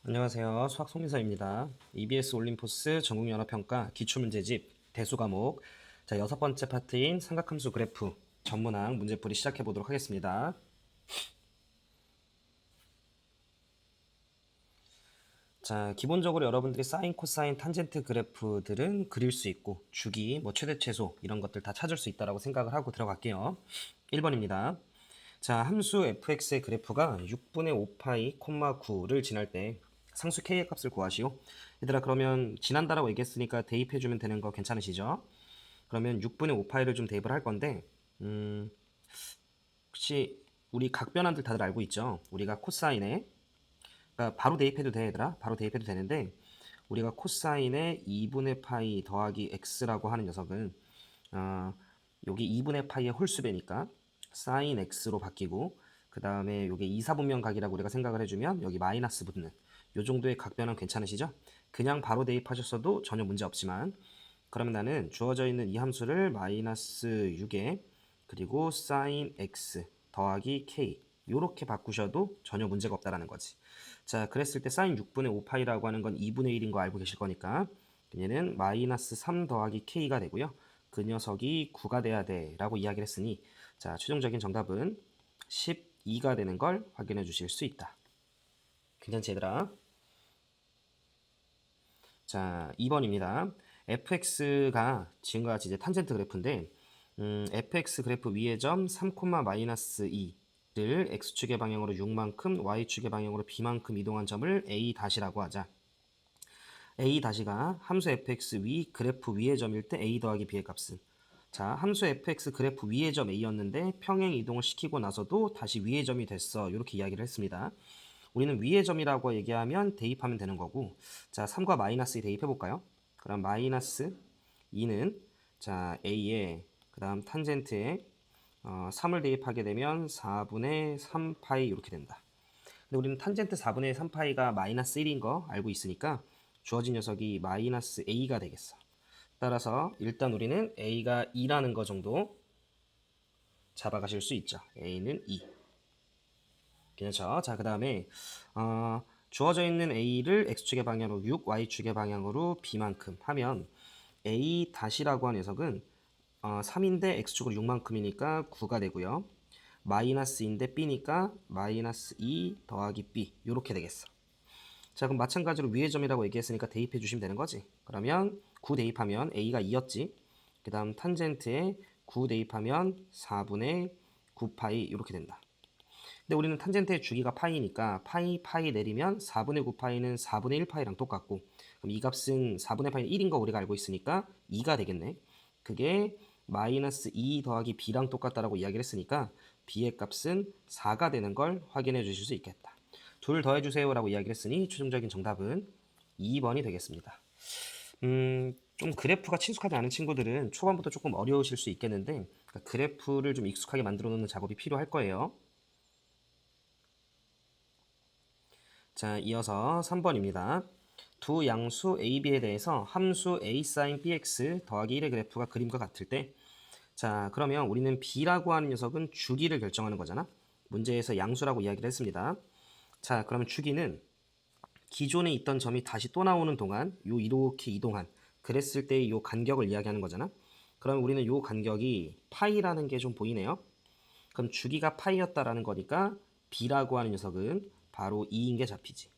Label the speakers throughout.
Speaker 1: 안녕하세요. 수학 송민서입니다. EBS 올림포스 전국연합평가 기출문제집 대수 과목 자, 6번째 파트인 삼각함수 그래프 전문항 문제풀이 시작해 보도록 하겠습니다. 자, 기본적으로 여러분들이 사인, 코사인, 탄젠트 그래프들은 그릴 수 있고 주기, 최대 최소 이런 것들 다 찾을 수 있다고 생각을 하고 들어갈게요. 1번입니다. 자, 함수 fx의 그래프가 6분의 5파이, 9를 지날 때 상수 k의 값을 구하시오. 얘들아, 그러면 지난다라고 얘기했으니까 대입해주면 되는 거 괜찮으시죠? 그러면 6분의 5파이를 좀 대입을 할 건데, 혹시 우리 각변환들 다들 알고 있죠? 우리가 코사인에, 그러니까 바로 대입해도 돼, 얘들아. 바로 대입해도 되는데, 우리가 코사인에 2분의 파이 더하기 x라고 하는 녀석은 어, 여기 2분의 파이의 홀수배니까 사인 x로 바뀌고, 그 다음에 이게 2, 4분면 각이라고 우리가 생각을 해주면 여기 마이너스 붙는 요 정도의 각변은 괜찮으시죠? 그냥 바로 대입하셨어도 전혀 문제 없지만, 그러면 나는 주어져 있는 이 함수를 마이너스 6에 그리고 사인 x 더하기 k 요렇게 바꾸셔도 전혀 문제가 없다라는 거지. 자, 그랬을 때 사인 6분의 5파이라고 하는 건 2분의 1인 거 알고 계실 거니까 얘는 마이너스 3 더하기 k가 되고요. 그 녀석이 9가 돼야 돼 라고 이야기를 했으니, 자, 최종적인 정답은 12가 되는 걸 확인해 주실 수 있다. 괜찮지, 얘들아? 자, 2번입니다. fx가 지금과 같이 이제 탄젠트 그래프인데, fx 그래프 위의 점 3, 마이너스 2를 x축의 방향으로 6만큼, y축의 방향으로 b만큼 이동한 점을 a 다시라고 하자. a 다시가 함수 fx 위 그래프 위의 점일 때 a 더하기 b의 값은, 자, 함수 fx 그래프 위의 점 a였는데 평행 이동을 시키고 나서도 다시 위의 점이 됐어. 이렇게 이야기를 했습니다. 우리는 위의 점이라고 얘기하면 대입하면 되는 거고, 자, 3과 마이너스 2 대입해 볼까요? 그럼 마이너스 2는 자, a에 그 다음 탄젠트에 3을 대입하게 되면 4분의 3파이 이렇게 된다. 근데 우리는 탄젠트 4분의 3파이가 마이너스 1인 거 알고 있으니까 주어진 녀석이 마이너스 a가 되겠어. 따라서 일단 우리는 a가 2라는 거 정도 잡아가실 수 있죠. a는 2. 괜찮죠? 자, 그 다음에 주어져 있는 a를 x축의 방향으로 6, y축의 방향으로 b만큼 하면 a 다시라고 하는 녀석은 3인데 x축으로 6만큼이니까 9가 되고요. 마이너스인데 b니까 마이너스 2 더하기 b 이렇게 되겠어. 자, 그럼 마찬가지로 위의 점이라고 얘기했으니까 대입해 주시면 되는 거지. 그러면 9 대입하면 a가 2였지. 그 다음 탄젠트에 9 대입하면 4분의 9파이 이렇게 된다. 근데 우리는 탄젠트의 주기가 파이니까 파이 내리면 4분의 9파이는 4분의 1파이랑 똑같고, 그럼 이 값은 4분의 파이는 1인 거 우리가 알고 있으니까 2가 되겠네. 그게 마이너스 2 더하기 b랑 똑같다라고 이야기를 했으니까 b의 값은 4가 되는 걸 확인해 주실 수 있겠다. 둘 더해 주세요라고 이야기를 했으니 최종적인 정답은 2번이 되겠습니다. 좀 그래프가 친숙하지 않은 친구들은 초반부터 조금 어려우실 수 있겠는데, 그러니까 그래프를 좀 익숙하게 만들어 놓는 작업이 필요할 거예요. 자, 이어서 3번입니다. 두 양수 a, b에 대해서 함수 a sin bx 더하기 1의 그래프가 그림과 같을 때, 자, 그러면 우리는 b라고 하는 녀석은 주기를 결정하는 거잖아. 문제에서 양수라고 이야기를 했습니다. 자, 그러면 주기는 기존에 있던 점이 다시 또 나오는 동안 요 이렇게 이동한, 그랬을 때 요 간격을 이야기하는 거잖아. 그럼 우리는 요 간격이 파이라는 게 좀 보이네요. 그럼 주기가 파이였다라는 거니까 b라고 하는 녀석은 바로 2인 게 잡히지.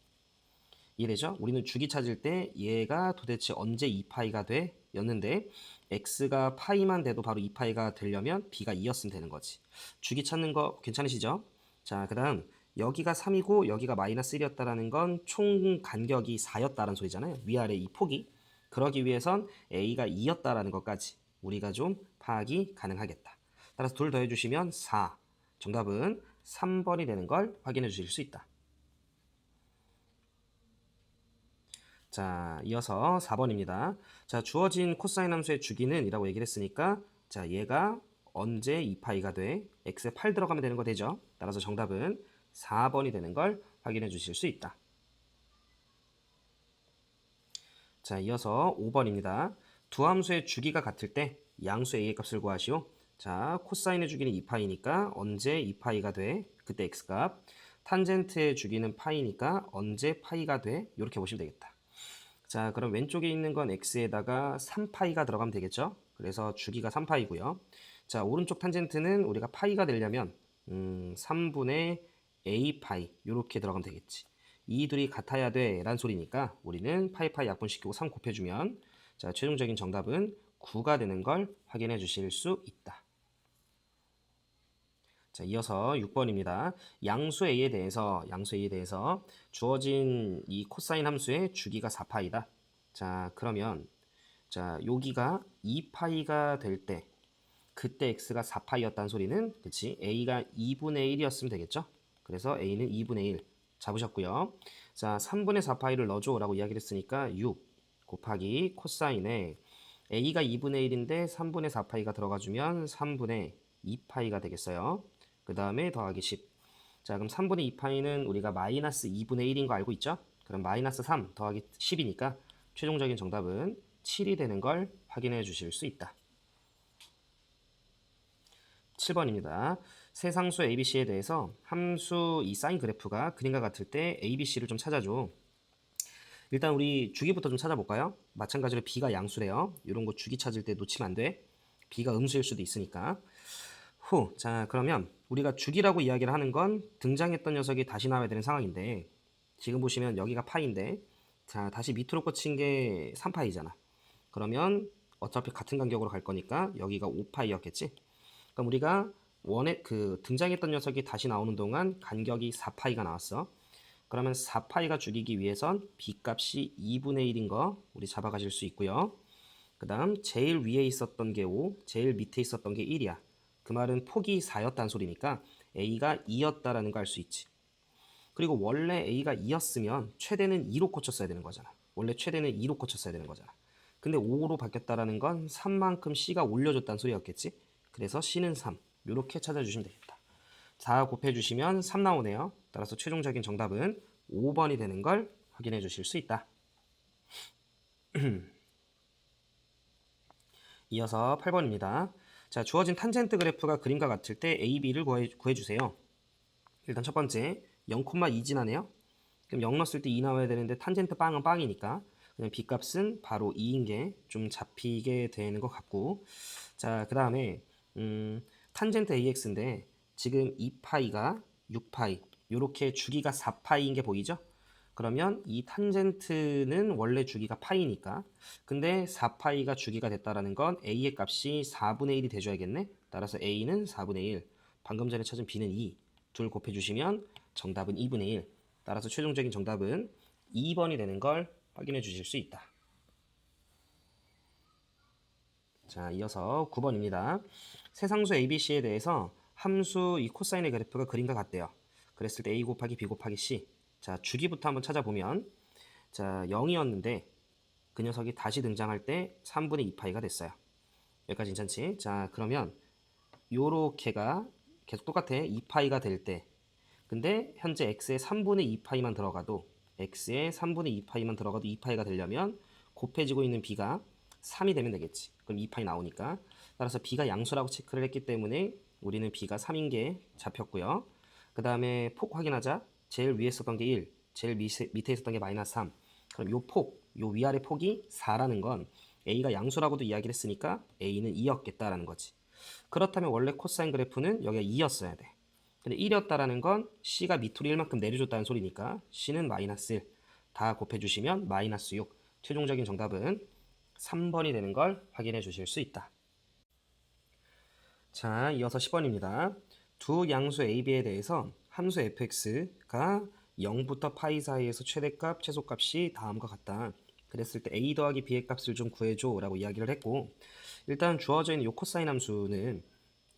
Speaker 1: 이해되죠? 우리는 주기 찾을 때 얘가 도대체 언제 2파이가 돼? 였는데 x가 파이만 돼도 바로 2파이가 되려면 b가 2였으면 되는 거지. 주기 찾는 거 괜찮으시죠? 자, 그 다음 여기가 3이고 여기가 마이너스 1이었다라는 건 총 간격이 4였다는 소리잖아요. 위아래 이 폭이. 그러기 위해선 a가 2였다라는 것까지 우리가 좀 파악이 가능하겠다. 따라서 둘 더해주시면 4. 정답은 3번이 되는 걸 확인해 주실 수 있다. 자, 이어서 4번입니다. 자, 주어진 코사인 함수의 주기는 이라고 얘기를 했으니까, 자, 얘가 언제 2파이가 돼? x에 8 들어가면 되는 거 되죠? 따라서 정답은 4번이 되는 걸 확인해 주실 수 있다. 자, 이어서 5번입니다. 두 함수의 주기가 같을 때 양수 a의 값을 구하시오. 자, 코사인의 주기는 2파이니까 언제 2파이가 돼? 그때 x값. 탄젠트의 주기는 파이니까 언제 파이가 돼? 이렇게 보시면 되겠다. 자, 그럼 왼쪽에 있는 건 x에다가 3파이가 들어가면 되겠죠? 그래서 주기가 3파이고요. 자, 오른쪽 탄젠트는 우리가 파이가 되려면 3분의 a파이 이렇게 들어가면 되겠지. 이 둘이 같아야 돼 라는 소리니까 우리는 파이파이 약분시키고 3 곱해주면 자, 최종적인 정답은 9가 되는 걸 확인해 주실 수 있다. 자, 이어서 6번입니다. 양수 A에 대해서 주어진 이 코사인 함수의 주기가 4파이다. 자, 그러면 자, 여기가 2파이가 될 때 그때 x가 4파이였다는 소리는 그치? a가 2분의 1이었으면 되겠죠? 그래서 a는 2분의 1 잡으셨고요. 자, 3분의 4파이를 넣어줘 라고 이야기를 했으니까 6 곱하기 코사인에 a가 2분의 1인데 3분의 4파이가 들어가주면 3분의 2파이가 되겠어요. 그 다음에 더하기 10. 자, 그럼 3분의 2파이는 우리가 마이너스 2분의 1인 거 알고 있죠? 그럼 마이너스 3 더하기 10이니까 최종적인 정답은 7이 되는 걸 확인해 주실 수 있다. 7번입니다. 세 상수 ABC에 대해서 함수 이 사인 그래프가 그림과 같을 때 ABC를 좀 찾아줘. 일단 우리 주기부터 좀 찾아볼까요? 마찬가지로 B가 양수래요. 이런 거 주기 찾을 때 놓치면 안 돼. B가 음수일 수도 있으니까. 자, 그러면 우리가 주기라고 이야기를 하는 건 등장했던 녀석이 다시 나와야 되는 상황인데 지금 보시면 여기가 파인데 자, 다시 밑으로 꽂힌 게 3파이잖아. 그러면 어차피 같은 간격으로 갈 거니까 여기가 5파이였겠지? 그럼 우리가 등장했던 녀석이 다시 나오는 동안 간격이 4파이가 나왔어. 그러면 4파이가 죽이기 위해선 b값이 2분의 1인 거 우리 잡아가실 수 있고요. 그 다음 제일 위에 있었던 게 5, 제일 밑에 있었던 게 1이야. 그 말은 폭이 4였다는 소리니까 a가 2였다라는 거 알 수 있지. 그리고 원래 a가 2였으면 최대는 2로 꽂혔어야 되는 거잖아. 원래 최대는 2로 꽂혔어야 되는 거잖아. 근데 5로 바뀌었다라는 건 3만큼 c가 올려줬다는 소리였겠지. 그래서 c는 3 이렇게 찾아주시면 되겠다. 4 곱해주시면 3 나오네요. 따라서 최종적인 정답은 5번이 되는 걸 확인해 주실 수 있다. 이어서 8번입니다. 자, 주어진 탄젠트 그래프가 그림과 같을 때 AB를 구해주세요. 일단 첫 번째 0,2 지나네요. 그럼 0 넣었을 때 2 나와야 되는데 탄젠트 빵은 빵이니까 그냥 B값은 바로 2인 게 좀 잡히게 되는 것 같고 자, 그 다음에 탄젠트 AX인데 지금 2파이가 6파이 이렇게 주기가 4파이인 게 보이죠? 그러면 이 탄젠트는 원래 주기가 파이니까 근데 4파이가 주기가 됐다라는 건 A의 값이 4분의 1이 돼줘야겠네? 따라서 A는 4분의 1 방금 전에 찾은 B는 2 둘 곱해주시면 정답은 2분의 1 따라서 최종적인 정답은 2번이 되는 걸 확인해 주실 수 있다. 자, 이어서 9번입니다. 세상수 ABC에 대해서 함수 이 코사인의 그래프가 그림과 같대요. 그랬을 때 A 곱하기 B 곱하기 C. 자, 주기부터 한번 찾아보면 자, 0이었는데 그 녀석이 다시 등장할 때 3분의 2파이가 됐어요. 여기까지 괜찮지? 자, 그러면 요렇게가 계속 똑같아. 2파이가 될 때. 근데 현재 x에 3분의 2파이만 들어가도 x에 3분의 2파이만 들어가도 2파이가 되려면 곱해지고 있는 b가 3이 되면 되겠지. 그럼 2파이 나오니까. 따라서 b가 양수라고 체크를 했기 때문에 우리는 b가 3인 게 잡혔고요. 그 다음에 폭 확인하자. 제일 위에 있었던 게 1, 제일 밑에 있었던 게 마이너스 3. 그럼 요 폭, 요 위아래 폭이 4라는 건 a가 양수라고도 이야기를 했으니까 a는 2였겠다라는 거지. 그렇다면 원래 코사인 그래프는 여기가 2였어야 돼. 근데 1이었다라는 건 C가 밑으로 1만큼 내려줬다는 소리니까 C는 마이너스 1. 다 곱해주시면 마이너스 6. 최종적인 정답은 3번이 되는 걸 확인해 주실 수 있다. 자, 이어서 10번입니다. 두 양수 AB에 대해서 함수 fx가 0부터 파이 사이에서 최대값, 최소값이 다음과 같다. 그랬을 때 a 더하기 b의 값을 좀 구해줘 라고 이야기를 했고 일단 주어져 있는 이 코사인 함수는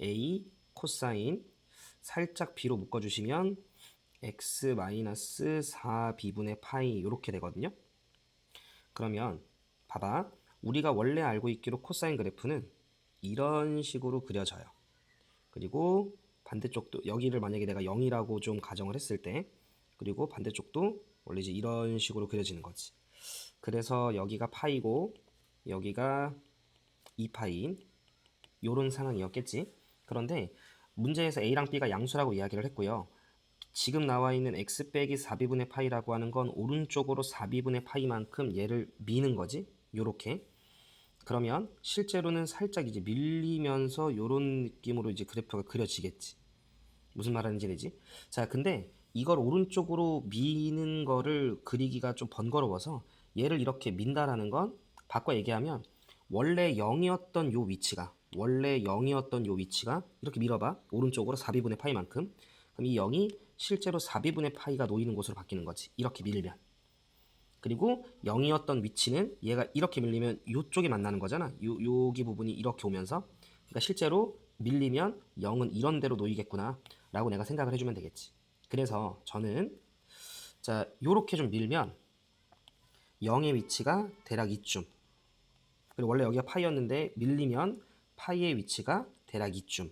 Speaker 1: a 코사인 살짝 b로 묶어주시면 x-4b분의 파이 이렇게 되거든요. 그러면 봐봐. 우리가 원래 알고 있기로 코사인 그래프는 이런 식으로 그려져요. 그리고 반대쪽도 여기를 만약에 내가 0이라고 좀 가정을 했을 때 그리고 반대쪽도 원래 이제 이런 식으로 그려지는 거지. 그래서 여기가 파이고 여기가 2파이인 요런 상황이었겠지. 그런데 문제에서 A랑 B가 양수라고 이야기를 했고요. 지금 나와 있는 x 빼기 4b분의 파이라고 하는 건 오른쪽으로 4b분의 파이만큼 얘를 미는 거지. 요렇게. 그러면 실제로는 살짝 이제 밀리면서 요런 느낌으로 이제 그래프가 그려지겠지. 무슨 말하는지 되지? 자, 근데 이걸 오른쪽으로 미는 거를 그리기가 좀 번거로워서 얘를 이렇게 민다라는 건 바꿔 얘기하면 원래 0이었던 요 위치가 이렇게 밀어봐. 오른쪽으로 4b분의 파이만큼. 그럼 이 0이 실제로 4b분의 파이가 놓이는 곳으로 바뀌는 거지. 이렇게 밀면. 그리고 0이었던 위치는 얘가 이렇게 밀리면 이쪽에 만나는 거잖아. 여기 부분이 이렇게 오면서. 그러니까 실제로 밀리면 0은 이런 데로 놓이겠구나 라고 내가 생각을 해주면 되겠지. 그래서 저는 자 요렇게 좀 밀면 0의 위치가 대략 이쯤, 그리고 원래 여기가 파이였는데 밀리면 파이의 위치가 대략 이쯤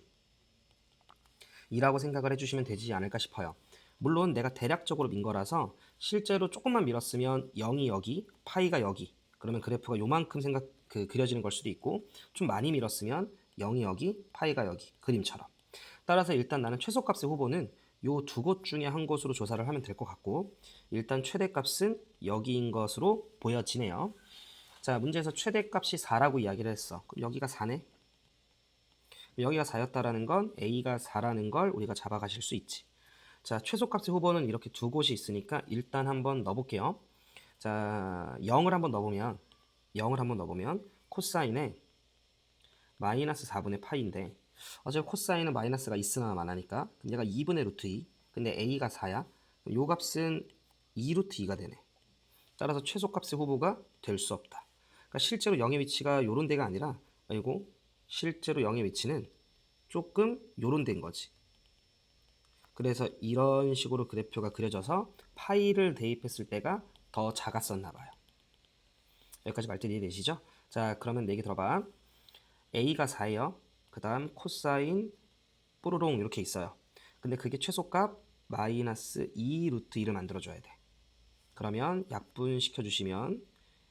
Speaker 1: 이라고 생각을 해주시면 되지 않을까 싶어요. 물론 내가 대략적으로 민 거라서 실제로 조금만 밀었으면 0이 여기, 파이가 여기, 그러면 그래프가 요만큼 그려지는 걸 수도 있고, 좀 많이 밀었으면 0이 여기, 파이가 여기, 그림처럼. 따라서 일단 나는 최소값의 후보는 요 두 곳 중에 한 곳으로 조사를 하면 될 것 같고, 일단 최대값은 여기인 것으로 보여지네요. 자, 문제에서 최대값이 4라고 이야기를 했어. 그럼 여기가 4네. 여기가 4였다라는 건 A가 4라는 걸 우리가 잡아가실 수 있지. 자, 최소값의 후보는 이렇게 두 곳이 있으니까 일단 한번 넣어볼게요. 자, 0을 한번 넣어보면 코사인에 마이너스 4분의 파이인데 어차피 코사인은 마이너스가 있으나 마나니까 그럼 얘가 2분의 루트 2, 근데 A가 4야. 그럼 요 값은 2 루트 2가 되네. 따라서 최소값의 후보가 될 수 없다. 그러니까 실제로 0의 위치가 요런 데가 아니라, 아니고 실제로 0의 위치는 조금 요런 데인 거지. 그래서 이런 식으로 그래프가 그려져서 파이를 대입했을 때가 더 작았었나 봐요. 여기까지 말뜻 이해되시죠? 자, 그러면 내 얘기 들어봐. A가 4예요. 그 다음 코사인 뽀로롱 이렇게 있어요. 근데 그게 최소값 마이너스 2 루트 2를 만들어줘야 돼. 그러면 약분시켜 주시면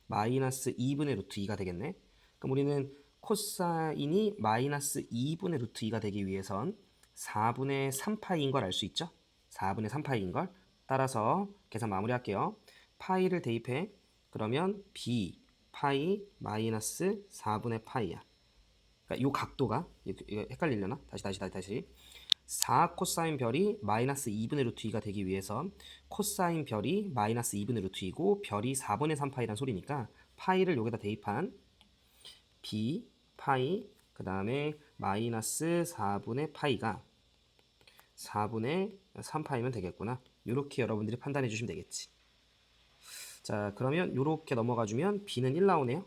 Speaker 1: 마이너스 2분의 루트 2가 되겠네. 그럼 우리는 코사인이 마이너스 2분의 루트 2가 되기 위해선 4분의 3파이인 걸 알 수 있죠? 4분의 3파이인 걸. 따라서 계산 마무리할게요. 파이를 대입해. 그러면 b 파이 마이너스 4분의 파이야. 그러니까 이 각도가 이거 헷갈리려나? 다시 4 코사인 별이 마이너스 2분의 루트 2가 되기 위해서 코사인 별이 마이너스 2분의 루트 2고 별이 4분의 3파이란 소리니까 파이를 여기다 대입한 b 파이 그 다음에 마이너스 4분의 파이가 4분의 3파이면 되겠구나. 이렇게 여러분들이 판단해 주시면 되겠지. 자, 그러면 이렇게 넘어가 주면 b는 1 나오네요.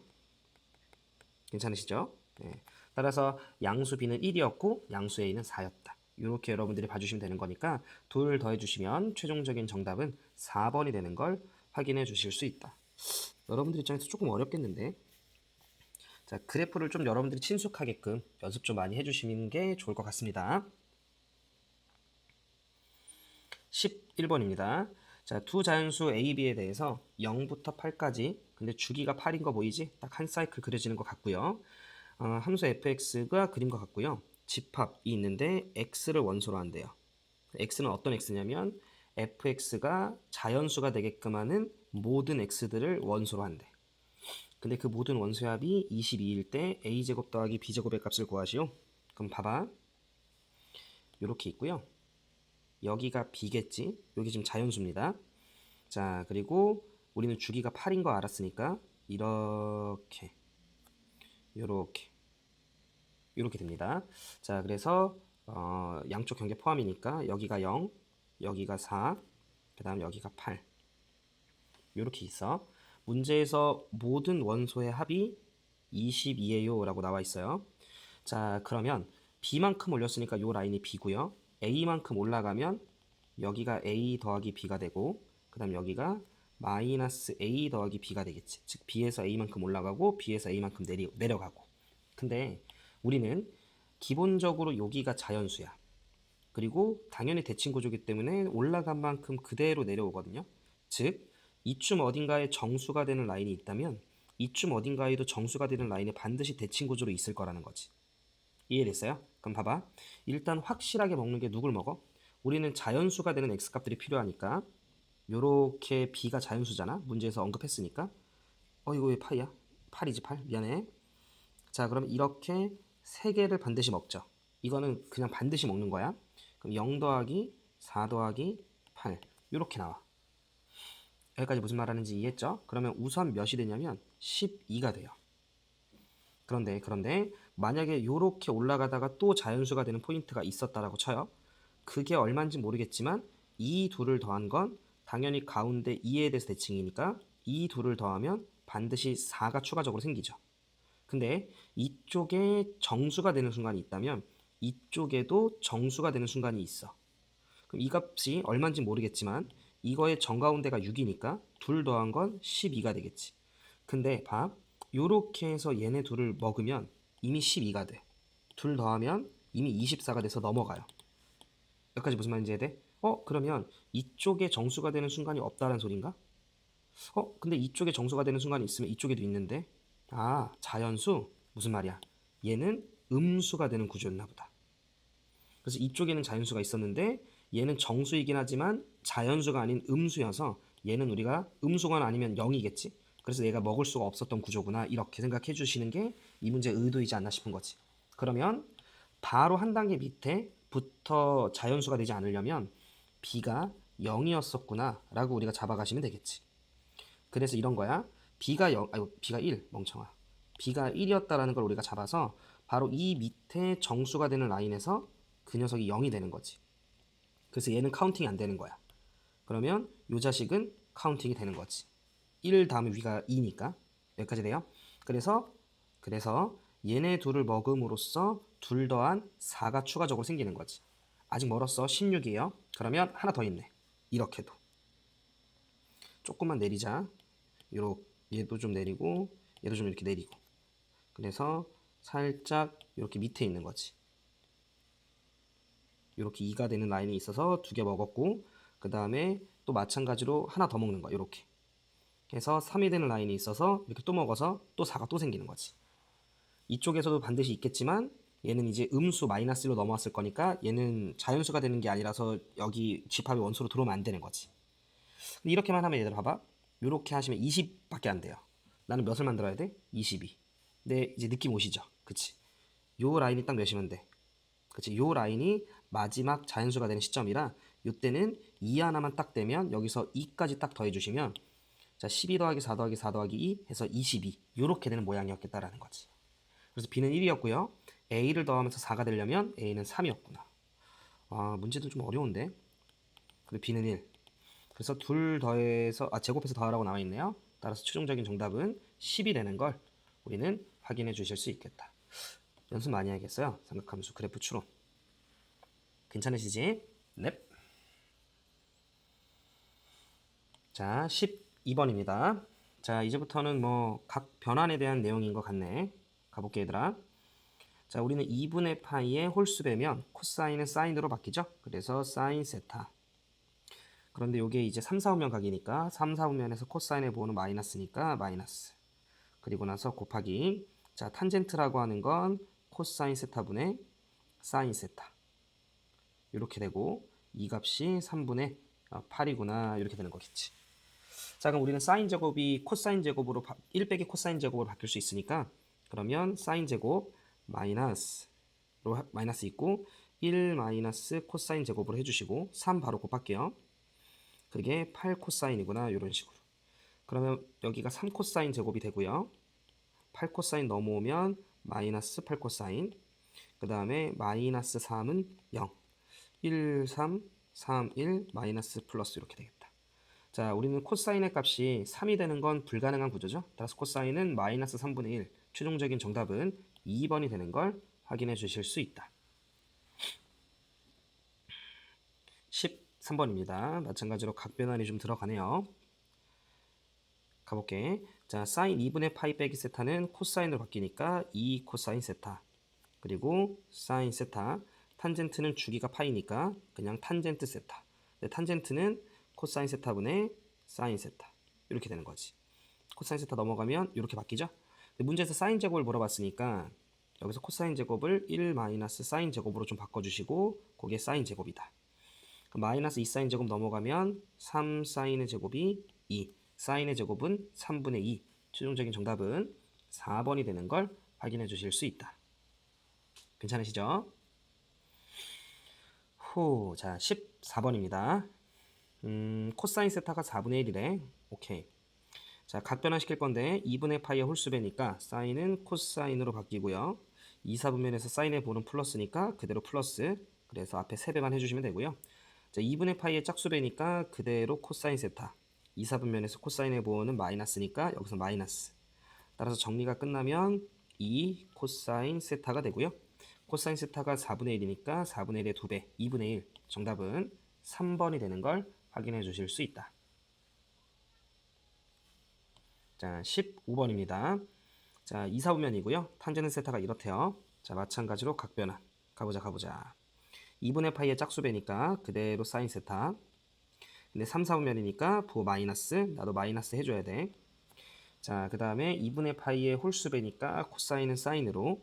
Speaker 1: 괜찮으시죠? 네. 따라서 양수 b는 1이었고 양수 a는 4였다. 이렇게 여러분들이 봐주시면 되는 거니까 둘 더해주시면 최종적인 정답은 4번이 되는 걸 확인해 주실 수 있다. 여러분들 입장에서 조금 어렵겠는데, 자, 그래프를 좀 여러분들이 친숙하게끔 연습 좀 많이 해주시는 게 좋을 것 같습니다. 11번입니다. 자, 두 자연수 A, B에 대해서 0부터 8까지, 근데 주기가 8인 거 보이지? 딱 한 사이클 그려지는 것 같고요. 함수 fx가 그린 것 같고요. 집합이 있는데 x를 원소로 한대요. x는 어떤 x냐면 fx가 자연수가 되게끔 하는 모든 x들을 원소로 한대. 근데 그 모든 원소의 합이 22일 때 a제곱 더하기 b제곱의 값을 구하시오. 그럼 봐봐. 이렇게 있고요. 여기가 b겠지. 여기 지금 자연수입니다. 자, 그리고 우리는 주기가 8인 거 알았으니까 이렇게 이렇게 됩니다. 자, 그래서 양쪽 경계 포함이니까 여기가 0, 여기가 4, 그 다음 여기가 8 이렇게 있어. 문제에서 모든 원소의 합이 22예요 라고 나와 있어요. 자, 그러면 b만큼 올렸으니까 이 라인이 b고요. a만큼 올라가면 여기가 a 더하기 b가 되고, 그 다음 여기가 마이너스 a 더하기 b가 되겠지. 즉 b에서 a만큼 올라가고 b에서 a만큼 내려가고. 근데 우리는 기본적으로 여기가 자연수야. 그리고 당연히 대칭 구조이기 때문에 올라간 만큼 그대로 내려오거든요. 즉 이쯤 어딘가에 정수가 되는 라인이 있다면 이쯤 어딘가에도 정수가 되는 라인이 반드시 대칭 구조로 있을 거라는 거지. 이해됐어요? 그럼 봐봐. 일단 확실하게 먹는 게 누굴 먹어? 우리는 자연수가 되는 x값들이 필요하니까 요렇게 b가 자연수잖아. 문제에서 언급했으니까. 이거 왜 8이야? 8이지 8. 미안해. 자, 그럼 이렇게 세 개를 반드시 먹죠. 이거는 그냥 반드시 먹는 거야. 그럼 0 더하기 4 더하기 8 요렇게 나와. 여기까지 무슨 말하는지 이해했죠? 그러면 우선 몇이 되냐면 12가 돼요. 그런데 만약에 요렇게 올라가다가 또 자연수가 되는 포인트가 있었다라고 쳐요. 그게 얼마인지 모르겠지만 이 둘을 더한 건 당연히 가운데 2에 대해서 대칭이니까 이 둘을 더하면 반드시 4가 추가적으로 생기죠. 근데 이쪽에 정수가 되는 순간이 있다면 이쪽에도 정수가 되는 순간이 있어. 그럼 이 값이 얼마인지 모르겠지만 이거의 정가운데가 6이니까 둘 더한 건 12가 되겠지. 근데 봐. 요렇게 해서 얘네 둘을 먹으면 이미 12가 돼. 둘 더하면 이미 24가 돼서 넘어가요. 여기까지 무슨 말인지 이해돼? 그러면 이쪽에 정수가 되는 순간이 없다는 소린가? 근데 이쪽에 정수가 되는 순간이 있으면 이쪽에도 있는데 자연수? 무슨 말이야? 얘는 음수가 되는 구조였나 보다. 그래서 이쪽에는 자연수가 있었는데 얘는 정수이긴 하지만 자연수가 아닌 음수여서 얘는 우리가 음수가 아니면 0이겠지. 그래서 얘가 먹을 수가 없었던 구조구나. 이렇게 생각해 주시는 게 이 문제의 의도이지 않나 싶은 거지. 그러면 바로 한 단계 밑에부터 자연수가 되지 않으려면 b가 0이었었구나 라고 우리가 잡아가시면 되겠지. 그래서 이런 거야. b가 1 멍청아. b가 1이었다라는 걸 우리가 잡아서 바로 이 밑에 정수가 되는 라인에서 그 녀석이 0이 되는 거지. 그래서 얘는 카운팅이 안 되는 거야. 그러면 이 자식은 카운팅이 되는 거지. 1 다음에 위가 2니까 여기까지 돼요. 그래서 얘네 둘을 먹음으로써 둘 더한 4가 추가적으로 생기는 거지. 아직 멀었어. 16이에요. 그러면 하나 더 있네. 이렇게도. 조금만 내리자. 얘도 좀 내리고 얘도 좀 이렇게 내리고. 그래서 살짝 이렇게 밑에 있는 거지. 이렇게 2가 되는 라인이 있어서 2개 먹었고 그 다음에 또 마찬가지로 하나 더 먹는 거야. 이렇게 해서 3이 되는 라인이 있어서 이렇게 또 먹어서 또 4가 또 생기는 거지. 이쪽에서도 반드시 있겠지만 얘는 이제 음수 마이너스 1로 넘어왔을 거니까 얘는 자연수가 되는 게 아니라서 여기 집합이 원수로 들어오면 안 되는 거지. 근데 이렇게만 하면 얘들 봐봐. 이렇게 하시면 20밖에 안 돼요. 나는 몇을 만들어야 돼? 22. 근데 이제 느낌 오시죠? 그치? 요 라인이 딱 몇이면 돼? 그치? 요 라인이 마지막 자연수가 되는 시점이라 이때는 2 하나만 딱 되면 여기서 2까지 딱 더해주시면 자 12 더하기 4 더하기 4 더하기 2 해서 22 요렇게 되는 모양이었겠다라는 거지. 그래서 B는 1이었고요. A를 더하면서 4가 되려면 A는 3이었구나. 문제도 좀 어려운데. 그리고 B는 1. 그래서 둘 더해서 제곱해서 더하라고 나와 있네요. 따라서 최종적인 정답은 10이 되는 걸 우리는 확인해 주실 수 있겠다. 연습 많이 해야겠어요. 삼각함수 그래프 추론. 괜찮으시지? 넵. 자, 12번입니다. 자, 이제부터는 뭐 각 변환에 대한 내용인 것 같네. 가볼게 얘들아. 자, 우리는 2분의 파이의 홀수배면 코사인은 사인으로 바뀌죠. 그래서 사인 세타. 그런데 이게 이제 3, 4분면 각이니까 3, 4분면에서 코사인의 부호는 마이너스니까 마이너스. 그리고 나서 곱하기. 자, 탄젠트라고 하는 건 코사인 세타분의 사인 세타. 이렇게 되고 이 값이 3분의 8이구나 이렇게 되는 거겠지. 자, 그럼 우리는 사인 제곱이 코사인 제곱으로 1 빼기 코사인 제곱으로 바뀔 수 있으니까 그러면 사인 제곱 마이너스로 마이너스 있고 1 마이너스 코사인 제곱으로 해주시고 3 바로 곱할게요. 그게 8 코사인이구나 이런 식으로. 그러면 여기가 3 코사인 제곱이 되고요. 8 코사인 넘어오면 마이너스 8 코사인. 그 다음에 마이너스 3은 0. 1, 3, 3, 1, 마이너스 플러스 이렇게 되겠다. 자, 우리는 코사인의 값이 3이 되는 건 불가능한 구조죠. 따라서 코사인은 마이너스 3분의 1. 최종적인 정답은 2번이 되는 걸 확인해 주실 수 있다. 13번입니다. 마찬가지로 각 변환이 좀 들어가네요. 가볼게. 자, 사인 2분의 파이 빼기 세타는 코사인으로 바뀌니까 2 코사인 세타. 그리고 사인 세타. 탄젠트는 주기가 파이니까 그냥 탄젠트 세타. 탄젠트는 코사인 세타분의 사인 세타. 이렇게 되는 거지. 코사인 세타 넘어가면 이렇게 바뀌죠. 문제에서 사인 제곱을 물어봤으니까 여기서 코사인 제곱을 1 마이너스 사인 제곱으로 좀 바꿔주시고 그게 사인 제곱이다. 마이너스 2사인 제곱 넘어가면 3사인의 제곱이 2, 사인의 제곱은 3분의 2. 최종적인 정답은 4번이 되는 걸 확인해 주실 수 있다. 괜찮으시죠? 자, 14번입니다. 코사인 세타가 4분의 1이래. 오케이. 자, 각변화시킬 건데 2분의 파이의 홀수배니까 사인은 코사인으로 바뀌고요. 2, 4분면에서 사인의 보는 플러스니까 그대로 플러스. 그래서 앞에 3배만 해주시면 되고요. 자, 2분의 파이의 짝수배니까 그대로 코사인 세타. 2, 4분면에서 코사인의 보호는 마이너스니까 여기서 마이너스. 따라서 정리가 끝나면 2 코사인 세타가 되고요. 코사인 세타가 4분의 1이니까 4분의 1의 2배, 2분의 1. 정답은 3번이 되는 걸 확인해 주실 수 있다. 자, 15번입니다. 자, 2, 4분면이고요. 탄젠트 세타가 이렇대요. 자, 마찬가지로 각변환. 가보자. 2분의 파이의 짝수배니까 그대로 사인 세타. 근데 3, 4분면이니까 부호 마이너스. 나도 마이너스 해줘야 돼. 자, 그 다음에 2분의 파이의 홀수배니까 코사인은 사인으로.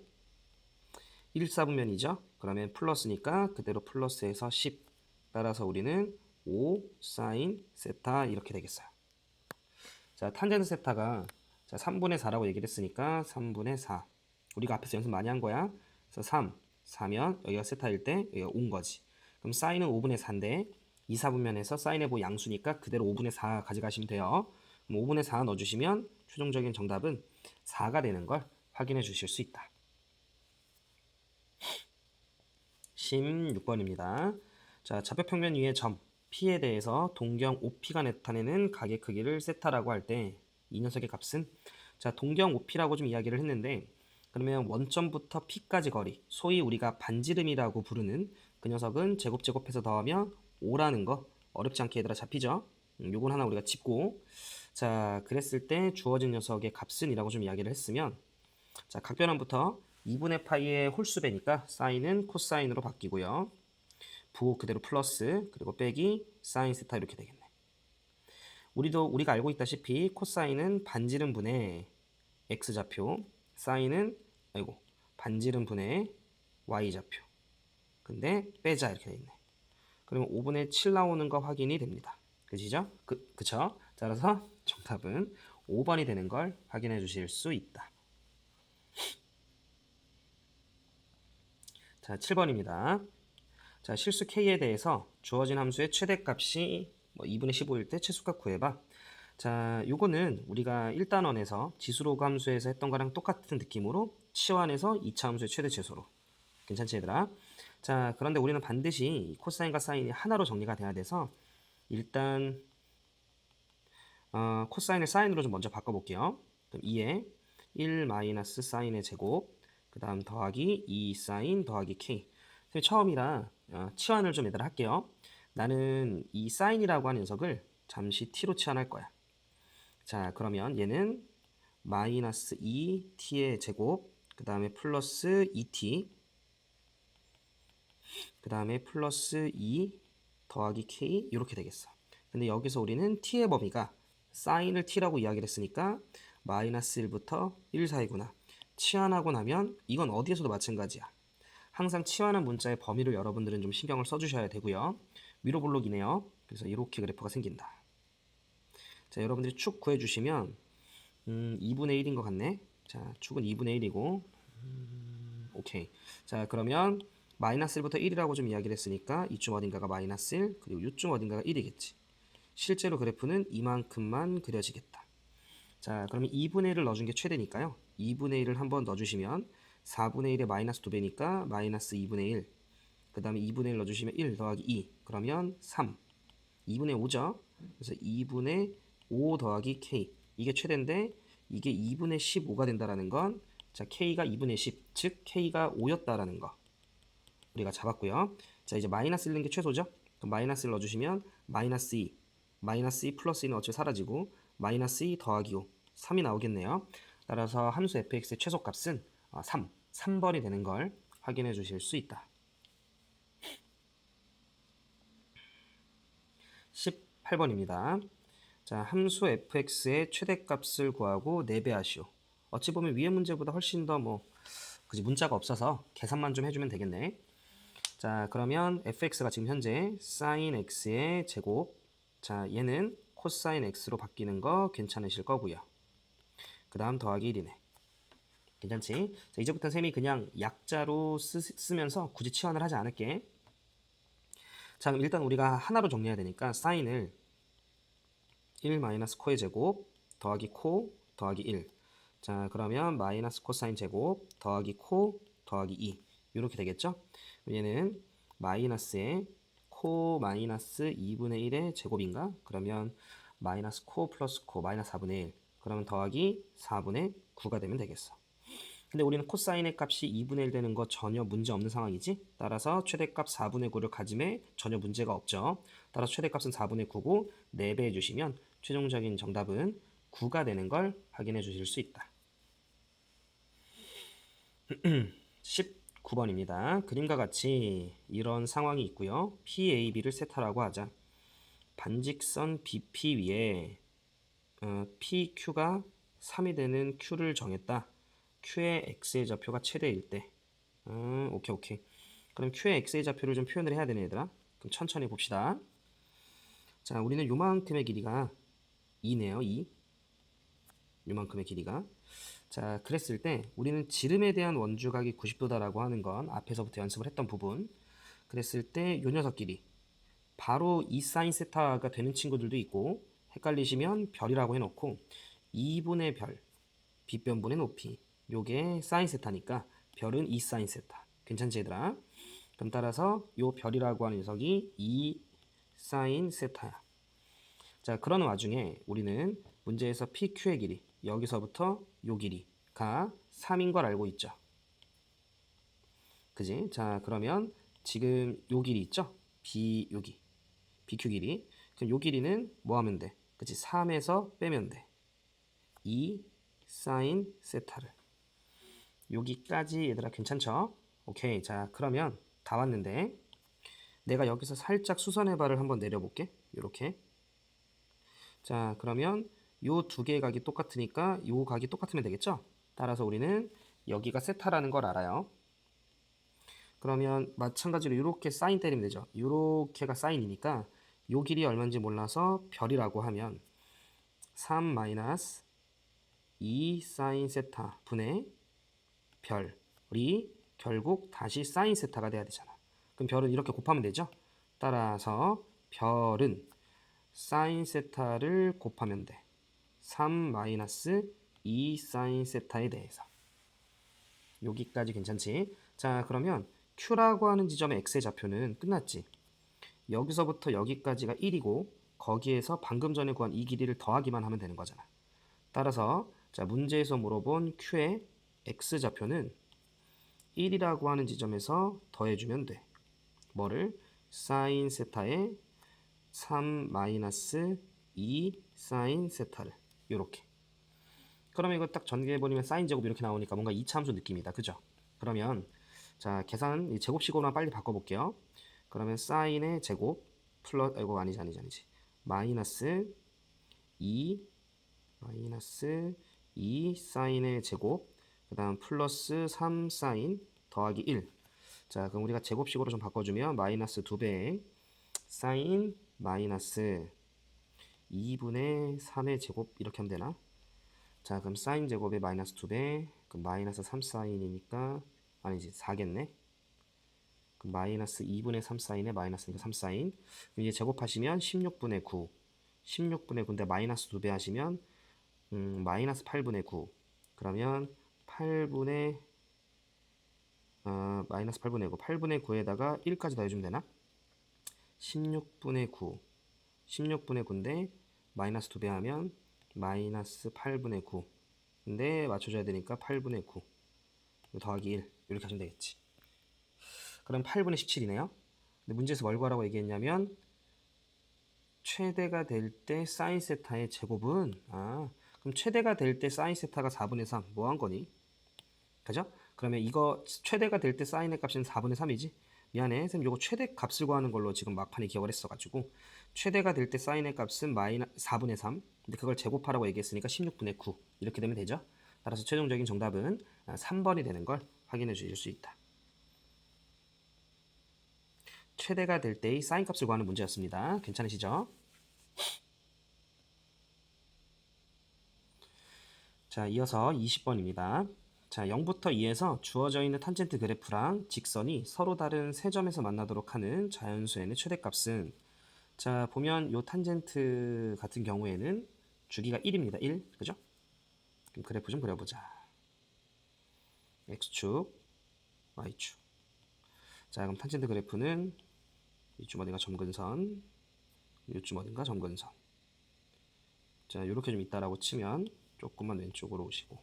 Speaker 1: 1, 4분면이죠. 그러면 플러스니까 그대로 플러스해서 10. 따라서 우리는 5 사인 세타 이렇게 되겠어요. 자, 탄젠트 세타가 자, 3분의 4라고 얘기를 했으니까 3분의 4. 우리가 앞에서 연습 많이 한 거야. 그래서 3, 4면 여기가 세타일 때 여기가 5인 거지. 그럼 사인은 5분의 4인데 2, 4분면에서 사인의 보 양수니까 그대로 5분의 4 가져가시면 돼요. 그럼 5분의 4 넣어주시면 최종적인 정답은 4가 되는 걸 확인해 주실 수 있다. 16번입니다. 자, 좌표평면 위의 점 P에 대해서 동경 OP가 나타내는 각의 크기를 세타라고 할 때 이 녀석의 값은 자, 동경 OP라고 좀 이야기를 했는데 그러면 원점부터 P까지 거리, 소위 우리가 반지름이라고 부르는 그 녀석은 제곱해서 더하면 5라는 거 어렵지 않게 얘들아 잡히죠? 요건 하나 우리가 짚고 자, 그랬을 때 주어진 녀석의 값은 이라고 좀 이야기를 했으면 자, 각변환부터 2분의 파이의 홀수배니까 사인은 코사인으로 바뀌고요. 부호 그대로 플러스 그리고 빼기 사인 세타 이렇게 되겠네. 우리가 알고 있다시피 코사인은 반지름 분의 x좌표, 사인은 반지름 분의 y좌표. 근데 빼자 이렇게 돼 있네. 그러면 5분의 7 나오는 거 확인이 됩니다. 그죠? 그쵸? 따라서 정답은 5번이 되는 걸 확인해 주실 수 있다. 자, 7번입니다. 자, 실수 k에 대해서 주어진 함수의 최대값이 2분의 15일 때 최소값 구해봐. 자, 요거는 우리가 1단원에서 지수로그 함수에서 했던 거랑 똑같은 느낌으로 치환해서 2차 함수의 최대 최소로. 괜찮지 얘들아? 자, 그런데 우리는 반드시 코사인과 사인이 하나로 정리가 돼야 돼서 일단 코사인을 사인으로 좀 먼저 바꿔볼게요. 그럼 2에 1 마이너스 사인의 제곱 그 다음 더하기 2 사인 더하기 k. 처음이라 치환을 좀 얘들아 할게요. 나는 이 사인이라고 하는 녀석을 잠시 t로 치환할 거야. 자, 그러면 얘는 마이너스 2t의 제곱 그 다음에 플러스 2t 그 다음에 플러스 2 더하기 k 이렇게 되겠어. 근데 여기서 우리는 t의 범위가 사인을 t라고 이야기를 했으니까 마이너스 1부터 1 사이구나. 치환하고 나면 이건 어디에서도 마찬가지야. 항상 치환한 문자의 범위를 여러분들은 좀 신경을 써주셔야 되고요. 위로 볼록이네요. 그래서 이렇게 그래프가 생긴다. 자, 여러분들이 축 구해주시면 2분의 1인 것 같네. 자, 축은 2분의 1이고 오케이. 자, 그러면 마이너스 1부터 1이라고 좀 이야기를 했으니까 이쯤 어딘가가 마이너스 1 그리고 이쯤 어딘가가 1이겠지. 실제로 그래프는 이만큼만 그려지겠다. 자, 그러면 2분의 1을 넣어준 게 최대니까요. 2분의 1을 한번 넣어주시면 4분의 1의 마이너스 2배니까 마이너스 2분의 1. 그 다음에 2분의 1 넣어주시면 1 더하기 2. 그러면 3. 2분의 5죠. 그래서 2분의 5 더하기 k. 이게 최대인데 이게 2분의 15가 된다라는 건 자, k가 2분의 10, 즉 k가 5였다라는 거 우리가 잡았고요. 자, 이제 마이너스 1는 게 최소죠. 그럼 마이너스 1 넣어주시면 마이너스 2. 마이너스 2 플러스 2는 어차피 사라지고 마이너스 2 더하기 5. 3이 나오겠네요. 따라서 함수 fx의 최소값은 3번이 되는 걸 확인해 주실 수 있다. 18번입니다. 자, 함수 fx의 최대값을 구하고 4배 하시오. 어찌 보면 위의 문제보다 훨씬 더 그지 문자가 없어서 계산만 좀 해주면 되겠네. 자, 그러면 fx가 지금 현재 sin x의 제곱. 자, 얘는 코사인 x로 바뀌는 거 괜찮으실 거고요. 그 다음 더하기 1이네. 괜찮지? 자, 이제부터 쌤이 그냥 약자로 쓰면서 굳이 치환을 하지 않을게. 자, 그럼 일단 우리가 하나로 정리해야 되니까 사인을 1 마이너스 코의 제곱 더하기 코 더하기 1. 자, 그러면 마이너스 코사인 제곱 더하기 코 더하기 2. 이렇게 되겠죠? 얘는 마이너스에 코 마이너스 2분의 1의 제곱인가? 그러면 마이너스 코 플러스 코 마이너스 4분의 1. 그러면 더하기 4분의 9가 되면 되겠어. 근데 우리는 코사인의 값이 2분의 1 되는 거 전혀 문제 없는 상황이지? 따라서 최대값 4분의 9를 가짐에 전혀 문제가 없죠. 따라서 최대값은 4분의 9고 4배 해주시면 최종적인 정답은 9가 되는 걸 확인해 주실 수 있다. 19번입니다. 그림과 같이 이런 상황이 있고요. PAB를 세타라고 하자. 반직선 BP 위에 PQ가 3이 되는 Q를 정했다. Q의 X의 좌표가 최대일 때. 오케이. 그럼 Q의 X의 좌표를 좀 표현을 해야 되네, 얘들아. 그럼 천천히 봅시다. 자, 우리는 요만큼의 길이가 2네요, 2. 요만큼의 길이가. 자, 그랬을 때 우리는 지름에 대한 원주각이 90도다라고 하는 건 앞에서부터 연습을 했던 부분. 그랬을 때 요 녀석끼리 바로 2 사인 세타가 되는 친구들도 있고, 헷갈리시면 별이라고 해놓고 2분의 별, 빗변분의 높이, 요게 사인 세타니까 별은 2 사인 세타. 괜찮지 얘들아? 그럼 따라서 요 별이라고 하는 녀석이 2 사인 세타야. 자, 그런 와중에 우리는 문제에서 PQ의 길이, 여기서부터 요 길이가 3인 걸 알고 있죠. 그지? 자, 그러면 지금 요 길이 있죠? 여기 BQ 길이. 그럼 요 길이는 뭐 하면 돼? 그치? 3에서 빼면 돼. 2 사인 세타를. 여기까지 얘들아 괜찮죠? 오케이. 자, 그러면 다 왔는데 내가 여기서 살짝 수선의 발을 한번 내려볼게. 요렇게. 자, 그러면 요 두 개의 각이 똑같으니까 요 각이 똑같으면 되겠죠? 따라서 우리는 여기가 세타라는 걸 알아요. 그러면 마찬가지로 이렇게 사인 때리면 되죠. 이렇게가 사인이니까 요 길이 얼마인지 몰라서 별이라고 하면 3 마이너스 2 사인 세타 분의 별이 결국 다시 사인 세타가 돼야 되잖아. 그럼 별은 이렇게 곱하면 되죠. 따라서 별은 사인 세타를 곱하면 돼. 3 마이너스 2 사인 세타에 대해서. 여기까지 괜찮지? 자, 그러면 Q라고 하는 지점의 X의 좌표는 끝났지. 여기서부터 여기까지가 1이고 거기에서 방금 전에 구한 이 길이를 더하기만 하면 되는 거잖아. 따라서 자, 문제에서 물어본 Q의 X 좌표는 1이라고 하는 지점에서 더해주면 돼. 뭐를? 사인 세타에 3 마이너스 2 사인 세타를. 요렇게. 그러면 이거 딱 전개해버리면 사인 제곱 이렇게 나오니까 뭔가 이차함수 느낌이다. 그죠? 그러면 자, 계산 제곱식으로만 빨리 바꿔볼게요. 그러면 사인의 제곱 플러스 이거 아니지 마이너스 2 사인의 제곱 그 다음 플러스 3 사인 더하기 1. 자, 그럼 우리가 제곱식으로 좀 바꿔주면 마이너스 2배 사인 마이너스 2분의 3의 제곱 이렇게 하면 되나? 자, 그럼 사인 제곱에 마이너스 2배 그럼 마이너스 3 사인이니까 아니지 4겠네. 그럼 마이너스 2분의 3 사인에 마이너스니까 3 사인. 그럼 이제 제곱하시면 16분의 9 16분의 9인데 마이너스 2배 하시면 마이너스 8분의 9 그러면 8분의 마이너스 8분의 9 8분의 9에다가 1까지 더해주면 되나? 16분의 9 16분의 9인데 마이너스 2배 하면 마이너스 8분의 9 근데 맞춰줘야 되니까 8분의 9 더하기 1 이렇게 하시면 되겠지. 그럼 8분의 17이네요. 근데 문제에서 뭘 구하라고 얘기했냐면 최대가 될 때 사인 세타의 제곱은 그럼 최대가 될 때 사인 세타가 4분의 3 뭐 한 거니? 그죠? 그러면 이거 최대가 될 때 사인의 값은 4분의 3이지? 미안해 쌤 요거 최대 값을 구하는 걸로 지금 막판에 기억을 했어가지고 최대가 될 때 사인의 값은 4분의 3 근데 그걸 제곱하라고 얘기했으니까 16분의 9 이렇게 되면 되죠? 따라서 최종적인 정답은 3번이 되는 걸 확인해 주실 수 있다. 최대가 될 때의 사인 값을 구하는 문제였습니다. 괜찮으시죠? 자, 이어서 20번입니다. 자, 0부터 2에서 주어져 있는 탄젠트 그래프랑 직선이 서로 다른 세 점에서 만나도록 하는 자연수의 최대값은, 자, 보면 요 탄젠트 같은 경우에는 주기가 1입니다. 1. 그죠? 그럼 그래프 좀 그려보자. x축, y축. 자, 그럼 탄젠트 그래프는 이쯤 어딘가 점근선, 이쯤 어딘가 점근선. 자, 이렇게 좀 있다라고 치면 조금만 왼쪽으로 오시고.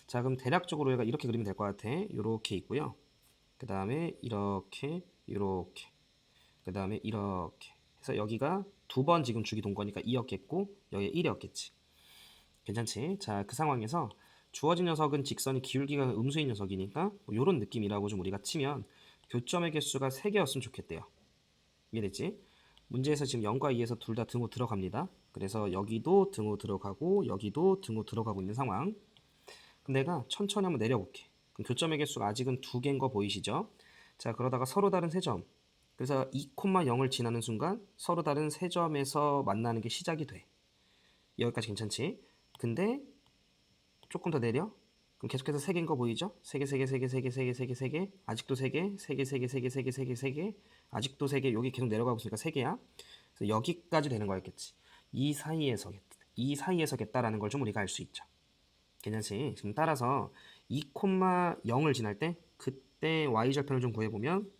Speaker 1: 자, 그럼 대략적으로 얘가 이렇게 그리면 될 것 같아. 이렇게 있고요. 그 다음에 이렇게, 이렇게. 그 다음에 이렇게. 해서 여기가 두 번 지금 주기 돈 거니까 2였겠고, 여기에 1이었겠지. 괜찮지? 자, 그 상황에서 주어진 녀석은 직선이 기울기가 음수인 녀석이니까 뭐 이런 느낌이라고 좀 우리가 치면 교점의 개수가 3개였으면 좋겠대요. 이해됐지? 문제에서 지금 0과 2에서 둘 다 등호 들어갑니다. 그래서 여기도 등호 들어가고 여기도 등호 들어가고 있는 상황. 그럼 내가 천천히 한번 내려볼게. 그럼 교점의 개수가 아직은 2개인 거 보이시죠? 자, 그러다가 서로 다른 세 점. 그래서 2,0을 지나는 순간 서로 다른 세 점에서 만나는 게 시작이 돼. 여기까지 괜찮지? 근데 조금 더 내려. 그럼 계속해서 3개인 거 보이죠? 3개, 3개, 3개, 3개, 3개, 3개, 3개. 아직도 3개, 3개, 3개, 3개, 3개, 3개, 3개. 아직도 3개. 여기 계속 내려가고 있으니까 3개야. 그래서 여기까지 되는 거였겠지. 이 사이에서겠다라는 걸 좀 우리가 알 수 있죠. 괜찮지? 지금 따라서 2,0을 지날 때 그때 y절편을 좀 구해보면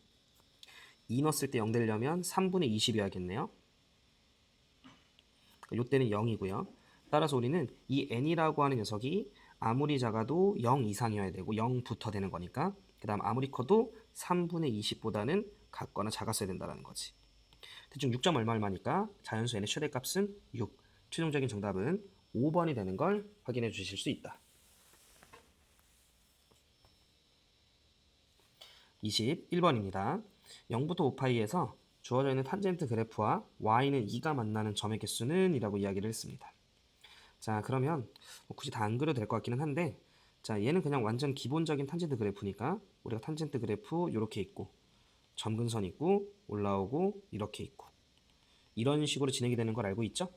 Speaker 1: 2 넣었을 때 0 되려면 3분의 20이어야겠네요. 요때는 0이고요. 따라서 우리는 이 n이라고 하는 녀석이 아무리 작아도 0 이상이어야 되고 0부터 되는 거니까, 그 다음 아무리 커도 3분의 20보다는 같거나 작았어야 된다는 거지. 대충 6점 얼마니까 자연수 n의 최대값은 6. 최종적인 정답은 5번이 되는 걸 확인해 주실 수 있다. 21번입니다. 0부터 5파이에서 주어져 있는 탄젠트 그래프와 y는 2가 만나는 점의 개수는 이라고 이야기를 했습니다. 자, 그러면 뭐 굳이 다 안 그려도 될 것 같기는 한데, 자, 얘는 그냥 완전 기본적인 탄젠트 그래프니까 우리가 탄젠트 그래프 이렇게 있고 점근선 있고 올라오고 이렇게 있고 이런 식으로 진행이 되는 걸 알고 있죠?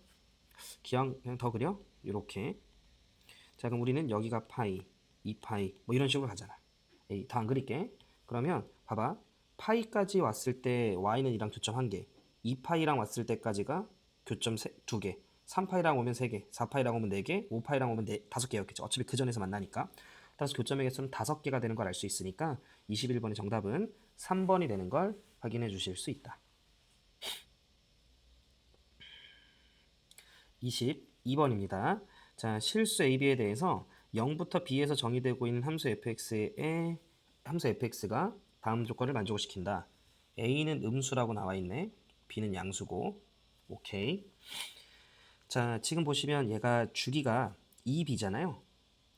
Speaker 1: 그냥 더 그려. 이렇게. 자, 그럼 우리는 여기가 파이, 2파이 뭐 이런 식으로 가잖아. 다 안 그릴게. 그러면 봐봐. 파이까지 왔을 때 y는 이랑 교점 1개, 2파이랑 왔을 때까지가 교점 2개, 3파이랑 오면 3개, 4파이랑 오면 4개, 5파이랑 오면 5개였겠죠. 어차피 그 전에서 만나니까. 따라서 교점의 개수는 5개가 되는 걸 알 수 있으니까 21번의 정답은 3번이 되는 걸 확인해 주실 수 있다. 22번입니다. 자, 실수 AB에 대해서 0부터 B에서 정의되고 있는 함수 fx가 다음 조건을 만족시킨다. A는 음수라고 나와 있네. B는 양수고. 오케이. 자, 지금 보시면 얘가 주기가 2b잖아요.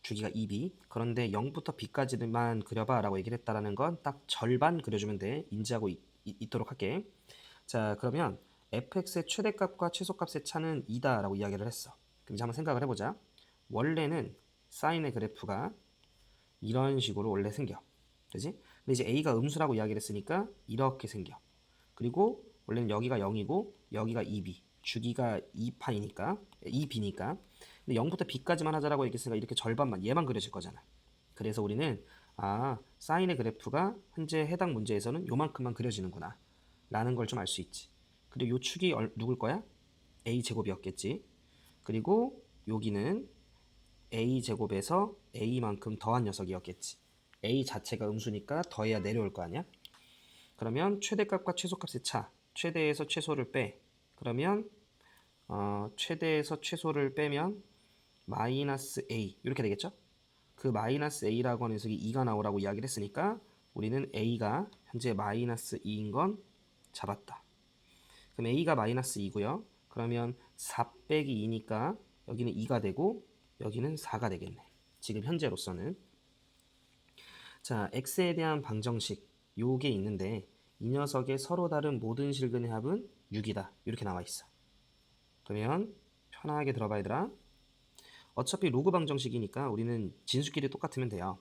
Speaker 1: 주기가 2b. 그런데 0부터 b까지만 그려봐 라고 얘기를 했다라는 건 딱 절반 그려주면 돼. 인지하고 있도록 할게. 자, 그러면 fx의 최대값과 최소값의 차는 2다 라고 이야기를 했어. 그럼 이제 한번 생각을 해보자. 원래는 사인의 그래프가 이런 식으로 원래 생겨. 그지? 근데 이제 a가 음수라고 이야기를 했으니까 이렇게 생겨. 그리고 원래는 여기가 0이고 여기가 2b. 주기가 2파이니까 2b니까. 근데 0부터 b까지만 하자라고 얘기했으니까 이렇게 절반만 얘만 그려질 거잖아. 그래서 우리는 사인의 그래프가 현재 해당 문제에서는 요만큼만 그려지는구나 라는 걸 좀 알 수 있지. 그리고 요 축이 누굴 거야? a제곱이었겠지. 그리고 여기는 a제곱에서 a만큼 더한 녀석이었겠지. a 자체가 음수니까 더해야 내려올 거 아니야? 그러면 최대값과 최소값의 차, 최대에서 최소를 빼. 그러면 최대에서 최소를 빼면 마이너스 a 이렇게 되겠죠? 그 마이너스 a라고 하는 녀석이 2가 나오라고 이야기를 했으니까 우리는 a가 현재 마이너스 2인 건 잡았다. 그럼 a가 마이너스 2고요. 그러면 4 빼기 2니까 여기는 2가 되고 여기는 4가 되겠네. 지금 현재로서는. 자, x에 대한 방정식 요게 있는데 이 녀석의 서로 다른 모든 실근의 합은 6이다. 이렇게 나와 있어. 그러면 편하게 들어봐 얘들아. 어차피 로그 방정식이니까 우리는 진수끼리 똑같으면 돼요.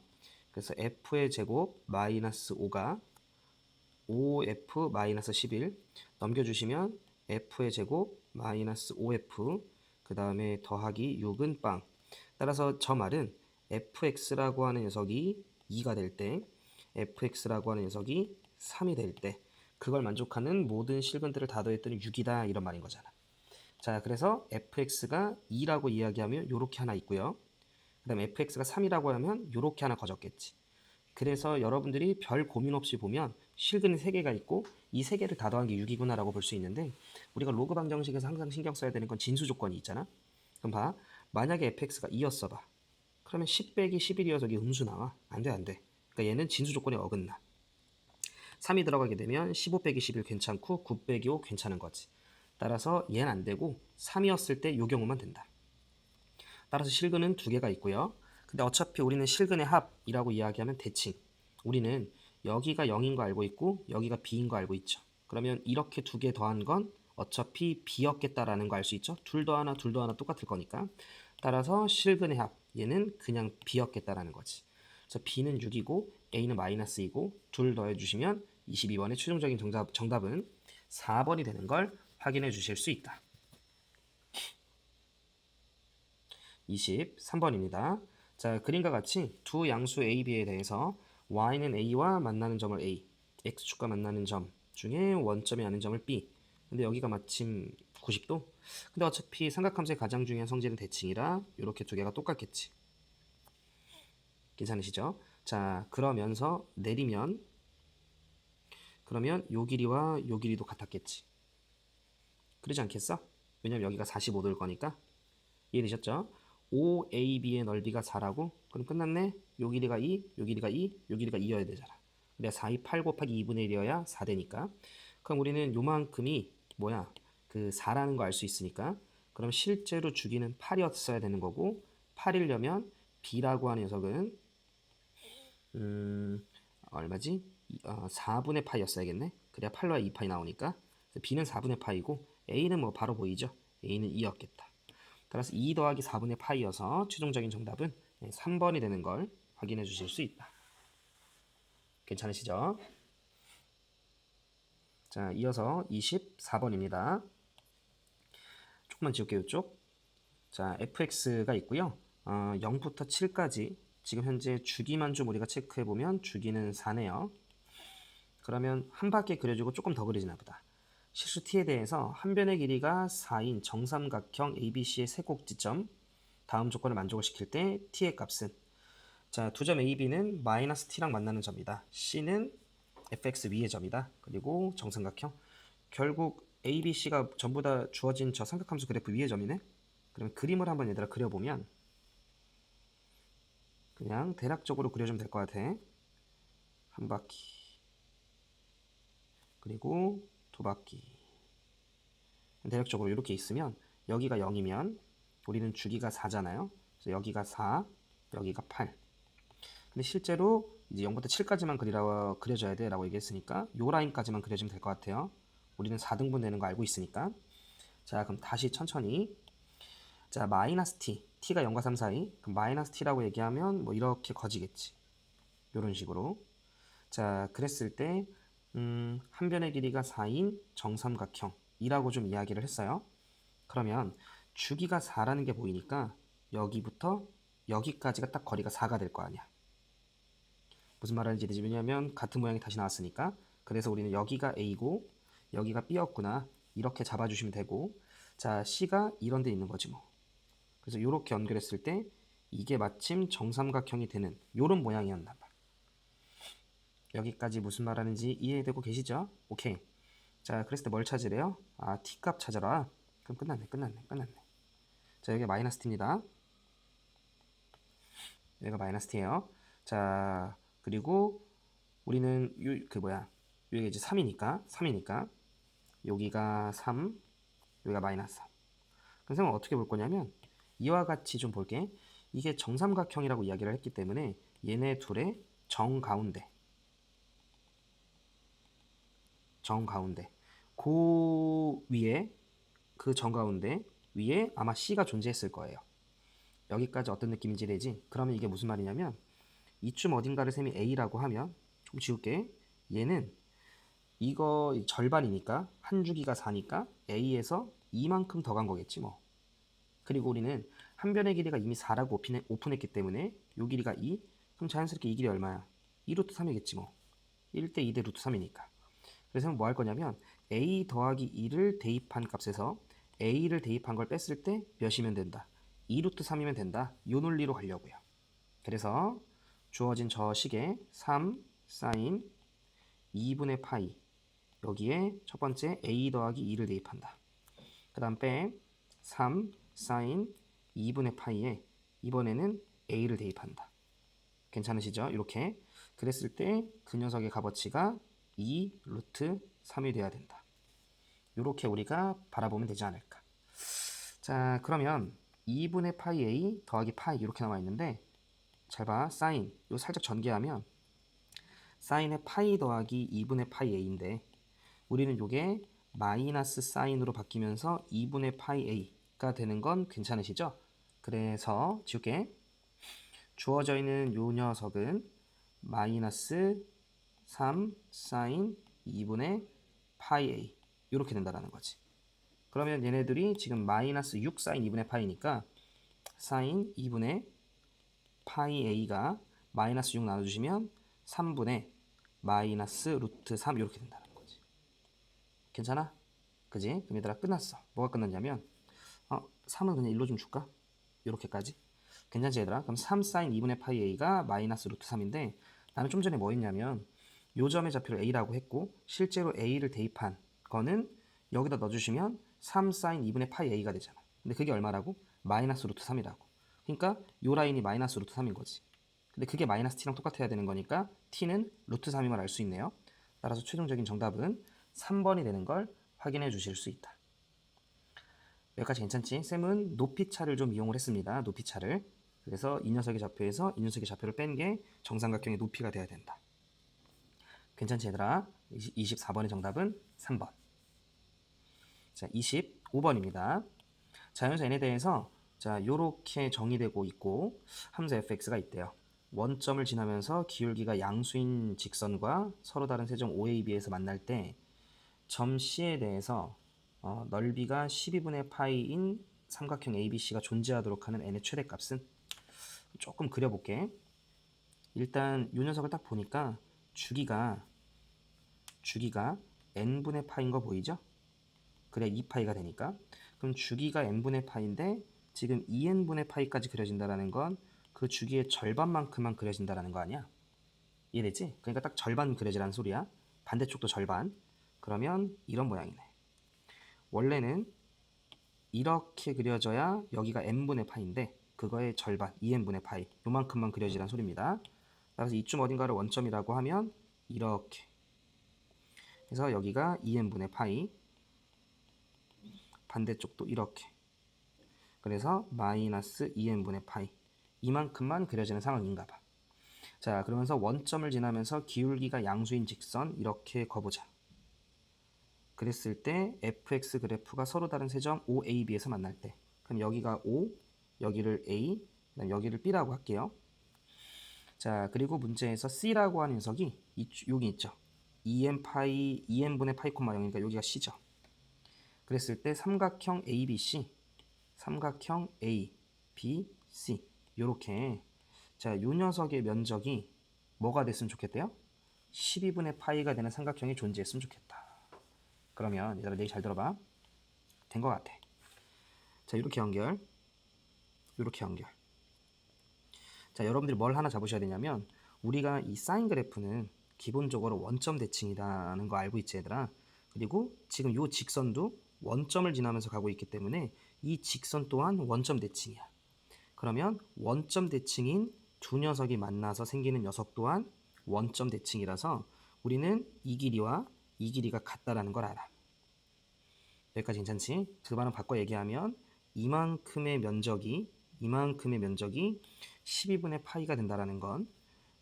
Speaker 1: 그래서 f의 제곱 마이너스 5가 5f-11 넘겨주시면 f의 제곱 마이너스 5f 그 다음에 더하기 6은 빵. 따라서 저 말은 fx라고 하는 녀석이 2가 될 때, fx라고 하는 녀석이 3이 될 때 그걸 만족하는 모든 실근들을 다 더했더니 6이다 이런 말인 거잖아. 자, 그래서 fx가 2라고 이야기하면 이렇게 하나 있고요. 그 다음에 fx가 3이라고 하면 이렇게 하나 거졌겠지. 그래서 여러분들이 별 고민 없이 보면 실근이 3개가 있고 이 3개를 다 더한 게 6이구나 라고 볼 수 있는데, 우리가 로그 방정식에서 항상 신경 써야 되는 건 진수 조건이 있잖아. 그럼 봐, 만약에 fx가 2였어 봐. 그러면 10 빼기 11이어서 이게 음수 나와. 안 돼, 안 돼. 그러니까 얘는 진수 조건에 어긋나. 3이 들어가게 되면 15 빼기 11 괜찮고 9 빼기 5 괜찮은 거지. 따라서 얘는 안 되고 3이었을 때 이 경우만 된다. 따라서 실근은 2개가 있고요. 근데 어차피 우리는 실근의 합이라고 이야기하면 대칭. 우리는 여기가 0인 거 알고 있고 여기가 b인 거 알고 있죠. 그러면 이렇게 2개 더한 건 어차피 b였겠다라는 거 알 수 있죠. 둘 더하나 둘 더하나 똑같을 거니까. 따라서 실근의 합, 얘는 그냥 b였겠다라는 거지. 그래서 b는 6이고 a는 마이너스이고 둘 더해주시면 22번의 최종적인 정답은 4번이 되는 걸 확인해 주실 수 있다. 23번입니다. 자, 그림과 같이 두 양수 A, B에 대해서 y는 A와 만나는 점을 A, x축과 만나는 점 중에 원점이 아닌 점을 B. 근데 여기가 마침 90도? 근데 어차피 삼각함수의 가장 중요한 성질은 대칭이라 이렇게 두 개가 똑같겠지. 괜찮으시죠? 자, 그러면서 내리면 그러면 요 길이와 요 길이도 같았겠지. 그러지 않겠어? 왜냐면 여기가 45도일 거니까. 이해되셨죠? OAB의 넓이가 4라고? 그럼 끝났네? 요 길이가 2, 요 길이가 2, 요 길이가 2여야 되잖아. 근데 4, 2, 8 곱하기 2분의 1이어야 4되니까. 그럼 우리는 요만큼이 뭐야? 그 4라는 거 알 수 있으니까. 그럼 실제로 주기는 8이었어야 되는 거고, 8이려면 B라고 하는 녀석은 얼마지? 4분의 파이였어야겠네. 그래야 8와 2파이 나오니까. B는 4분의 파이고 A는 뭐 바로 보이죠? A는 2였겠다. 따라서 2 더하기 4분의 파이여서 최종적인 정답은 3번이 되는 걸 확인해 주실 수 있다. 괜찮으시죠? 자, 이어서 24번입니다. 조금만 지울게요, 이쪽. 자, fx가 있고요. 0부터 7까지 지금 현재 주기만 좀 우리가 체크해보면 주기는 4네요. 그러면 한 바퀴 그려주고 조금 더 그리지나 보다. 실수 t에 대해서 한 변의 길이가 4인 정삼각형 ABC의 세 꼭지점 다음 조건을 만족을 시킬 때 t의 값은, 자, 두 점 A, B는 마이너스 t랑 만나는 점이다. C는 fx 위의 점이다. 그리고 정삼각형. 결국 A, B, C가 전부 다 주어진 저 삼각함수 그래프 위의 점이네. 그러면 그림을 한번 얘들아 그려보면 그냥 대략적으로 그려주면 될 것 같아. 한 바퀴 그리고 두 바퀴. 대략적으로 이렇게 있으면 여기가 0이면 우리는 주기가 4잖아요. 그래서 여기가 4, 여기가 8. 근데 실제로 이제 0부터 7까지만 그려줘야 돼 라고 얘기했으니까 요 라인까지만 그려주면 될 것 같아요. 우리는 4등분 되는 거 알고 있으니까. 자, 그럼 다시 천천히. 자, 마이너스 t, t가 0과 3 사이. 그럼 마이너스 t라고 얘기하면 뭐 이렇게 거지겠지. 요런 식으로. 자, 그랬을 때 한 변의 길이가 4인 정삼각형이라고 좀 이야기를 했어요. 그러면 주기가 4라는 게 보이니까 여기부터 여기까지가 딱 거리가 4가 될 거 아니야. 무슨 말하는지 이해되지? 왜냐면 같은 모양이 다시 나왔으니까. 그래서 우리는 여기가 A고 여기가 B였구나 이렇게 잡아주시면 되고, 자, C가 이런 데 있는 거지 뭐. 그래서 이렇게 연결했을 때 이게 마침 정삼각형이 되는 이런 모양이었나 봐. 여기까지 무슨 말하는지 이해되고 계시죠? 오케이. 자, 그랬을 때 뭘 찾으래요? t값 찾아라. 그럼 끝났네. 자, 여기가 마이너스 t입니다. 여기가 마이너스 t예요. 자, 그리고 우리는 여기가 이제 3이니까 여기가 3, 여기가 마이너스 3. 그래서 어떻게 볼 거냐면 이와 같이 좀 볼게. 이게 정삼각형이라고 이야기를 했기 때문에 얘네 둘의 정가운데 그 위에, 그 정가운데 위에 아마 C가 존재했을 거예요. 여기까지 어떤 느낌인지 되지? 그러면 이게 무슨 말이냐면 이쯤 어딘가를 셈이 A라고 하면 좀 지울게. 얘는 이거 절반이니까 한 주기가 4니까 A에서 이만큼 더 간 거겠지 뭐. 그리고 우리는 한 변의 길이가 이미 4라고 오픈했기 때문에 요 길이가 2. 그럼 자연스럽게 이 길이 얼마야? 2 루트 3이겠지 뭐. 1대 2대 루트 3이니까. 그래서 뭐 할 거냐면 A 더하기 2를 대입한 값에서 A를 대입한 걸 뺐을 때 몇이면 된다? 2 루트 3이면 된다. 요 논리로 가려고요. 그래서 주어진 저 식에 3 사인 2분의 파이, 여기에 첫 번째 A 더하기 2를 대입한다. 그 다음 빼 3 사인 2분의 파이에 이번에는 A를 대입한다. 괜찮으시죠? 이렇게 그랬을 때 그 녀석의 값어치가 2 루트 3이 돼야 된다. 이렇게 우리가 바라보면 되지 않을까. 자, 그러면 2분의 파이 A 더하기 파이 이렇게 나와 있는데 잘 봐. 사인 요 살짝 전개하면 사인의 파이 더하기 2분의 파이 A인데 우리는 요게 마이너스 사인으로 바뀌면서 2분의 파이 A가 되는 건 괜찮으시죠? 그래서 지울게. 주어져 있는 요 녀석은 마이너스 3 사인 2분의 파이 A 이렇게 된다라는 거지. 그러면 얘네들이 지금 마이너스 6 사인 2분의 파이니까 사인 2분의 파이 A가 마이너스 6 나눠주시면 3분의 마이너스 루트 3 이렇게 된다는 거지. 괜찮아? 그지? 그럼 얘들아 끝났어. 뭐가 끝났냐면 3은 그냥 1로 좀 줄까? 이렇게까지. 괜찮지 얘들아? 그럼 3 사인 2분의 파이 A가 마이너스 루트 3인데 나는 좀 전에 뭐 했냐면 요 점의 좌표를 A라고 했고 실제로 A를 대입한 거는 여기다 넣어주시면 3 사인 2분의 파이 A가 되잖아. 근데 그게 얼마라고? 마이너스 루트 3이라고. 그러니까 요 라인이 마이너스 루트 3인 거지. 근데 그게 마이너스 t랑 똑같아야 되는 거니까 t는 루트 3임을 알 수 있네요. 따라서 최종적인 정답은 3번이 되는 걸 확인해 주실 수 있다. 여기까지 괜찮지? 쌤은 높이차를 좀 이용을 했습니다. 높이차를. 그래서 이 녀석의 좌표에서 이 녀석의 좌표를 뺀 게 정삼각형의 높이가 돼야 된다. 괜찮지 얘들아? 24번의 정답은 3번. 자, 25번입니다. 자연수 n에 대해서 자, 요렇게 정의되고 있고 함수 fx가 있대요. 원점을 지나면서 기울기가 양수인 직선과 서로 다른 세점 OAB에서 만날 때 점 C에 대해서 넓이가 12분의 파이인 삼각형 ABC가 존재하도록 하는 n의 최대값은 조금 그려볼게. 일단 이 녀석을 딱 보니까 주기가 n분의 파인 거 보이죠? 그래 2파이가 되니까. 그럼 주기가 n분의 파인데 지금 2n분의 파이까지 그려진다는 건 그 주기의 절반만큼만 그려진다는 거 아니야? 이해되지? 그러니까 딱 절반 그려지라는 소리야. 반대쪽도 절반. 그러면 이런 모양이네. 원래는 이렇게 그려져야 여기가 n분의 파인데 그거의 절반, 2n분의 파이 요만큼만 그려지라는 소리입니다. 따라서 이쯤 어딘가를 원점이라고 하면 이렇게 그래서 여기가 2n분의 파이 반대쪽도 이렇게 그래서 마이너스 2n분의 파이 이만큼만 그려지는 상황인가 봐. 자, 그러면서 원점을 지나면서 기울기가 양수인 직선 이렇게 거보자. 그랬을 때 fx 그래프가 서로 다른 세점 OAB에서 만날 때 그럼 여기가 O, 여기를 A, 그다음 여기를 B라고 할게요. 자, 그리고 문제에서 C라고 하는 녀석이 여기 있죠. 2n 파이, 2n분의 파이 콤마 0이니까 여기가 C죠. 그랬을 때 삼각형 ABC, 삼각형 A, B, C 요렇게 자, 요 녀석의 면적이 뭐가 됐으면 좋겠대요? 12분의 파이가 되는 삼각형이 존재했으면 좋겠다. 그러면 얘들아 내일 잘 들어봐. 된 것 같아. 자, 이렇게 연결. 이렇게 연결. 자, 여러분들이 뭘 하나 잡으셔야 되냐면 우리가 이 사인 그래프는 기본적으로 원점 대칭이라는 거 알고 있지 얘들아. 그리고 지금 이 직선도 원점을 지나면서 가고 있기 때문에 이 직선 또한 원점 대칭이야. 그러면 원점 대칭인 두 녀석이 만나서 생기는 녀석 또한 원점 대칭이라서 우리는 이 길이와 이 길이가 같다라는 걸 알아. 여기까지 괜찮지? 그 말은 바꿔 얘기하면 이만큼의 면적이 12분의 파이가 된다라는 건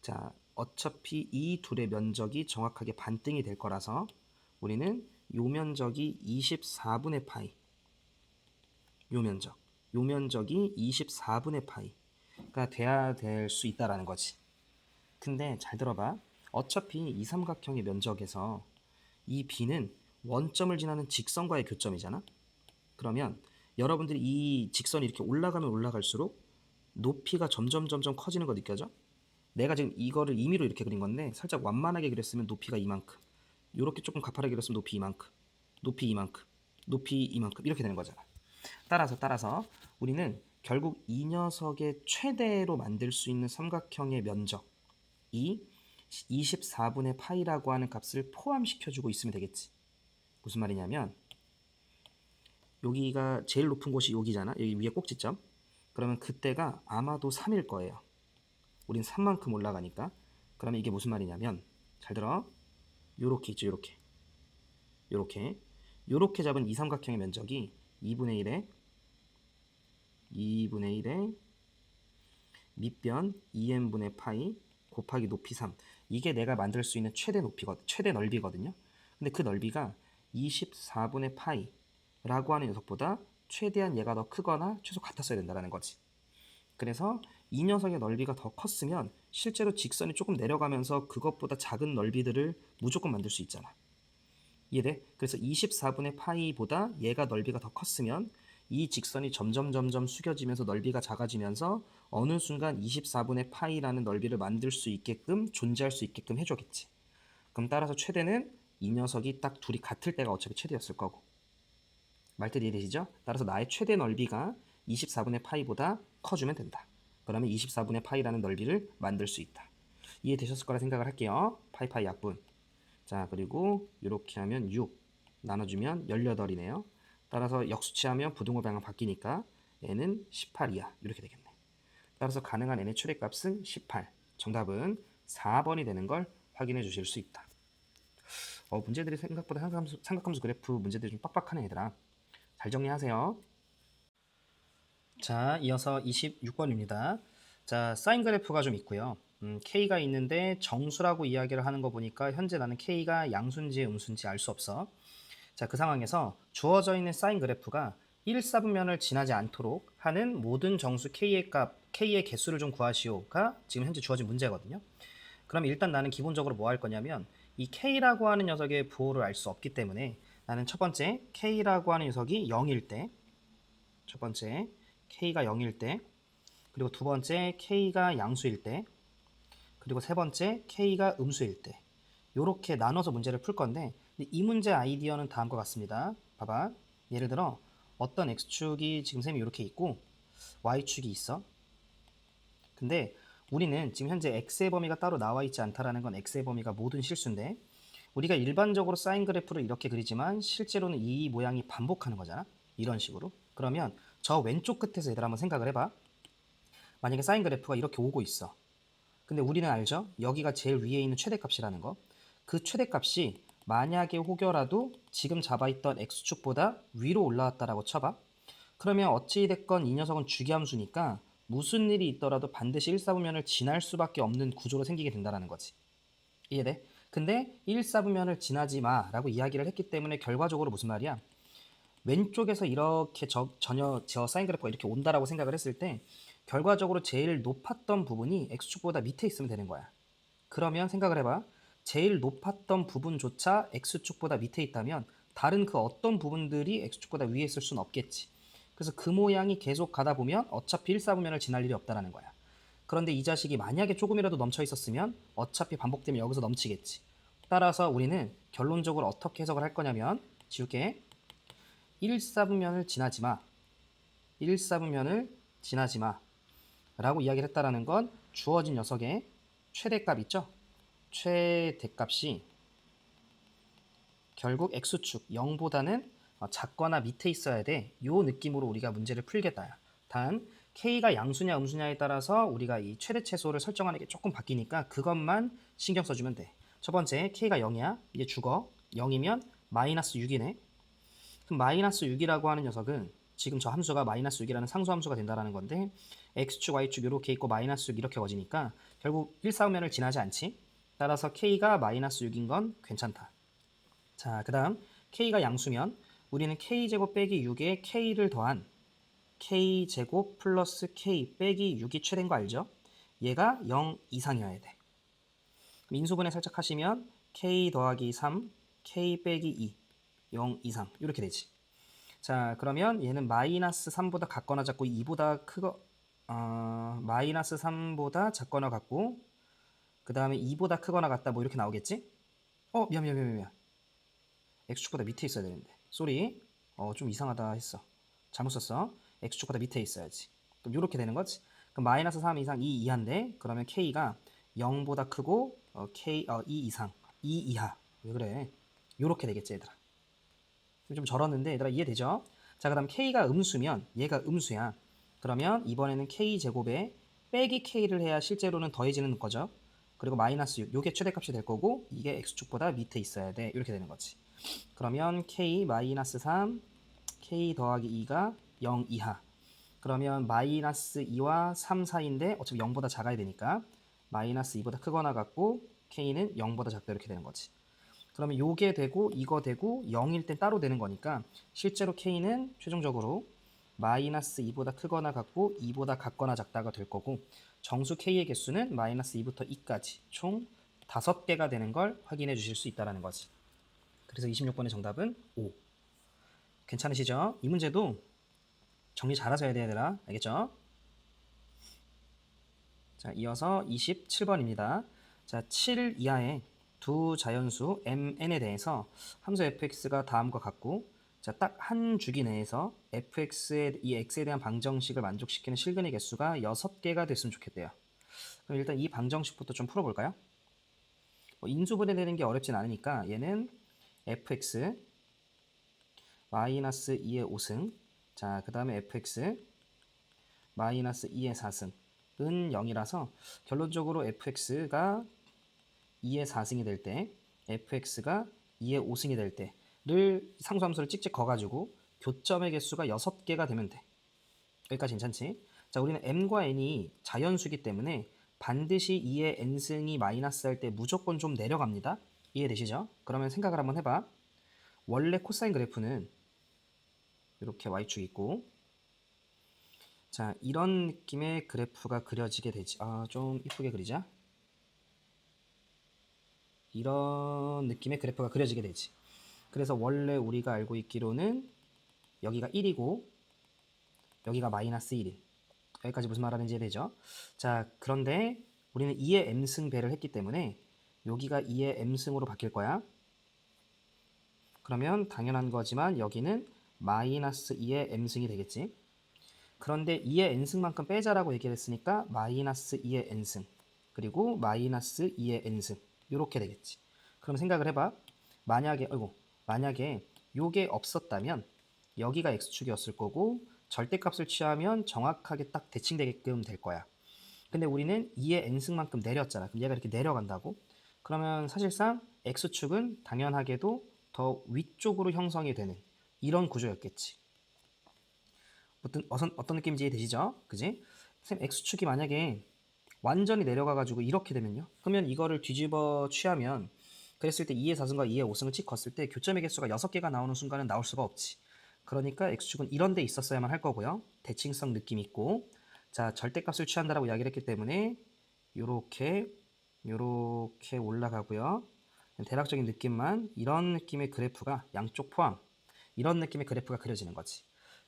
Speaker 1: 자, 어차피 이 둘의 면적이 정확하게 반등이 될 거라서 우리는 요 면적이 24분의 파이 요 면적이 24분의 파이가 돼야 될 수 있다라는 거지. 근데 잘 들어봐. 어차피 이 삼각형의 면적에서 이 b는 원점을 지나는 직선과의 교점이잖아. 그러면 여러분들이 이 직선이 이렇게 올라가면 올라갈수록 높이가 점점 커지는 거 느껴져? 내가 지금 이거를 임의로 이렇게 그린 건데 살짝 완만하게 그렸으면 높이가 이만큼, 이렇게 조금 가파르게 그렸으면 높이 이만큼, 높이 이만큼, 높이 이만큼 이렇게 되는 거잖아. 따라서 우리는 결국 이 녀석의 최대로 만들 수 있는 삼각형의 면적이 24분의 파이라고 하는 값을 포함시켜주고 있으면 되겠지. 무슨 말이냐면 여기가 제일 높은 곳이 여기잖아. 여기 위에 꼭지점. 그러면 그때가 아마도 3일 거예요. 우린 3만큼 올라가니까. 그러면 이게 무슨 말이냐면 잘 들어. 요렇게 있죠. 요렇게 잡은 이 삼각형의 면적이 2분의 1에 밑변 2n분의 파이 곱하기 높이 3. 이게 내가 만들 수 있는 최대 넓이거든요. 근데 그 넓이가 24분의 파이라고 하는 녀석보다 최대한 얘가 더 크거나 최소 같았어야 된다는 거지. 그래서 이 녀석의 넓이가 더 컸으면 실제로 직선이 조금 내려가면서 그것보다 작은 넓이들을 무조건 만들 수 있잖아. 이해돼? 그래서 24분의 파이보다 얘가 넓이가 더 컸으면 이 직선이 점점 숙여지면서 넓이가 작아지면서 어느 순간 24분의 파이라는 넓이를 만들 수 있게끔 존재할 수 있게끔 해줘겠지. 그럼 따라서 최대는 이 녀석이 딱 둘이 같을 때가 어차피 최대였을 거고. 말뜻 이해되시죠? 따라서 나의 최대 넓이가 24분의 파이보다 커주면 된다. 그러면 24분의 파이라는 넓이를 만들 수 있다. 이해되셨을 거라 생각을 할게요. 파이파이 약분. 자, 그리고 이렇게 하면 6 나눠주면 18이네요. 따라서 역수치하면 부등호 방향 바뀌니까 n은 18이야. 이렇게 되겠네. 따라서 가능한 n의 최대값은 18. 정답은 4번이 되는 걸 확인해 주실 수 있다. 문제들이 생각보다 삼각함수 그래프 문제들이 좀 빡빡하네 얘들아. 잘 정리하세요. 자, 이어서 26번입니다. 자, 사인 그래프가 좀 있고요. K가 있는데 정수라고 이야기를 하는 거 보니까 현재 나는 K가 양수인지 음수인지 알 수 없어. 자, 그 상황에서 주어져 있는 사인 그래프가 1사분면을 지나지 않도록 하는 모든 정수 K의 개수를 좀 구하시오가 지금 현재 주어진 문제거든요. 그럼 일단 나는 기본적으로 뭐 할 거냐면 이 K라고 하는 녀석의 부호를 알 수 없기 때문에 나는 첫 번째 K라고 하는 녀석이 0일 때, 첫 번째 K가 0일 때, 그리고 두 번째 K가 양수일 때, 그리고 세 번째 K가 음수일 때, 이렇게 나눠서 문제를 풀 건데 이 문제 아이디어는 다음과 같습니다. 봐봐. 예를 들어 어떤 X축이 지금 셈이 이렇게 있고 Y축이 있어. 근데 우리는 지금 현재 X의 범위가 따로 나와 있지 않다라는 건 X의 범위가 모든 실수인데 우리가 일반적으로 사인 그래프를 이렇게 그리지만 실제로는 이 모양이 반복하는 거잖아. 이런 식으로. 그러면 저 왼쪽 끝에서 얘들 한번 생각을 해봐. 만약에 사인 그래프가 이렇게 오고 있어. 근데 우리는 알죠? 여기가 제일 위에 있는 최대값이라는 거. 그 최대값이 만약에 혹여라도 지금 잡아있던 x축보다 위로 올라왔다라고 쳐봐. 그러면 어찌됐건 이 녀석은 주기함수니까 무슨 일이 있더라도 반드시 1사분면을 지날 수밖에 없는 구조로 생기게 된다는 거지. 이해돼? 근데 1사분면을 지나지 마라고 이야기를 했기 때문에 결과적으로 무슨 말이야? 왼쪽에서 이렇게 전혀 저 사인 그래프가 이렇게 온다라고 생각을 했을 때 결과적으로 제일 높았던 부분이 x축보다 밑에 있으면 되는 거야. 그러면 생각을 해봐. 제일 높았던 부분조차 x축보다 밑에 있다면 다른 그 어떤 부분들이 x축보다 위에 있을 수는 없겠지. 그래서 그 모양이 계속 가다 보면 어차피 1사분면을 지날 일이 없다는 거야. 그런데 이 자식이 만약에 조금이라도 넘쳐 있었으면 어차피 반복되면 여기서 넘치겠지. 따라서 우리는 결론적으로 어떻게 해석을 할 거냐면 지울게. 1사분면을 지나지 마. 1사분면을 지나지 마. 라고 이야기를 했다라는 건 주어진 녀석의 최대값 있죠? 최대값이 결국 x축 0보다는 작거나 밑에 있어야 돼. 요 느낌으로 우리가 문제를 풀겠다. 단 k가 양수냐 음수냐에 따라서 우리가 이 최대 최소를 설정하는 게 조금 바뀌니까 그것만 신경 써주면 돼. 첫 번째 k가 0이야. 이제 죽어. 0이면 마이너스 6이네. 그럼 마이너스 6이라고 하는 녀석은 지금 저 함수가 마이너스 6이라는 상수함수가 된다는 건데 x축, y축 이렇게 있고 마이너스 6 이렇게 거지니까 결국 1사분면을 지나지 않지. 따라서 k가 마이너스 6인 건 괜찮다. 자, 그 다음 k가 양수면 우리는 k제곱 빼기 6에 k를 더한 k제곱 플러스 k 빼기 6이 최대인 거 알죠? 얘가 0 이상이어야 돼. 인수분해 살짝 하시면 k 더하기 3, k 빼기 2, 0 이상 이렇게 되지. 자, 그러면 얘는 마이너스 3보다 같거나 작고 2보다 크거 마이너스 3보다 작거나 같고 그 다음에 2보다 크거나 같다 뭐 이렇게 나오겠지? 미안. x축보다 밑에 있어야 되는데. 쏘리. 좀 이상하다 했어. 잘못 썼어. x축보다 밑에 있어야지. 그럼 이렇게 되는 거지. 그럼 마이너스 3 이상 2 이하인데 그러면 k가 0보다 크고 2 이상 2 이하. 왜 그래? 요렇게 되겠지 얘들아. 좀 절었는데 얘들아 이해되죠? 자, 그 다음 k가 음수면 얘가 음수야. 그러면 이번에는 k제곱에 빼기 k를 해야 실제로는 더해지는 거죠. 그리고 마이너스 6, 요게 최대값이 될 거고 이게 x축보다 밑에 있어야 돼. 이렇게 되는 거지. 그러면 k 마이너스 3, k 더하기 2가 0 이하. 그러면 마이너스 2와 3 사이인데 어차피 0보다 작아야 되니까 마이너스 2보다 크거나 같고 k는 0보다 작다 이렇게 되는 거지. 그러면 요게 되고 이거 되고 0일 땐 따로 되는 거니까 실제로 k는 최종적으로 마이너스 2보다 크거나 같고 2보다 같거나 작다가 될 거고 정수 k의 개수는 마이너스 2부터 2까지 총 5개가 되는 걸 확인해 주실 수 있다는 거지. 그래서 26번의 정답은 5. 괜찮으시죠? 이 문제도 정리 잘하셔야 돼야 되나? 알겠죠? 자, 이어서 27번입니다. 자, 7 이하의 두 자연수 mn에 대해서 함수 fx가 다음과 같고 자, 딱 한 주기 내에서 fx의 이 x에 대한 방정식을 만족시키는 실근의 개수가 6개가 됐으면 좋겠대요. 그럼 일단 이 방정식부터 좀 풀어볼까요? 인수분해되는 게 어렵진 않으니까 얘는 fx 마이너스 2의 5승 자, 그 다음에 fx 마이너스 2의 4승은 0이라서 결론적으로 fx가 2의 4승이 될 때 fx가 2의 5승이 될 때를 상수함수를 찍찍 거가지고 교점의 개수가 6개가 되면 돼. 여기까지 괜찮지? 자, 우리는 m과 n이 자연수기 때문에 반드시 2의 n승이 마이너스 할 때 무조건 좀 내려갑니다. 이해되시죠? 그러면 생각을 한번 해봐. 원래 코사인 그래프는 이렇게 y축 있고 자, 이런 느낌의 그래프가 그려지게 되지. 좀 이쁘게 그리자. 이런 느낌의 그래프가 그려지게 되지. 그래서 원래 우리가 알고 있기로는 여기가 1이고 여기가 마이너스 1이. 여기까지 무슨 말하는지 이해되죠? 자, 그런데 우리는 2의 m승 배를 했기 때문에 여기가 2의 m승으로 바뀔 거야. 그러면 당연한 거지만 여기는 마이너스 2의 m승이 되겠지. 그런데 2의 n승만큼 빼자라고 얘기를 했으니까 마이너스 2의 n승 그리고 마이너스 2의 n승 이렇게 되겠지. 그럼 생각을 해봐. 만약에 요게 없었다면 여기가 x축이었을 거고 절대값을 취하면 정확하게 딱 대칭되게끔 될 거야. 근데 우리는 2의 n승만큼 내렸잖아. 그럼 얘가 이렇게 내려간다고? 그러면 사실상 x축은 당연하게도 더 위쪽으로 형성이 되는 이런 구조였겠지. 어떤 느낌인지 이해되시죠? 그지? 선생님 x축이 만약에 완전히 내려가가지고 이렇게 되면요. 그러면 이거를 뒤집어 취하면 그랬을 때 2의 4승과 2의 5승을 찍 걷을 때 교점의 개수가 6개가 나오는 순간은 나올 수가 없지. 그러니까 x축은 이런 데 있었어야만 할 거고요. 대칭성 느낌 있고 자, 절대값을 취한다라고 이야기를 했기 때문에 요렇게 올라가고요. 대략적인 느낌만 이런 느낌의 그래프가 양쪽 포함 이런 느낌의 그래프가 그려지는 거지.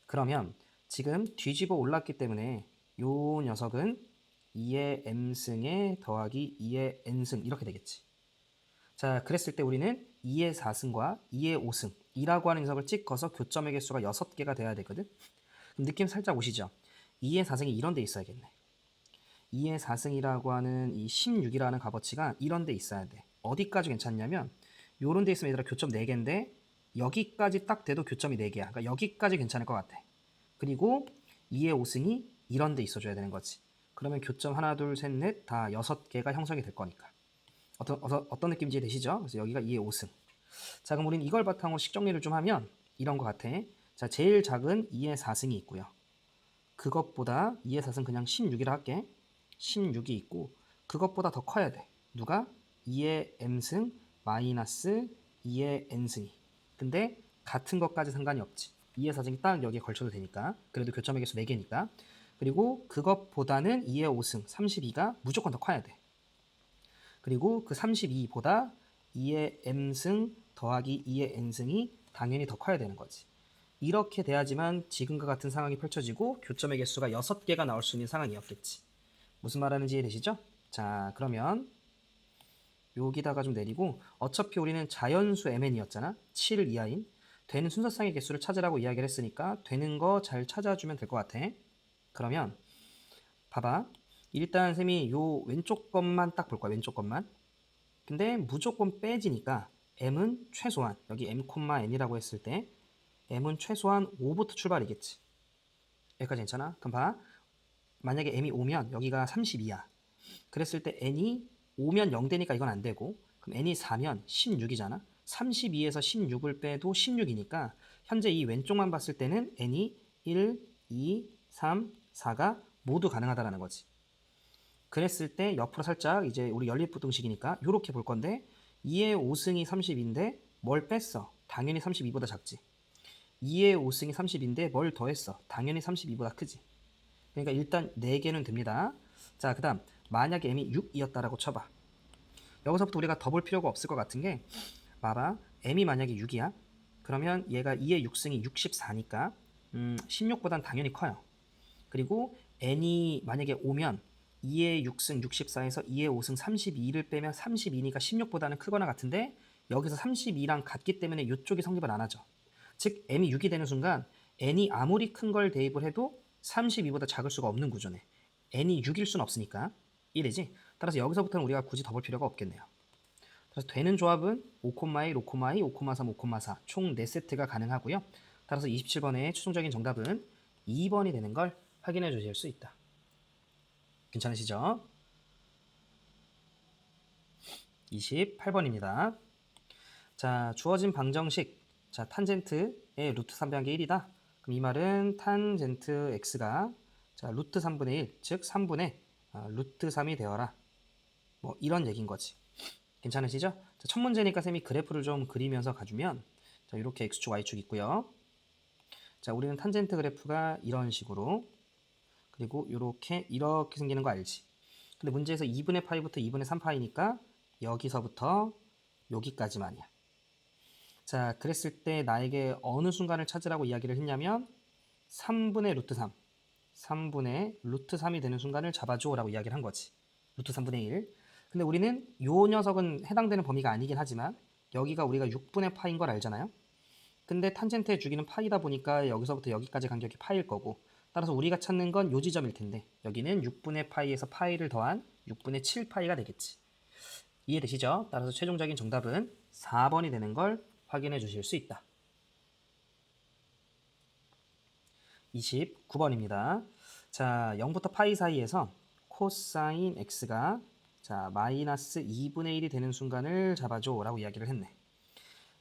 Speaker 1: 그러면 지금 뒤집어 올랐기 때문에 요 녀석은 2의 m승에 더하기 2의 n승 이렇게 되겠지. 자, 그랬을 때 우리는 2의 4승과 2의 5승 이라고 하는 녀석을 찍어서 교점의 개수가 6개가 돼야 되거든. 그럼 느낌 살짝 오시죠? 2의 4승이 이런 데 있어야겠네. 2의 4승이라고 하는 이 16이라는 값어치가 이런 데 있어야 돼. 어디까지 괜찮냐면 요런 데 있으면 얘들아 교점 4개인데 여기까지 딱 돼도 교점이 4개야. 그러니까 여기까지 괜찮을 것 같아. 그리고 2의 5승이 이런 데 있어줘야 되는 거지. 그러면 교점 하나, 둘, 셋, 넷 다 6개가 형성이 될 거니까. 어떤 느낌인지 되시죠? 그래서 여기가 2의 5승. 자, 그럼 우린 이걸 바탕으로 식정리를 좀 하면 이런 거 같아. 자, 제일 작은 2의 4승이 있고요. 그것보다 2의 4승 그냥 16이라 할게. 16이 있고 그것보다 더 커야 돼. 누가? 2의 m승 마이너스 2의 n승이. 근데 같은 것까지 상관이 없지. 2의 4승이 딱 여기에 걸쳐도 되니까. 그래도 교점의 개수 4개니까. 그리고 그것보다는 2의 5승 32가 무조건 더 커야 돼. 그리고 그 32보다 2의 m승 더하기 2의 n승이 당연히 더 커야 되는 거지. 이렇게 돼야지만 지금과 같은 상황이 펼쳐지고 교점의 개수가 6개가 나올 수 있는 상황이었겠지. 무슨 말하는지 이해되시죠? 자, 그러면 여기다가 좀 내리고 어차피 우리는 자연수 mn이었잖아. 7 이하인 되는 순서상의 개수를 찾으라고 이야기를 했으니까 되는 거 잘 찾아주면 될 것 같아. 그러면 봐봐. 일단 쌤이 요 왼쪽 것만 딱 볼 거야. 왼쪽 것만. 근데 무조건 빼지니까 m은 최소한 여기 m, n이라고 했을 때 m은 최소한 5부터 출발이겠지. 여기까지 괜찮아? 그럼 봐. 만약에 m이 5면 여기가 32야. 그랬을 때 n이 5면 0되니까 이건 안 되고, 그럼 n이 4면 16이잖아. 32에서 16을 빼도 16이니까 현재 이 왼쪽만 봤을 때는 n이 1, 2, 3, 4가 모두 가능하다라는 거지. 그랬을 때 옆으로 살짝 이제 우리 연립부등식이니까 이렇게 볼 건데 2의 5승이 30인데 뭘 뺐어? 당연히 32보다 작지. 2의 5승이 30인데 뭘 더했어? 당연히 32보다 크지. 그러니까 일단 4개는 됩니다. 자, 그 다음 만약에 m이 6이었다라고 쳐봐. 여기서부터 우리가 더 볼 필요가 없을 것 같은 게 봐봐. m이 만약에 6이야. 그러면 얘가 2의 6승이 64니까 16보단 당연히 커요. 그리고 n이 만약에 5면 2의 6승 64에서 2의 5승 32를 빼면 32니까 16보다는 크거나 같은데 여기서 32랑 같기 때문에 이쪽이 성립을 안 하죠. 즉 m이 6이 되는 순간 n이 아무리 큰 걸 대입을 해도 32보다 작을 수가 없는 구조네. n이 6일 수는 없으니까 1이지. 따라서 여기서부터는 우리가 굳이 더 볼 필요가 없겠네요. 그래서 되는 조합은 5,1, 5,2, 5,3, 5,4 총 4세트가 가능하고요. 따라서 27번의 최종적인 정답은 2번이 되는 걸 확인해 주실 수 있다. 괜찮으시죠? 28번입니다. 자, 주어진 방정식. 자, 탄젠트의 루트 3배한 게 1이다. 그럼 이 말은 탄젠트 x가 자, 루트 3분의 1, 즉 3분의 루트 3이 되어라. 뭐 이런 얘기인 거지. 괜찮으시죠? 자, 첫 문제니까 쌤이 그래프를 좀 그리면서 가주면 자, 이렇게 x축, y축 있고요. 자, 우리는 탄젠트 그래프가 이런 식으로 그리고 이렇게 생기는 거 알지? 근데 문제에서 2분의 파이부터 2분의 3파이니까 여기서부터 여기까지만이야. 자, 그랬을 때 나에게 어느 순간을 찾으라고 이야기를 했냐면 3분의 루트 3, 3분의 루트 3이 되는 순간을 잡아줘 라고 이야기를 한 거지. 루트 3분의 1. 근데 우리는 요 녀석은 해당되는 범위가 아니긴 하지만 여기가 우리가 6분의 파인 걸 알잖아요. 근데 탄젠트의 주기는 파이다 보니까 여기서부터 여기까지 간격이 파일 거고 따라서 우리가 찾는 건 요 지점일 텐데 여기는 6분의 파이에서 파이를 더한 6분의 7파이가 되겠지. 이해되시죠? 따라서 최종적인 정답은 4번이 되는 걸 확인해 주실 수 있다. 29번입니다. 자, 0부터 파이 사이에서 코사인 x가 자, 마이너스 2분의 1이 되는 순간을 잡아줘 라고 이야기를 했네.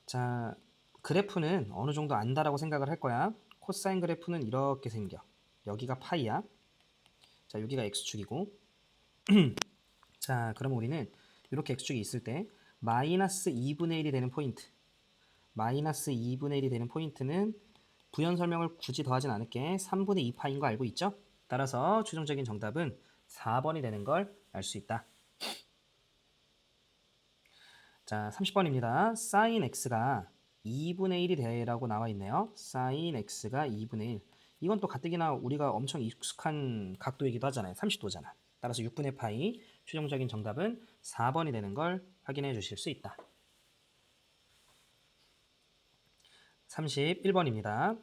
Speaker 1: 자, 그래프는 어느 정도 안다라고 생각을 할 거야. 코사인 그래프는 이렇게 생겨. 여기가 파이야. 자, 여기가 x축이고 자, 그러면 우리는 이렇게 x축이 있을 때 마이너스 2분의 1이 되는 포인트 마이너스 2분의 1이 되는 포인트는 부연 설명을 굳이 더하진 않을게. 3분의 2파인 거 알고 있죠? 따라서 최종적인 정답은 4번이 되는 걸 알 수 있다. 자, 30번입니다. sin x가 2분의 1이 되라고 나와 있네요. sin x가 2분의 1. 이건 또 가뜩이나 우리가 엄청 익숙한 각도이기도 하잖아요. 30도잖아. 따라서 6분의 파이 최종적인 정답은 4번이 되는 걸 확인해 주실 수 있다. 31번입니다.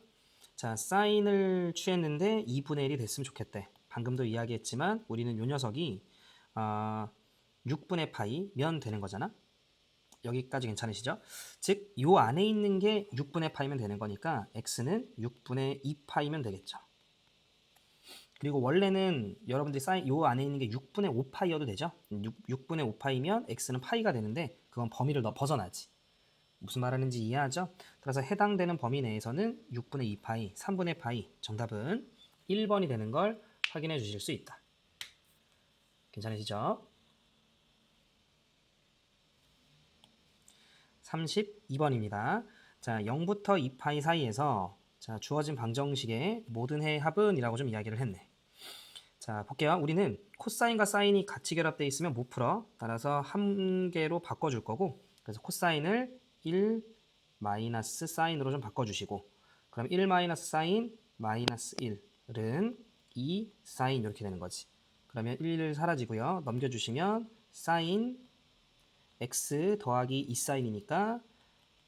Speaker 1: 자, 사인을 취했는데 2분의 1이 됐으면 좋겠대. 방금도 이야기했지만 우리는 요 녀석이 6분의 파이면 되는 거잖아. 여기까지 괜찮으시죠? 즉, 요 안에 있는 게 6분의 파이면 되는 거니까 x는 6분의 2파이면 되겠죠. 그리고 원래는 여러분들이 요 안에 있는 게 6분의 5파이여도 되죠? 6분의 5파이면 x는 파이가 되는데 그건 범위를 벗어나지. 무슨 말하는지 이해하죠? 따라서 해당되는 범위 내에서는 6분의 2파이, 3분의 파이 정답은 1번이 되는 걸 확인해 주실 수 있다. 괜찮으시죠? 32번입니다. 자, 0부터 2파이 사이에서 자, 주어진 방정식의 모든 해의 합은 이라고 좀 이야기를 했네. 자, 볼게요. 우리는 코사인과 사인이 같이 결합되어 있으면 못 풀어. 따라서 한 개로 바꿔줄 거고 그래서 코사인을 1 마이너스 사인으로 좀 바꿔주시고, 그럼 1 마이너스 사인 마이너스 1은 2 사인 이렇게 되는 거지. 그러면 1 사라지고요. 넘겨주시면 사인 x 더하기 2 사인이니까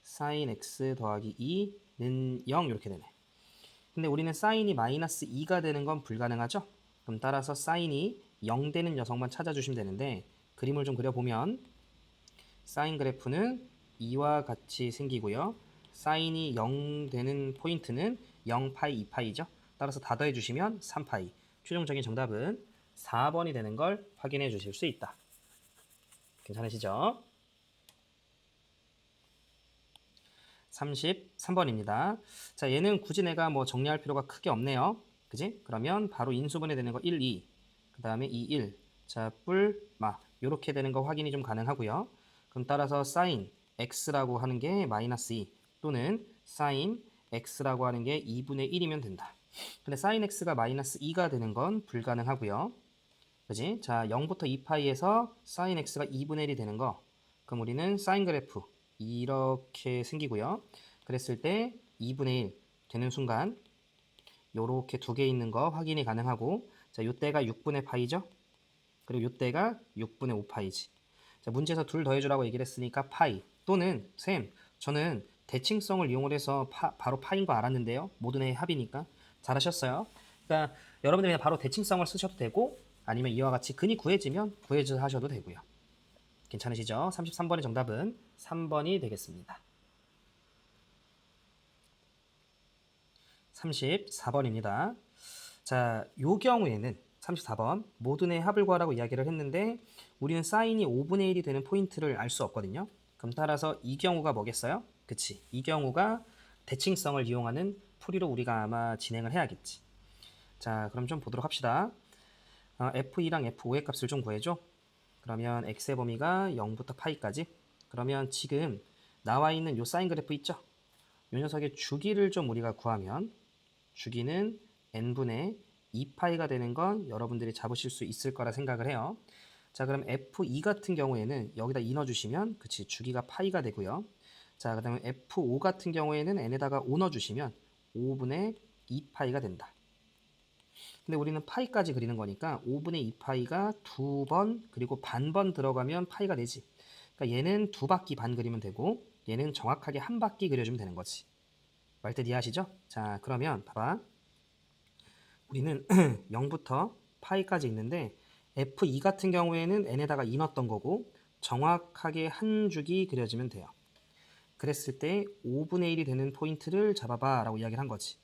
Speaker 1: 사인 x 더하기 2는 0 이렇게 되네. 근데 우리는 사인이 마이너스 2가 되는 건 불가능하죠? 그럼 따라서 사인이 0 되는 녀석만 찾아주시면 되는데, 그림을 좀 그려보면 사인 그래프는 2와 같이 생기고요. 사인이 0 되는 포인트는 0파이 2파이죠. 따라서 다 더해주시면 3파이. 최종적인 정답은 4번이 되는 걸 확인해 주실 수 있다. 괜찮으시죠? 33번입니다. 자, 얘는 굳이 내가 뭐 정리할 필요가 크게 없네요. 그지? 그러면 바로 인수분해 되는 거 1, 2. 그 다음에 2, 1. 자, 뿔마. 요렇게 되는 거 확인이 좀 가능하고요. 그럼 따라서 사인 x라고 하는 게 마이너스 2 또는 사인 x라고 하는 게 2분의 1이면 된다. 근데 사인 x가 마이너스 2가 되는 건 불가능하고요. 그지? 자, 0부터 2파이에서 사인 x가 2분의 1이 되는 거. 그럼 우리는 사인 그래프 이렇게 생기고요. 그랬을 때 2분의 1 되는 순간 요렇게 두 개 있는 거 확인이 가능하고, 자, 요때가 6분의 파이죠? 그리고 요때가 6분의 5파이지. 자, 문제에서 둘 더해주라고 얘기를 했으니까 파이 또는 쌤, 저는 대칭성을 이용을 해서 바로 파인 거 알았는데요. 모든 의 합이니까. 잘하셨어요. 그러니까 여러분들이 그냥 바로 대칭성을 쓰셔도 되고, 아니면 이와 같이 근이 구해지면 구해져 하셔도 되고요. 괜찮으시죠? 33번의 정답은 3번이 되겠습니다. 34번입니다. 자, 요 경우에는 34번 모든의 합을 구하라고 이야기를 했는데 우리는 사인이 5분의 1이 되는 포인트를 알 수 없거든요. 그럼 따라서 이 경우가 뭐겠어요? 그치, 이 경우가 대칭성을 이용하는 풀이로 우리가 아마 진행을 해야겠지. 자, 그럼 좀 보도록 합시다. F2랑 F5의 값을 좀 구해줘. 그러면 x의 범위가 0부터 파이까지. 그러면 지금 나와 있는 요 사인 그래프 있죠? 요 녀석의 주기를 좀 우리가 구하면 주기는 n분의 2파이가 되는 건 여러분들이 잡으실 수 있을 거라 생각을 해요. 자, 그럼 F2 같은 경우에는 여기다 2 넣어주시면 그치, 주기가 파이가 되고요. 자, 그 다음에 F5 같은 경우에는 n에다가 5 넣어주시면 5분의 2파이가 된다. 근데 우리는 파이까지 그리는 거니까 5분의 2파이가 2번 그리고 반번 들어가면 파이가 되지. 그러니까 얘는 2바퀴 반 그리면 되고 얘는 정확하게 1바퀴 그려주면 되는 거지. 말뜻 이해하시죠? 자, 그러면 봐봐. 우리는 0부터 파이까지 있는데 F2 같은 경우에는 n에다가 2 넣었던 거고 정확하게 한 주기 그려지면 돼요. 그랬을 때 5분의 1이 되는 포인트를 잡아봐 라고 이야기를 한 거지.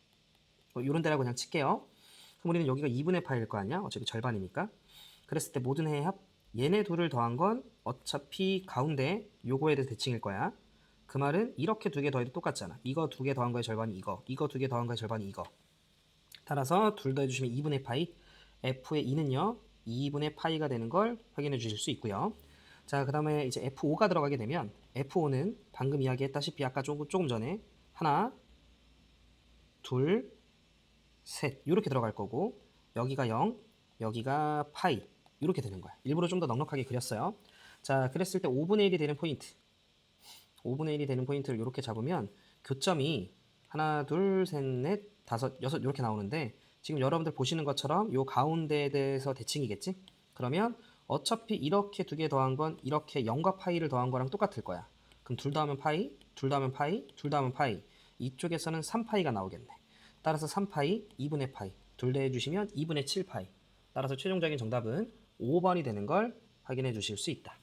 Speaker 1: 이런 데라고 그냥 칠게요. 그럼 우리는 여기가 2분의 파일 거 아니야? 어차피 절반이니까. 그랬을 때 모든 해의 합 얘네 둘을 더한 건 어차피 가운데 요거에 대해서 대칭일 거야. 그 말은 이렇게 두 개 더해도 똑같잖아. 이거 두 개 더한 거의 절반이 이거 두 개 더한 거의 절반이 이거. 따라서 둘 더해주시면 2분의 파이, F의 2는요 2분의 파이가 되는 걸 확인해 주실 수 있고요. 자, 그 다음에 이제 F5가 들어가게 되면 F5는 방금 이야기했다시피 아까 조금 전에 하나, 둘, 셋 이렇게 들어갈 거고 여기가 0, 여기가 파이 이렇게 되는 거야. 일부러 좀 더 넉넉하게 그렸어요. 자, 그랬을 때 5분의 1이 되는 포인트 5분의 1이 되는 포인트를 이렇게 잡으면 교점이 하나, 둘, 셋, 넷, 다섯, 여섯 이렇게 나오는데 지금 여러분들 보시는 것처럼 요 가운데에 대해서 대칭이겠지? 그러면 어차피 이렇게 두 개 더한 건 이렇게 0과 파이를 더한 거랑 똑같을 거야. 그럼 둘 더하면 파이, 둘 더하면 파이, 둘 더하면 파이. 이쪽에서는 3파이가 나오겠네. 따라서 3파이, 2분의 파이. 둘 더해주시면 2분의 7파이. 따라서 최종적인 정답은 5번이 되는 걸 확인해 주실 수 있다.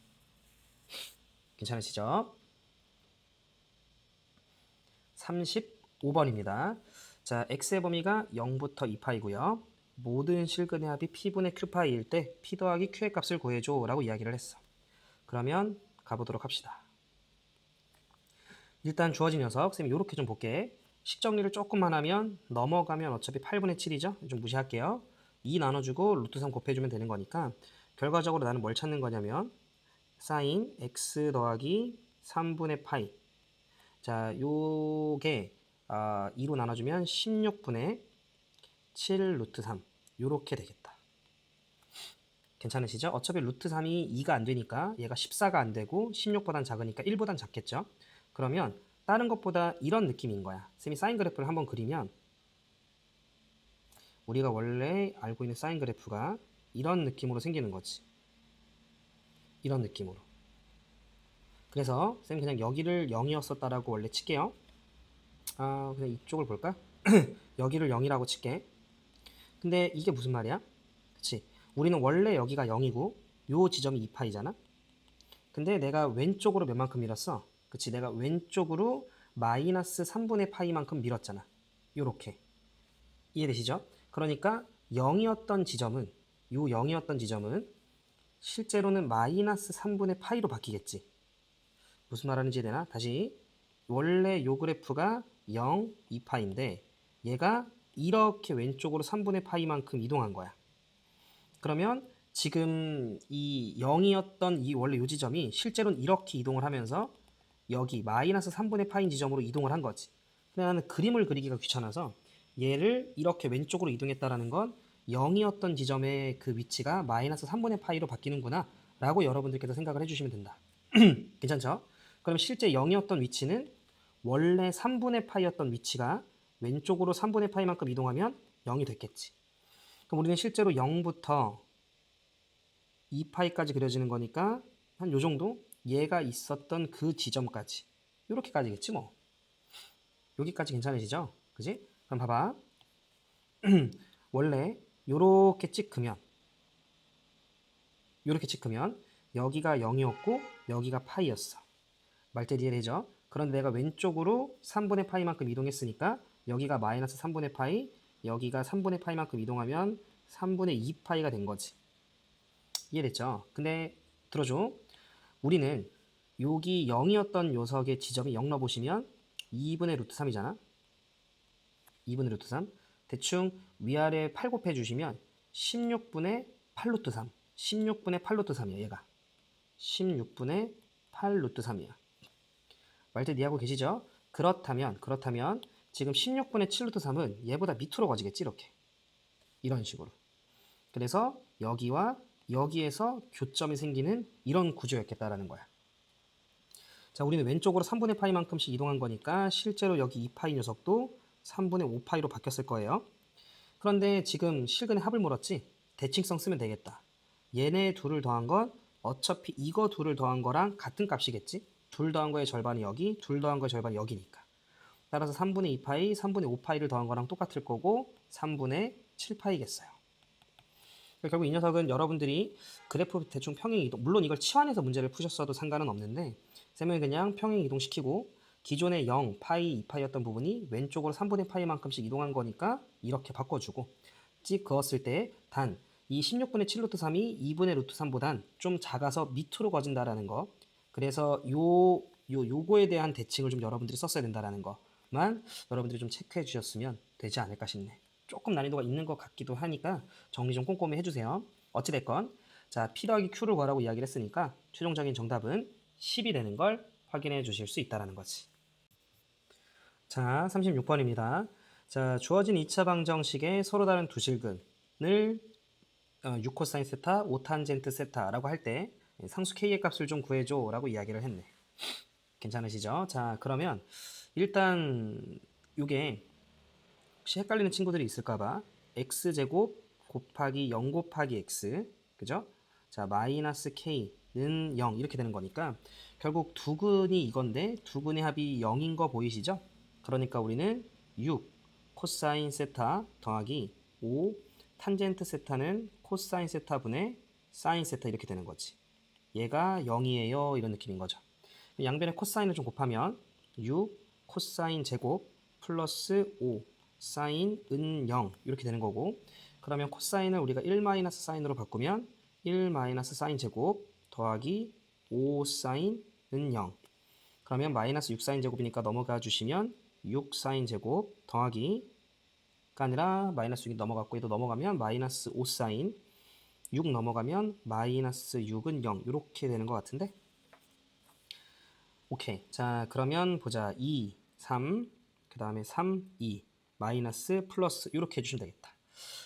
Speaker 1: 괜찮으시죠? 35번입니다. 자, x의 범위가 0부터 2파이고요. 모든 실근의 합이 p분의 q파이일 때 p 더하기 q의 값을 구해줘 라고 이야기를 했어. 그러면 가보도록 합시다. 일단 주어진 녀석, 쌤이 이렇게 좀 볼게. 식정리를 조금만 하면 넘어가면 어차피 8분의 7이죠? 좀 무시할게요. 2 나눠주고 루트 3 곱해주면 되는 거니까 결과적으로 나는 뭘 찾는 거냐면 사인 x 더하기 3분의 파이. 자, 요게 2로 나눠주면 16분의 7 루트 3 요렇게 되겠다. 괜찮으시죠? 어차피 루트 3이 2가 안 되니까 얘가 14가 안 되고 16보단 작으니까 1보단 작겠죠? 그러면 다른 것보다 이런 느낌인 거야. 쌤이 사인 그래프를 한번 그리면 우리가 원래 알고 있는 사인 그래프가 이런 느낌으로 생기는 거지. 이런 느낌으로. 그래서 쌤 그냥 여기를 0이었었다라고 원래 칠게요. 그냥 이쪽을 볼까? 여기를 0이라고 칠게. 근데 이게 무슨 말이야? 그치? 우리는 원래 여기가 0이고 요 지점이 2파이잖아? 근데 내가 왼쪽으로 몇 만큼 밀었어? 그치? 내가 왼쪽으로 마이너스 3분의 파이만큼 밀었잖아. 요렇게. 이해되시죠? 그러니까 0이었던 지점은 요 0이었던 지점은 실제로는 마이너스 3분의 파이로 바뀌겠지. 무슨 말하는지 되나? 다시 원래 요 그래프가 0, 2파인데 얘가 이렇게 왼쪽으로 3분의 파이만큼 이동한 거야. 그러면 지금 이 0이었던 이 원래 요 지점이 실제로는 이렇게 이동을 하면서 여기 마이너스 3분의 파인 지점으로 이동을 한 거지. 근데 나는 그림을 그리기가 귀찮아서 얘를 이렇게 왼쪽으로 이동했다라는 건 0이었던 지점의 그 위치가 마이너스 3분의 파이로 바뀌는구나 라고 여러분들께서 생각을 해주시면 된다. 괜찮죠? 그럼 실제 0이었던 위치는 원래 3분의 파이였던 위치가 왼쪽으로 3분의 파이만큼 이동하면 0이 됐겠지. 그럼 우리는 실제로 0부터 2파이까지 그려지는 거니까 한 요 정도? 얘가 있었던 그 지점까지 요렇게까지겠지 뭐. 여기까지 괜찮으시죠? 그지? 그럼 봐봐. 원래 요렇게 찍으면 여기가 0이었고 여기가 파이였어. 말뜻 이해되죠? 그런데 내가 왼쪽으로 3분의 파이만큼 이동했으니까 여기가 마이너스 3분의 파이, 여기가 3분의 파이만큼 이동하면 3분의 2파이가 된 거지. 이해됐죠? 근데 들어줘. 우리는 여기 0이었던 녀석의 지점이 0 넣어보시면 2분의 루트 3이잖아. 2분의 루트 3. 대충 위아래 8 곱해주시면 16분의 8 루트 3. 16분의 8 루트 3이야 얘가. 16분의 8 루트 3이야. 말뜻 이해하고 계시죠? 그렇다면 지금 16분의 7 루트 3은 얘보다 밑으로 가지겠지 이렇게. 이런 식으로. 그래서 여기와 여기에서 교점이 생기는 이런 구조였겠다라는 거야. 자, 우리는 왼쪽으로 3분의 파이만큼씩 이동한 거니까 실제로 여기 2파이 녀석도 3분의 5파이로 바뀌었을 거예요. 그런데 지금 실근의 합을 물었지? 대칭성 쓰면 되겠다. 얘네 둘을 더한 건 어차피 이거 둘을 더한 거랑 같은 값이겠지? 둘 더한 거의 절반이 여기, 둘 더한 거의 절반이 여기니까. 따라서 3분의 2파이, 3분의 5파이를 더한 거랑 똑같을 거고 3분의 7파이겠어요. 결국 이 녀석은 여러분들이 그래프 대충 평행 이동, 물론 이걸 치환해서 문제를 푸셨어도 상관은 없는데 쌤은 그냥 평행 이동시키고 기존의 0, 파이, 2파이였던 부분이 왼쪽으로 3분의 파이만큼씩 이동한 거니까 이렇게 바꿔주고 찍 그었을 때 단 이 16분의 7 루트 3이 2분의 루트 3보단 좀 작아서 밑으로 거진다라는 거. 그래서 요거에 대한 대칭을 좀 여러분들이 썼어야 된다라는 거만 여러분들이 좀 체크해 주셨으면 되지 않을까 싶네. 조금 난이도가 있는 것 같기도 하니까 정리 좀 꼼꼼히 해주세요. 어찌됐건 자 P 더하기 Q를 구하라고 이야기를 했으니까 최종적인 정답은 10이 되는 걸 확인해 주실 수 있다는 거지. 자 36번입니다. 자 주어진 2차 방정식의 서로 다른 두 실근을 6코사인 세타, 5탄젠트 세타라고 할 때 상수 K의 값을 좀 구해줘 라고 이야기를 했네. 괜찮으시죠? 자 그러면 일단 이게 혹시 헷갈리는 친구들이 있을까봐 x제곱 곱하기 0 곱하기 x 그죠? 자 마이너스 k는 0 이렇게 되는 거니까 결국 두근이 이건데 두근의 합이 0인 거 보이시죠? 그러니까 우리는 6 코사인 세타 더하기 5 탄젠트 세타는 코사인 세타 분의 사인 세타 이렇게 되는 거지. 얘가 0이에요 이런 느낌인 거죠. 양변에 코사인을 좀 곱하면 6 코사인 제곱 플러스 5 사인은 0 이렇게 되는 거고 그러면 코사인을 우리가 1 마이너스 사인으로 바꾸면 1 마이너스 사인 제곱 더하기 5 사인은 0 그러면 마이너스 6 사인 제곱이니까 넘어가 주시면 6 사인 제곱 더하기가 아니라 마이너스 6이 넘어갔고 얘도 넘어가면 마이너스 5 사인 6 넘어가면 마이너스 6은 0 이렇게 되는 것 같은데 오케이 자 그러면 보자 2 3 그 다음에 3 2 마이너스 플러스 이렇게 해주시면 되겠다.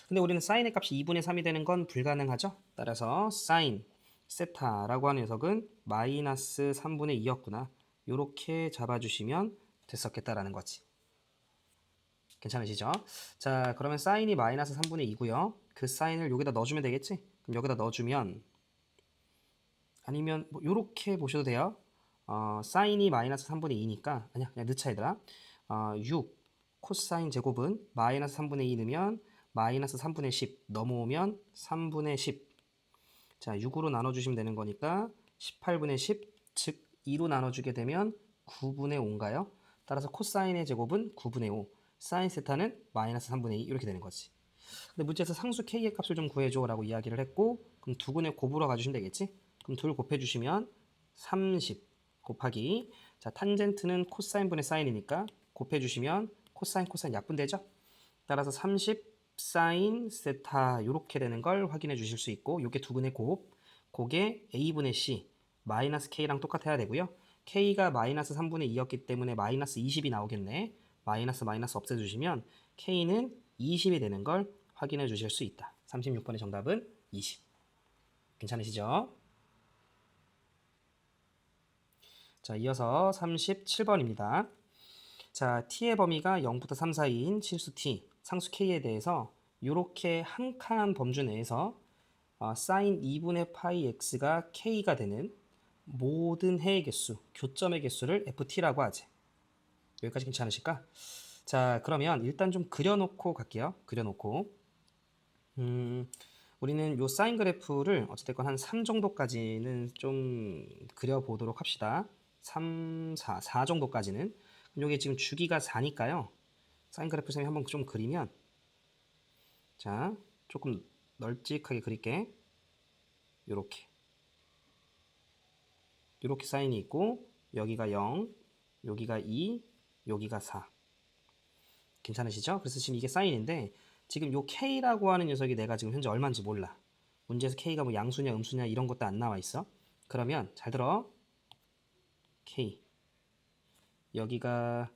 Speaker 1: 근데 우리는 사인의 값이 2분의 3이 되는 건 불가능하죠. 따라서 사인 세타라고 하는 녀석은 마이너스 3분의 2였구나. 요렇게 잡아주시면 됐었겠다라는 거지. 괜찮으시죠? 자, 그러면 사인이 마이너스 3분의 2고요. 그 사인을 여기다 넣어주면 되겠지? 그럼 여기다 넣어주면 아니면 뭐 요렇게 보셔도 돼요. 사인이 마이너스 3분의 2니까 아니야 그냥 넣자 얘들아. 6 코사인 제곱은 마이너스 3분의 2 넣으면 마이너스 3분의 10 넘어오면 3분의 10. 자, 6으로 나눠주시면 되는 거니까 18분의 10, 즉 2로 나눠주게 되면 9분의 5인가요? 따라서 코사인의 제곱은 9분의 5, 사인 세타는 마이너스 3분의 2 이렇게 되는 거지. 근데 문제에서 상수 k의 값을 좀 구해줘 라고 이야기를 했고, 그럼 두 군에 곱으로 가주시면 되겠지? 그럼 둘 곱해주시면 30 곱하기, 자 탄젠트는 코사인 분의 사인이니까 곱해주시면 코사인 약분되죠? 따라서 30 사인 세타 이렇게 되는 걸 확인해 주실 수 있고, 요게 두 군의 곱, 그게 a분의 c 마이너스 k랑 똑같아야 되고요. k가 마이너스 3분의 2였기 때문에 마이너스 20이 나오겠네. 마이너스 없애주시면 k는 20이 되는 걸 확인해 주실 수 있다. 36번의 정답은 20. 괜찮으시죠? 자, 이어서 37번입니다. 자, t의 범위가 0부터 3 사이인 실수 t, 상수 k에 대해서 이렇게 한 칸 범주 내에서 사인 2분의 파이 x가 k가 되는 모든 해의 개수, 교점의 개수를 ft라고 하지. 여기까지 괜찮으실까? 자, 그러면 일단 좀 그려놓고 갈게요. 그려놓고 우리는 요 사인 그래프를 어찌됐건 한 3 정도까지는 좀 그려보도록 합시다. 3, 4 정도까지는. 요게 지금 주기가 4니까요. 사인 그래프 쌤이 한번 좀 그리면, 자, 조금 널찍하게 그릴게. 요렇게 사인이 있고, 여기가 0, 여기가 2, 여기가 4. 괜찮으시죠? 그래서 지금 이게 사인인데, 지금 요 k라고 하는 녀석이 내가 지금 현재 얼마인지 몰라. 문제에서 k가 뭐 양수냐 음수냐 이런 것도 안 나와 있어. 그러면 잘 들어. k 여기가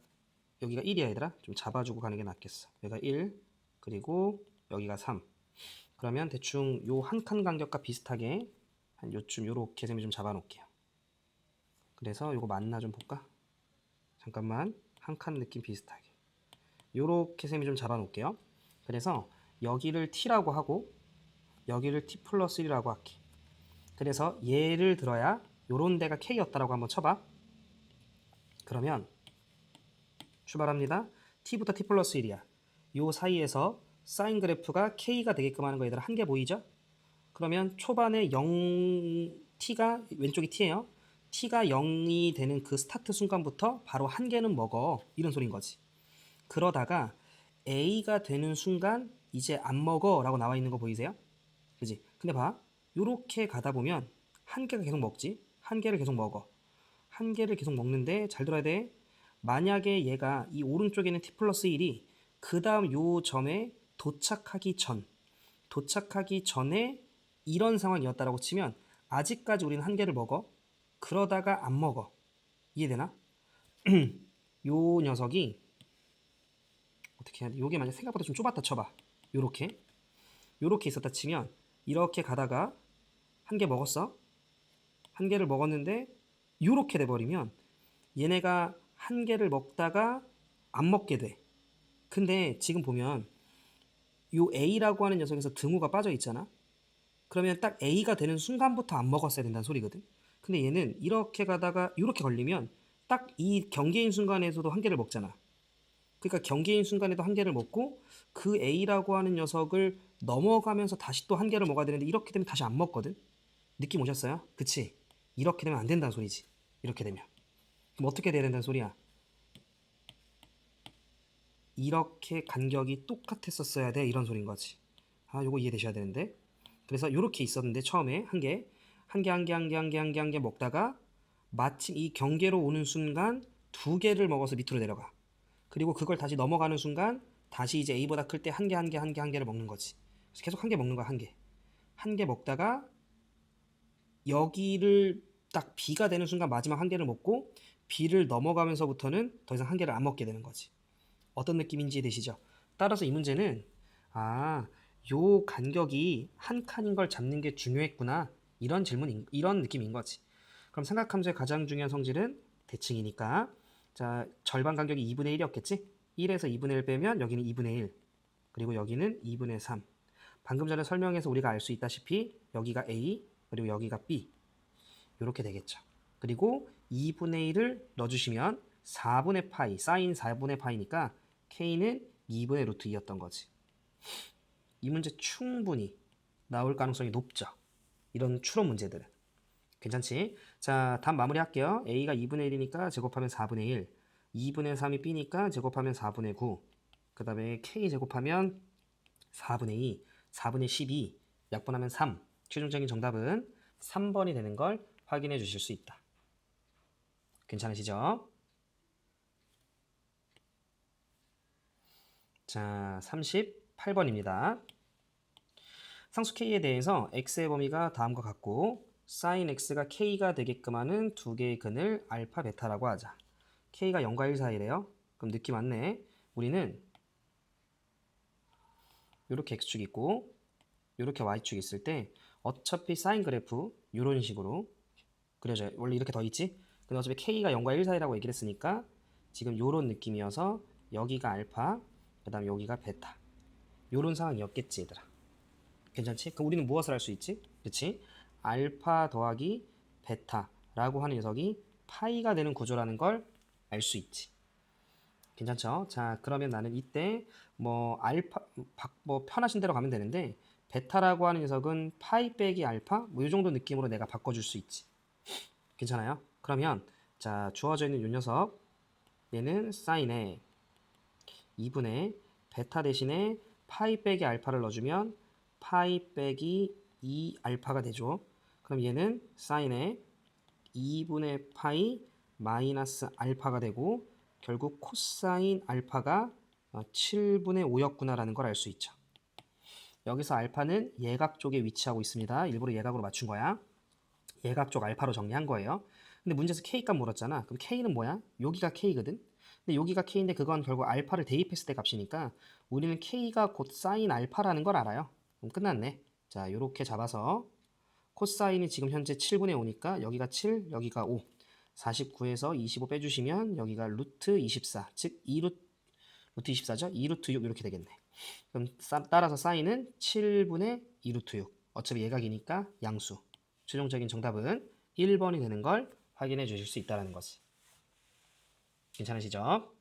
Speaker 1: 1이야 얘들아. 좀 잡아주고 가는 게 낫겠어. 여기가 1, 그리고 여기가 3. 그러면 대충 요 한 칸 간격과 비슷하게 한 요쯤 요렇게 셈이 좀 잡아 놓을게요. 그래서 요거 맞나 좀 볼까? 잠깐만, 한 칸 느낌 비슷하게 요렇게 셈이 좀 잡아 놓을게요. 그래서 여기를 t라고 하고 여기를 t 플러스 1이라고 할게. 그래서 예를 들어야 요런 데가 k였다라고 한번 쳐봐. 그러면 출발합니다. t부터 t 플러스 1이야. 요 사이에서 사인 그래프가 k가 되게끔 하는 거 얘들아 한 개 보이죠? 그러면 초반에 0, t가 왼쪽이 t예요. t가 0이 되는 그 스타트 순간부터 바로 한 개는 먹어. 이런 소린 거지. 그러다가 a가 되는 순간 이제 안 먹어 라고 나와 있는 거 보이세요? 그지? 근데 봐. 요렇게 가다 보면 한 개가 계속 먹지. 한 개를 계속 먹어. 한 개를 계속 먹는데 잘 들어야 돼. 만약에 얘가 이 오른쪽에 있는 t 플러스 1이 그 다음 요 점에 도착하기 전에 이런 상황이었다라고 치면 아직까지 우리는 한 개를 먹어. 그러다가 안 먹어. 이해되나? 요 녀석이 어떻게 해야 돼? 요게 만약 생각보다 좀 좁았다 쳐봐. 요렇게 있었다 치면 이렇게 가다가 한 개 먹었어. 한 개를 먹었는데 요렇게 돼버리면 얘네가 한 개를 먹다가 안 먹게 돼. 근데 지금 보면 요 A라고 하는 녀석에서 등호가 빠져 있잖아. 그러면 딱 A가 되는 순간부터 안 먹었어야 된다는 소리거든. 근데 얘는 이렇게 가다가 이렇게 걸리면 딱 이 경계인 순간에서도 한 개를 먹잖아. 그러니까 경계인 순간에도 한 개를 먹고 그 A라고 하는 녀석을 넘어가면서 다시 또 한 개를 먹어야 되는데 이렇게 되면 다시 안 먹거든. 느낌 오셨어요? 그치? 이렇게 되면 안 된다는 소리지. 이렇게 되면. 그럼 어떻게 돼야 된다는 소리야? 이렇게 간격이 똑같았었어야 돼. 이런 소린 거지. 요거 이해되셔야 되는데. 그래서 이렇게 있었는데 처음에 한 개 먹다가 마침 이 경계로 오는 순간 두 개를 먹어서 밑으로 내려가. 그리고 그걸 다시 넘어가는 순간 다시 이제 A보다 클 때 한 개를 먹는 거지. 그래서 계속 한 개 먹는 거야, 한 개. 한 개 먹다가 여기를 딱 B가 되는 순간 마지막 한 개를 먹고 B를 넘어가면서부터는 더 이상 한 개를 안 먹게 되는 거지. 어떤 느낌인지 되시죠? 따라서 이 문제는 요 간격이 한 칸인 걸 잡는 게 중요했구나. 이런 느낌인 거지. 그럼 삼각함수의 가장 중요한 성질은 대칭이니까. 자, 절반 간격이 2분의 1이었겠지? 1에서 2분의 1 빼면 여기는 2분의 1. 그리고 여기는 2분의 3. 방금 전에 설명해서 우리가 알 수 있다시피 여기가 A, 그리고 여기가 B. 이렇게 되겠죠. 그리고 2분의 1을 넣어주시면 4분의 파이, 사인 4분의 파이니까 K는 2분의 루트 2였던 거지. 이 문제 충분히 나올 가능성이 높죠. 이런 추론 문제들은. 괜찮지? 자, 답 마무리할게요. A가 2분의 1이니까 제곱하면 4분의 1. 2분의 3이 B니까 제곱하면 4분의 9. 그 다음에 K 제곱하면 4분의 2, 4분의 12, 약분하면 3. 최종적인 정답은 3번이 되는 걸 확인해 주실 수 있다. 괜찮으시죠? 자, 38번입니다. 상수 K에 대해서 X의 범위가 다음과 같고 sin X가 K가 되게끔 하는 두 개의 근을 알파, 베타라고 하자. K가 0과 1 사이래요. 그럼 느낌 왔네. 우리는 이렇게 X축이 있고 이렇게 Y축이 있을 때 어차피 사인 그래프 이런 식으로 그려져요. 원래 이렇게 더 있지? 근데 어차피 K가 0과 1 사이라고 얘기를 했으니까 지금 이런 느낌이어서 여기가 알파, 그 다음 여기가 베타. 이런 상황이었겠지, 얘들아. 괜찮지? 그럼 우리는 무엇을 할 수 있지? 그치? 알파 더하기 베타라고 하는 녀석이 파이가 되는 구조라는 걸 알 수 있지. 괜찮죠? 자, 그러면 나는 이때 뭐 알파 뭐 편하신 대로 가면 되는데 베타라고 하는 녀석은 파이 빼기 알파 뭐 이 정도 느낌으로 내가 바꿔줄 수 있지. 괜찮아요? 그러면 자, 주어져 있는 이 녀석 얘는 사인에 2분의 베타 대신에 파이 빼기 알파를 넣어주면 파이 빼기 2 알파가 되죠. 그럼 얘는 사인에 2분의 파이 마이너스 알파가 되고 결국 코사인 알파가 7분의 5였구나라는 걸 알 수 있죠. 여기서 알파는 예각 쪽에 위치하고 있습니다. 일부러 예각으로 맞춘 거야. 예각 쪽 알파로 정리한 거예요. 근데 문제에서 K값 물었잖아. 그럼 K는 뭐야? 여기가 K거든? 근데 여기가 K인데 그건 결국 알파를 대입했을 때 값이니까 우리는 K가 곧 사인 알파라는 걸 알아요. 그럼 끝났네. 자, 요렇게 잡아서 코사인이 지금 현재 7분의 5니까 여기가 7, 여기가 5. 49에서 25 빼주시면 여기가 루트 24, 즉 2루트 24죠? 2루트 6 이렇게 되겠네. 그럼 따라서 사인은 7분의 2루트 6. 어차피 예각이니까 양수. 최종적인 정답은 1번이 되는 걸 확인해 주실 수 있다는 거지. 괜찮으시죠?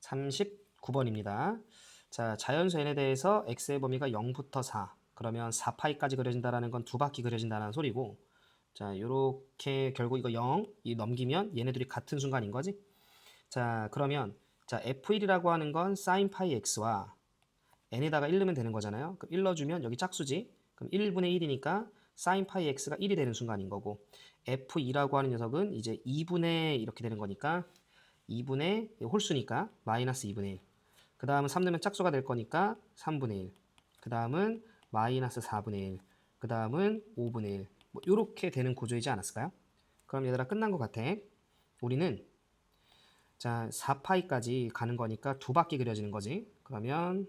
Speaker 1: 39번입니다. 자, 자연수 n에 대해서 x의 범위가 0부터 4. 그러면 4파이까지 그려진다는 건 두 바퀴 그려진다는 소리고 자, 요렇게 결국 이거 0 이 넘기면 얘네들이 같은 순간인 거지. 자, 그러면 자, f1이라고 하는 건 sin 파이 x와 n에다가 1 넣으면 되는 거잖아요. 그럼 1 넣어주면 여기 짝수지. 그럼 1분의 1이니까 sin 파이 x가 1이 되는 순간인 거고 f2라고 하는 녀석은 이제 2분의 이렇게 되는 거니까 2분의 홀수니까 마이너스 2분의 1. 그 다음은 3 넣으면 짝수가 될 거니까 3분의 1. 그 다음은 마이너스 4분의 1. 그 다음은 5분의 1. 뭐 이렇게 되는 구조이지 않았을까요? 그럼 얘들아 끝난 것 같아. 우리는 자 4파이까지 가는 거니까 두 바퀴 그려지는 거지. 그러면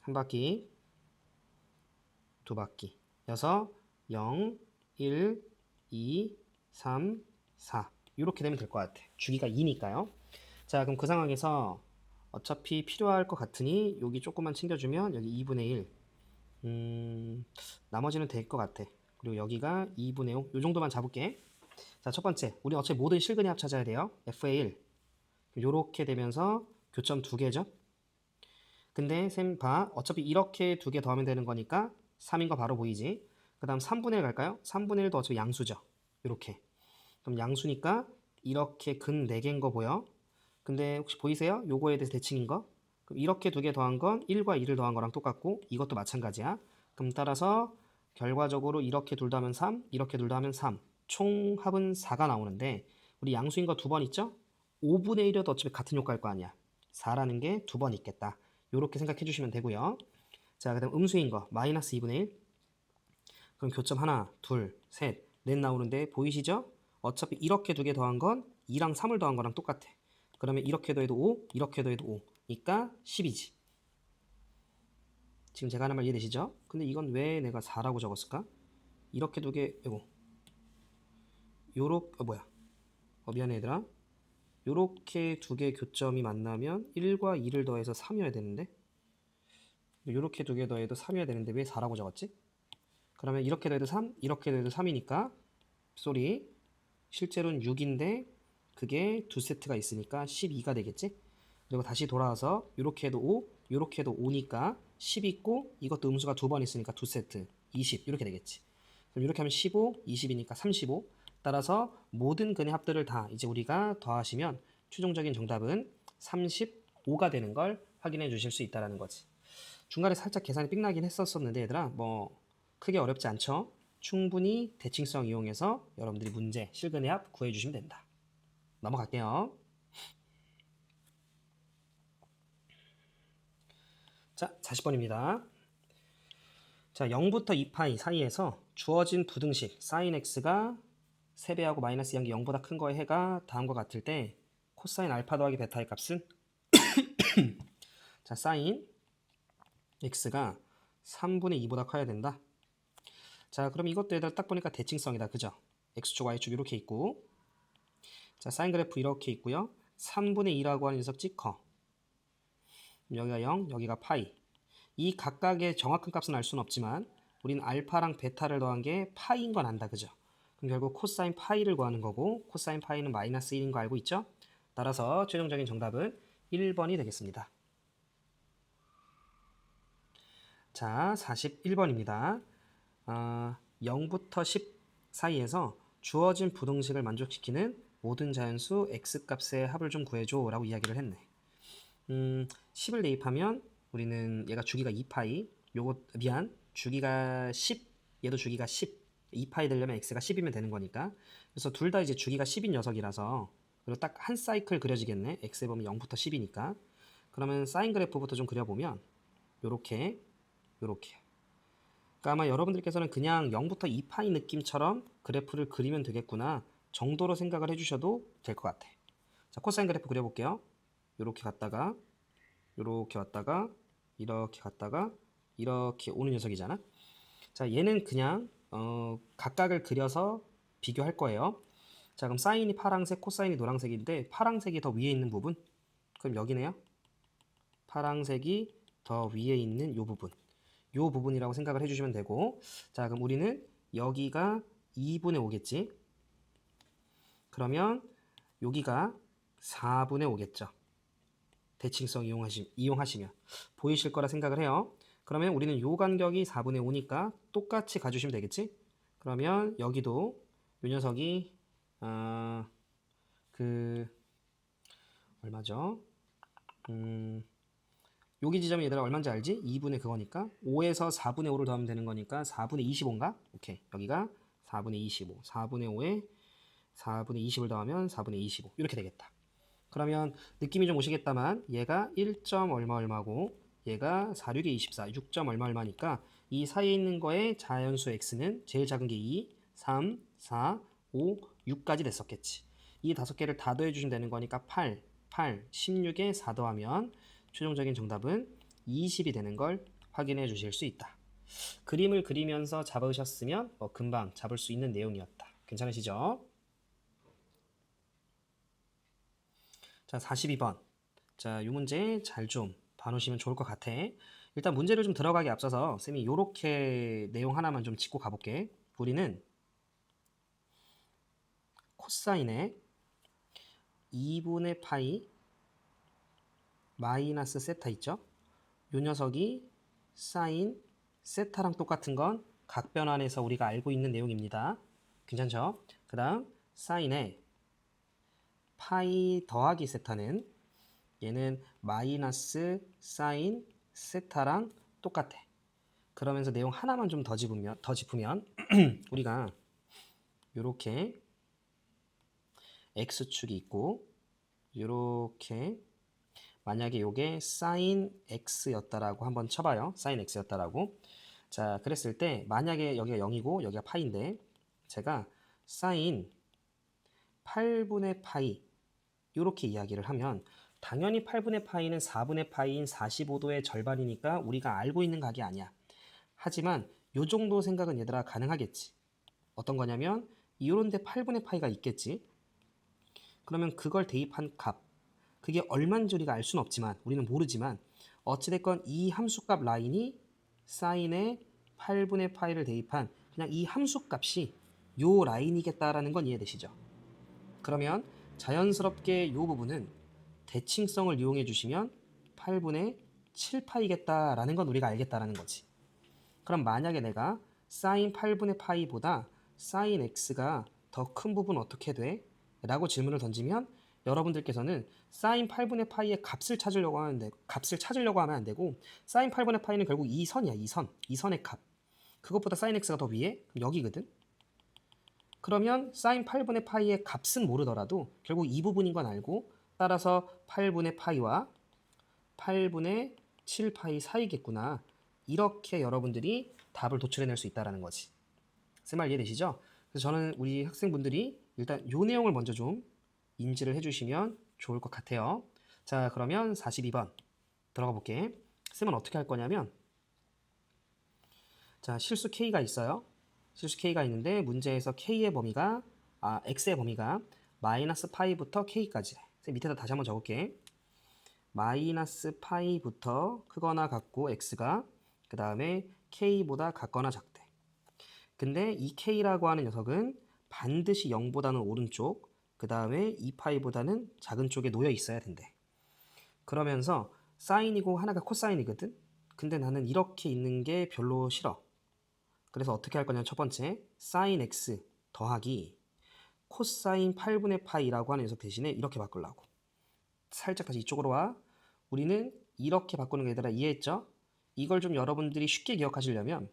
Speaker 1: 한 바퀴, 두 바퀴. 여서 0, 1, 2, 3, 4. 이렇게 되면 될 것 같아. 주기가 2니까요. 자, 그럼 그 상황에서 어차피 필요할 것 같으니 여기 조금만 챙겨주면 여기 2분의 1. 나머지는 될 것 같아. 그리고 여기가 2분의 5. 이 정도만 잡을게. 자, 첫 번째. 우리 어차피 모든 실근의 합 찾아야 돼요. F의 1. 요렇게 되면서 교점 두 개죠. 근데 쌤 봐. 어차피 이렇게 두 개 더하면 되는 거니까 3인 거 바로 보이지? 그 다음 3분의 1 갈까요? 3분의 1도 어차피 양수죠. 이렇게. 그럼 양수니까 이렇게 근 4개인 거 보여? 근데 혹시 보이세요? 요거에 대해서 대칭인 거? 그럼 이렇게 두 개 더한 건 1과 2를 더한 거랑 똑같고 이것도 마찬가지야. 그럼 따라서 결과적으로 이렇게 둘 더하면 3, 이렇게 둘 더하면 3. 총 합은 4가 나오는데 우리 양수인 거 두 번 있죠? 5분의 1이어도 어차피 같은 효과일 거 아니야. 4라는 게 두 번 있겠다. 요렇게 생각해 주시면 되고요. 자, 그 다음 음수인 거 마이너스 2분의 1. 그럼 교점 하나, 둘, 셋, 넷 나오는데 보이시죠? 어차피 이렇게 두 개 더한 건 2랑 3을 더한 거랑 똑같아. 그러면 이렇게 더해도 5, 이렇게 더해도 5. 그러니까 10이지. 지금 제가 하는 말 이해되시죠? 근데 이건 왜 내가 4라고 적었을까? 이렇게 두 개, 이거 미안해 얘들아. 요렇게 두 개의 교점이 만나면 1과 2를 더해서 3이어야 되는데, 요렇게 두 개 더해도 3이어야 되는데 왜 4라고 적었지? 그러면 이렇게 더해도 3, 이렇게 더해도 3이니까 실제로는 6인데 그게 두 세트가 있으니까 12가 되겠지? 그리고 다시 돌아와서 이렇게 해도 5, 이렇게 해도 5니까 10 있고 이것도 음수가 두 번 있으니까 두 세트 20 이렇게 되겠지. 그럼 이렇게 하면 15, 20이니까 35. 따라서 모든 근의 합들을 다 이제 우리가 더하시면 최종적인 정답은 35가 되는 걸 확인해 주실 수 있다는 거지. 중간에 살짝 계산이 삑나긴 했었는데 얘들아 뭐 크게 어렵지 않죠? 충분히 대칭성 이용해서 여러분들이 문제, 실근의 합 구해주시면 된다. 넘어갈게요. 자, 40번입니다. 자, 0부터 2파이 사이에서 주어진 부등식 sin x가 3배하고 마이너스 2한 게 0보다 큰 거의 해가 다음과 같을 때 코사인 알파 더하기 베타의 값은 자, sin x가 3분의 2보다 커야 된다. 자, 그럼 이것도 얘들 딱 보니까 대칭성이다. 그죠? x축, y축 이렇게 있고, 자, 사인 그래프 이렇게 있고요. 3분의 2라고 하는 녀석 찍어. 여기가 0, 여기가 파이. 이 각각의 정확한 값은 알 수는 없지만 우린 알파랑 베타를 더한 게 파이인 건 안다. 그죠? 그럼 결국 코사인 파이를 구하는 거고 코사인 파이는 마이너스 1인 거 알고 있죠? 따라서 최종적인 정답은 1번이 되겠습니다. 자, 41번입니다. 0부터 10 사이에서 주어진 부등식을 만족시키는 모든 자연수 x값의 합을 좀 구해줘 라고 이야기를 했네. 10을 대입하면 우리는 얘가 주기가 2파이, 주기가 10, 얘도 주기가 10, 2파이 되려면 x가 10이면 되는 거니까. 그래서 둘 다 이제 주기가 10인 녀석이라서, 그리고 딱 한 사이클 그려지겠네. x에 보면 0부터 10이니까. 그러면 사인 그래프부터 좀 그려보면 요렇게 그러니까 아마 여러분들께서는 그냥 0부터 2파이 느낌처럼 그래프를 그리면 되겠구나 정도로 생각을 해주셔도 될 것 같아. 자, 코사인 그래프 그려볼게요. 요렇게 갔다가 요렇게 왔다가 이렇게 갔다가 이렇게 오는 녀석이잖아. 자, 얘는 그냥 각각을 그려서 비교할 거예요. 자, 그럼 사인이 파랑색, 코사인이 노란색인데 파랑색이 더 위에 있는 부분, 그럼 여기네요. 파랑색이 더 위에 있는 요 부분, 요 부분이라고 생각을 해주시면 되고, 자, 그럼 우리는 여기가 2분의 5겠지. 그러면 여기가 4분의 5겠죠. 대칭성 이용하시면 보이실 거라 생각을 해요. 그러면 우리는 요 간격이 4분의 5니까 똑같이 가주시면 되겠지? 그러면 여기도 요 녀석이 얼마죠? 여기 지점이 얘들아 얼마인지 알지? 2분의 그거니까 5에서 4분의 5를 더하면 되는 거니까 4분의 25인가? 오케이, 여기가 4분의 25, 4분의 5에 4분의 20을 더하면 4분의 25 이렇게 되겠다. 그러면 느낌이 좀 오시겠다만 얘가 1점 얼마 얼마고 얘가 4, 6에 24, 6점 얼마 얼마니까 이 사이에 있는 거의 자연수 x는 제일 작은 게 2, 3, 4, 5, 6까지 됐었겠지. 이 다섯 개를 다 더해주시면 되는 거니까 8, 16에 4 더하면 최종적인 정답은 20이 되는 걸 확인해 주실 수 있다. 그림을 그리면서 잡으셨으면 금방 잡을 수 있는 내용이었다. 괜찮으시죠? 자, 42번. 자, 이 문제 잘 좀 봐놓으시면 좋을 것 같아. 일단 문제를 좀 들어가기 앞서서 쌤이 요렇게 내용 하나만 좀 짚고 가볼게. 우리는 코사인의 2분의 파이 마이너스 세타 있죠? 요 녀석이 사인 세타랑 똑같은 건 각변환에서 우리가 알고 있는 내용입니다. 괜찮죠? 그 다음 사인의 파이 더하기 세타는 얘는 마이너스 사인 세타랑 똑같아. 그러면서 내용 하나만 좀 더 짚으면 우리가 요렇게 x축이 있고 요렇게 만약에 요게 사인 x였다라고 한번 쳐봐요. 사인 x였다라고. 자, 그랬을 때 만약에 여기가 0이고 여기가 파이인데 제가 사인 8분의 파이 요렇게 이야기를 하면 당연히 8분의 파이는 4분의 파이인 45도의 절반이니까 우리가 알고 있는 각이 아니야. 하지만 요 정도 생각은 얘들아 가능하겠지. 어떤 거냐면 이런 데 8분의 파이가 있겠지. 그러면 그걸 대입한 값, 그게 얼마인지 우리가 알 수는 없지만, 우리는 모르지만 어찌됐건 이 함수값 라인이 사인의 8분의 파이를 대입한 그냥 이 함수값이 요 라인이겠다라는 건 이해되시죠? 그러면 자연스럽게 이 부분은 대칭성을 이용해 주시면 8분의 7파이겠다라는 건 우리가 알겠다라는 거지. 그럼 만약에 내가 사인 8분의 파이보다 사인 x가 더 큰 부분 어떻게 돼? 라고 질문을 던지면 여러분들께서는 사인 8분의 파이의 값을 찾으려고 하면 안 되고 사인 8분의 파이는 결국 이 선이야. 이 선의 값. 그것보다 사인 x가 더 위에 여기거든. 그러면 사인 8분의 파이의 값은 모르더라도 결국 이 부분인 건 알고 따라서 8분의 파이와 8분의 7파이 사이겠구나. 이렇게 여러분들이 답을 도출해낼 수 있다는 거지. 제 말 이해되시죠? 그래서 저는 우리 학생분들이 일단 이 내용을 먼저 좀 인지를 해주시면 좋을 것 같아요. 자, 그러면 42번 들어가 볼게. 쌤은 어떻게 할 거냐면, 자, 실수 K가 있어요. 실수 K가 있는데 문제에서 K의 범위가 X의 범위가 마이너스 파이부터 K까지. 쌤 밑에다 다시 한번 적을게. 마이너스 파이부터 크거나 같고 X가 그 다음에 K보다 같거나 작대. 근데 이 K라고 하는 녀석은 반드시 0보다는 오른쪽, 그 다음에 2파이보다는 작은 쪽에 놓여 있어야 된대. 그러면서 사인이고 하나가 코사인이거든. 근데 나는 이렇게 있는 게 별로 싫어. 그래서 어떻게 할 거냐면 첫 번째, 사인 x 더하기 코사인 8분의 파이라고 하는 녀석 대신에 이렇게 바꾸려고. 살짝 다시 이쪽으로 와. 우리는 이렇게 바꾸는 게 얘들아 이해했죠? 이걸 좀 여러분들이 쉽게 기억하시려면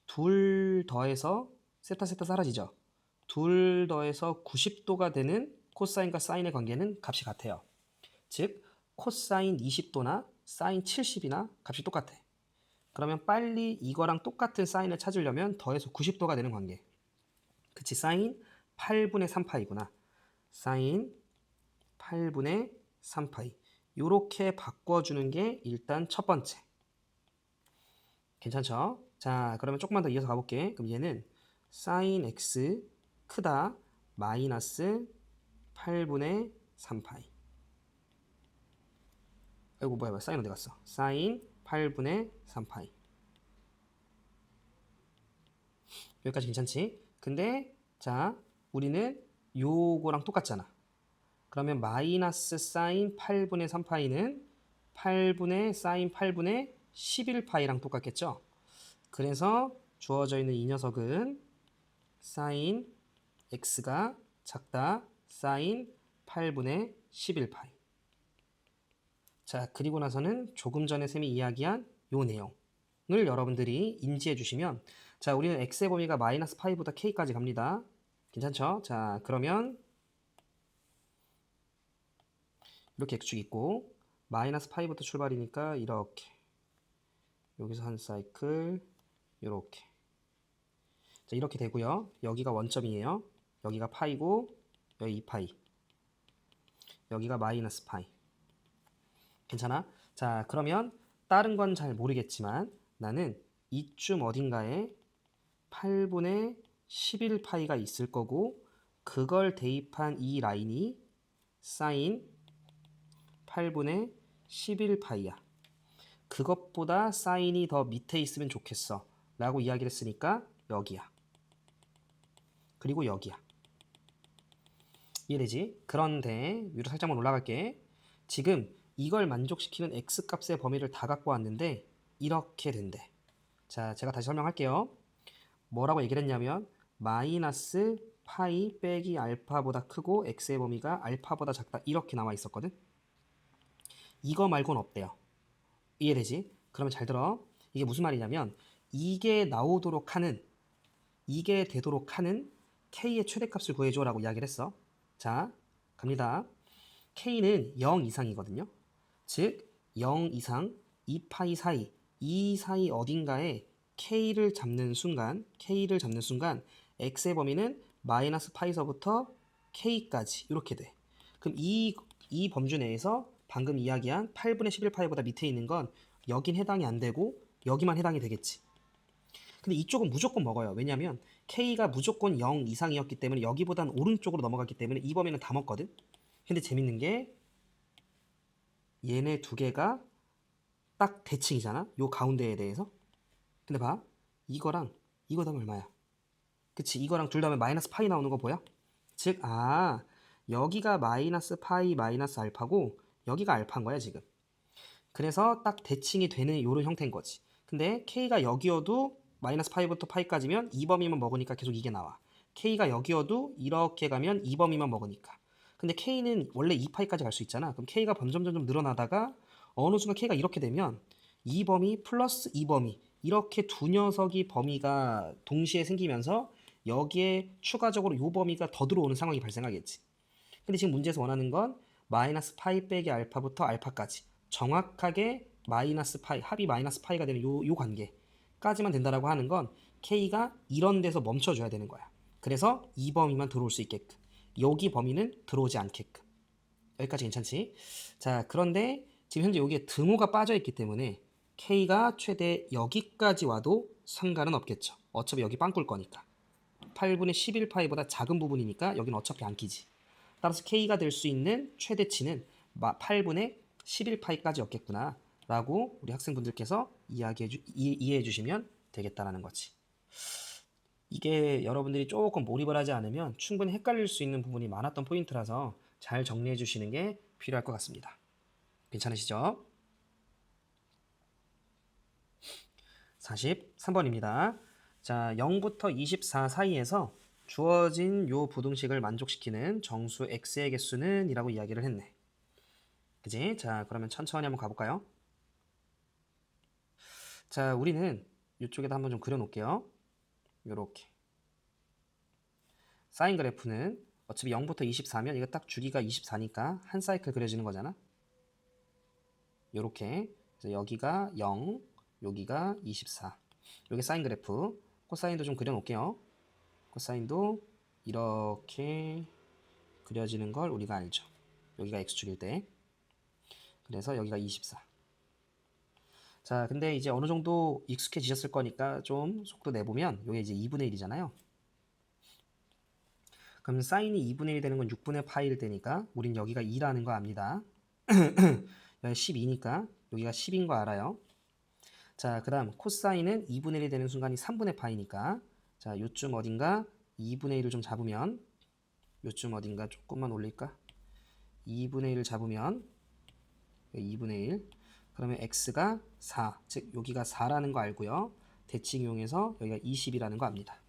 Speaker 1: 둘 더해서 세타 사라지죠? 둘 더해서 90도가 되는 코사인과 사인의 관계는 값이 같아요. 즉 코사인 20도나 사인 70이나 값이 똑같아. 그러면 빨리 이거랑 똑같은 사인을 찾으려면 더해서 90도가 되는 관계. 그치, 사인 8분의 3파이구나. 사인 8분의 3파이. 요렇게 바꿔주는 게 일단 첫 번째. 괜찮죠? 자, 그러면 조금만 더 이어서 가볼게. 그럼 얘는 사인 x 크다 마이너스 8분의 3파이. 아이고 뭐야 사인 어디 갔어? 사인 8분의 3파이. 여기까지 괜찮지? 근데 자 우리는 요거랑 똑같잖아. 그러면 마이너스 사인 8분의 3파이는 8분의 사인 8분의 11파이랑 똑같겠죠? 그래서 주어져 있는 이 녀석은 사인 x가 작다 사인 8분의 11파이. 자, 그리고 나서는 조금 전에 쌤이 이야기한 요 내용을 여러분들이 인지해 주시면, 자, 우리는 x의 범위가 마이너스 파이보다 k까지 갑니다. 괜찮죠? 자, 그러면 이렇게 x축 있고 마이너스 파이부터 출발이니까 이렇게 여기서 한 사이클 이렇게. 자, 이렇게 되고요. 여기가 원점이에요. 여기가 파이고 여기 2파이. 여기가 마이너스 파이. 괜찮아? 자, 그러면 다른 건 잘 모르겠지만 나는 이쯤 어딘가에 8분의 11파이가 있을 거고 그걸 대입한 이 라인이 사인 8분의 11파이야. 그것보다 사인이 더 밑에 있으면 좋겠어 라고 이야기를 했으니까 여기야. 그리고 여기야. 이해되지? 그런데 위로 살짝만 올라갈게. 지금 이걸 만족시키는 x값의 범위를 다 갖고 왔는데 이렇게 된대. 자, 제가 다시 설명할게요. 뭐라고 얘기를 했냐면 마이너스 파이 빼기 알파보다 크고 x의 범위가 알파보다 작다 이렇게 나와 있었거든. 이거 말고는 없대요. 이해되지? 그러면 잘 들어. 이게 무슨 말이냐면 이게 나오도록 하는, 이게 되도록 하는 k의 최대값을 구해줘 라고 이야기를 했어. 자, 갑니다. k는 0 이상이거든요. 즉 0 이상 2파이 사이, 이 사이 어딘가에 k를 잡는 순간 x의 범위는 마이너스 파이서부터 k까지 이렇게 돼. 그럼 이 범주 내에서 방금 이야기한 8분의 11파이보다 밑에 있는 건 여긴 해당이 안 되고 여기만 해당이 되겠지. 근데 이쪽은 무조건 먹어요. 왜냐면 K가 무조건 0 이상이었기 때문에 여기보단 오른쪽으로 넘어갔기 때문에 이 범위는 다 먹거든. 근데 재밌는 게 얘네 두 개가 딱 대칭이잖아. 요 가운데에 대해서. 근데 봐. 이거랑 이거 다음 얼마야? 그치? 이거랑 둘 다음에 마이너스 파이 나오는 거 보여? 즉, 여기가 마이너스 파이 마이너스 알파고 여기가 알파인 거야, 지금. 그래서 딱 대칭이 되는 이런 형태인 거지. 근데 K가 여기여도 마이너스 파이부터 파이까지면 2범위만 먹으니까 계속 이게 나와. K가 여기여도 이렇게 가면 2범위만 먹으니까. 근데 K는 원래 2파이까지 갈 수 있잖아. 그럼 K가 점점 늘어나다가 어느 순간 K가 이렇게 되면 2범위 플러스 2범위 이렇게 두 녀석이 범위가 동시에 생기면서 여기에 추가적으로 요 범위가 더 들어오는 상황이 발생하겠지. 근데 지금 문제에서 원하는 건 마이너스 파이 빼기 알파부터 알파까지 정확하게 마이너스 파이, 합이 마이너스 파이가 되는 요 관계까지만 된다라고 하는 건 K가 이런 데서 멈춰줘야 되는 거야. 그래서 이 범위만 들어올 수 있게끔, 여기 범위는 들어오지 않게끔. 여기까지 괜찮지? 자, 그런데 지금 현재 여기에 등호가 빠져있기 때문에 K가 최대 여기까지 와도 상관은 없겠죠. 어차피 여기 빵꿀 거니까. 8분의 11파이보다 작은 부분이니까 여기는 어차피 안 끼지. 따라서 K가 될 수 있는 최대치는 8분의 11파이까지였겠구나 라고 우리 학생분들께서 이해해 주시면 되겠다라는 거지. 이게 여러분들이 조금 몰입을 하지 않으면 충분히 헷갈릴 수 있는 부분이 많았던 포인트라서 잘 정리해 주시는 게 필요할 것 같습니다. 괜찮으시죠? 43번입니다. 자, 0부터 24 사이에서 주어진 요 부등식을 만족시키는 정수 x의 개수는 이라고 이야기를 했네. 그지? 자, 그러면 천천히 한번 가볼까요? 자, 우리는 이쪽에다 한번 좀 그려놓을게요. 요렇게. 사인 그래프는 어차피 0부터 24면 이거 딱 주기가 24니까 한 사이클 그려지는 거잖아. 요렇게. 그래서 여기가 0, 여기가 24. 요게 사인 그래프. 코사인도 좀 그려놓을게요. 코사인도 이렇게 그려지는 걸 우리가 알죠. 여기가 x축일 때. 그래서 여기가 24. 자, 근데 이제 어느 정도 익숙해지셨을 거니까 좀 속도 내보면 이게 이제 2분의 1이잖아요. 그럼 사인이 2분의 1 되는 건 6분의 파이일 때니까 우린 여기가 2라는 거 압니다. 여기 12니까 여기가 10인 거 알아요. 자, 그 다음 코사인은 2분의 1이 되는 순간이 3분의 파이니까 자, 요쯤 어딘가 2분의 1을 좀 잡으면 요쯤 어딘가 조금만 올릴까? 2분의 1을 잡으면 2분의 1 그러면 x가 4, 즉 여기가 4라는 거 알고요. 대칭 이용해서 여기가 20이라는 거 압니다.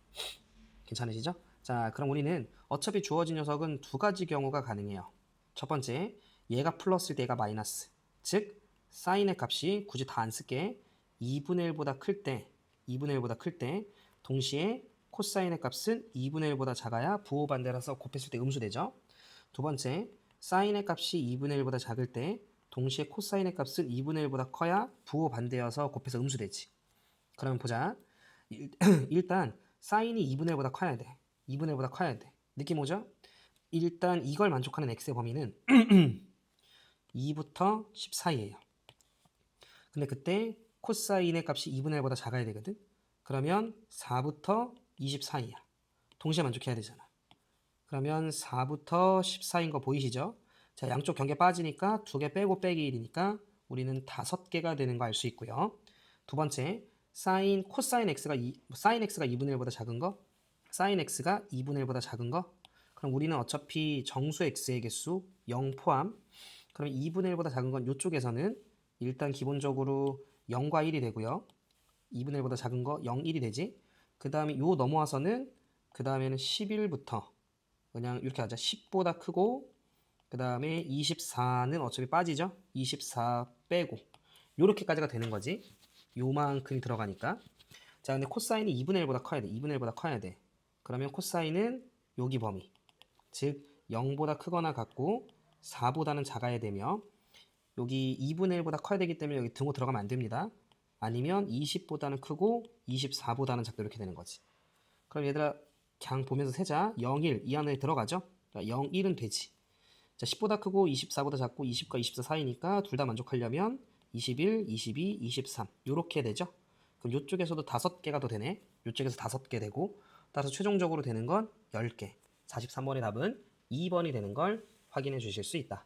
Speaker 1: 괜찮으시죠? 자, 그럼 우리는 어차피 주어진 녀석은 두 가지 경우가 가능해요. 첫 번째, 얘가 플러스일 때 얘가 마이너스. 즉, 사인의 값이 굳이 다 안 쓸게. 2분의 1보다 클 때, 2분의 1보다 클 때, 동시에 코사인의 값은 2분의 1보다 작아야 부호 반대라서 곱했을 때 음수되죠. 두 번째, 사인의 값이 2분의 1보다 작을 때, 동시에 코사인의 값은 2분의 1보다 커야 부호 반대여서 곱해서 음수되지. 그러면 보자. 일단 사인이 2분의 1보다 커야 돼. 2분의 1보다 커야 돼. 느낌 오죠? 일단 이걸 만족하는 x의 범위는 2부터 10 사이에요. 근데 그때 코사인의 값이 2분의 1보다 작아야 되거든. 그러면 4부터 20 사이야. 동시에 만족해야 되잖아. 그러면 4부터 10 사이인 거 보이시죠? 자, 양쪽 경계 빠지니까 2개 빼고 빼기 1이니까 우리는 5개가 되는 거 알 수 있고요. 두 번째, 코사인 x가 사인 x가 2분의 1보다 작은 거, 사인 x가 2분의 1보다 작은 거. 그럼 우리는 어차피 정수 x의 개수 0 포함. 그럼 2분의 1보다 작은 건 이쪽에서는 일단 기본적으로 0과 1이 되고요. 2분의 1보다 작은 거 0, 1이 되지. 그 다음에 요 넘어와서는 그 다음에는 11부터 그냥 이렇게 하자. 10보다 크고 그 다음에 24는 어차피 빠지죠. 24 빼고 요렇게까지가 되는 거지. 요만큼이 들어가니까. 자, 근데 코사인이 2분의 1보다 커야 돼. 2분의 1보다 커야 돼. 그러면 코사인은 여기 범위. 즉 0보다 크거나 같고 4보다는 작아야 되며 여기 2분의 1보다 커야 되기 때문에 여기 등호 들어가면 안 됩니다. 아니면 20보다는 크고 24보다는 작다 이렇게 되는 거지. 그럼 얘들아 그냥 보면서 세자. 0, 1 이 안에 들어가죠. 0, 1은 되지. 자, 10보다 크고 24보다 작고 20과 24 사이니까 둘 다 만족하려면 21, 22, 23 이렇게 되죠. 그럼 이쪽에서도 5개가 더 되네. 이쪽에서 5개 되고 따라서 최종적으로 되는 건 10개. 43번의 답은 2번이 되는 걸 확인해 주실 수 있다.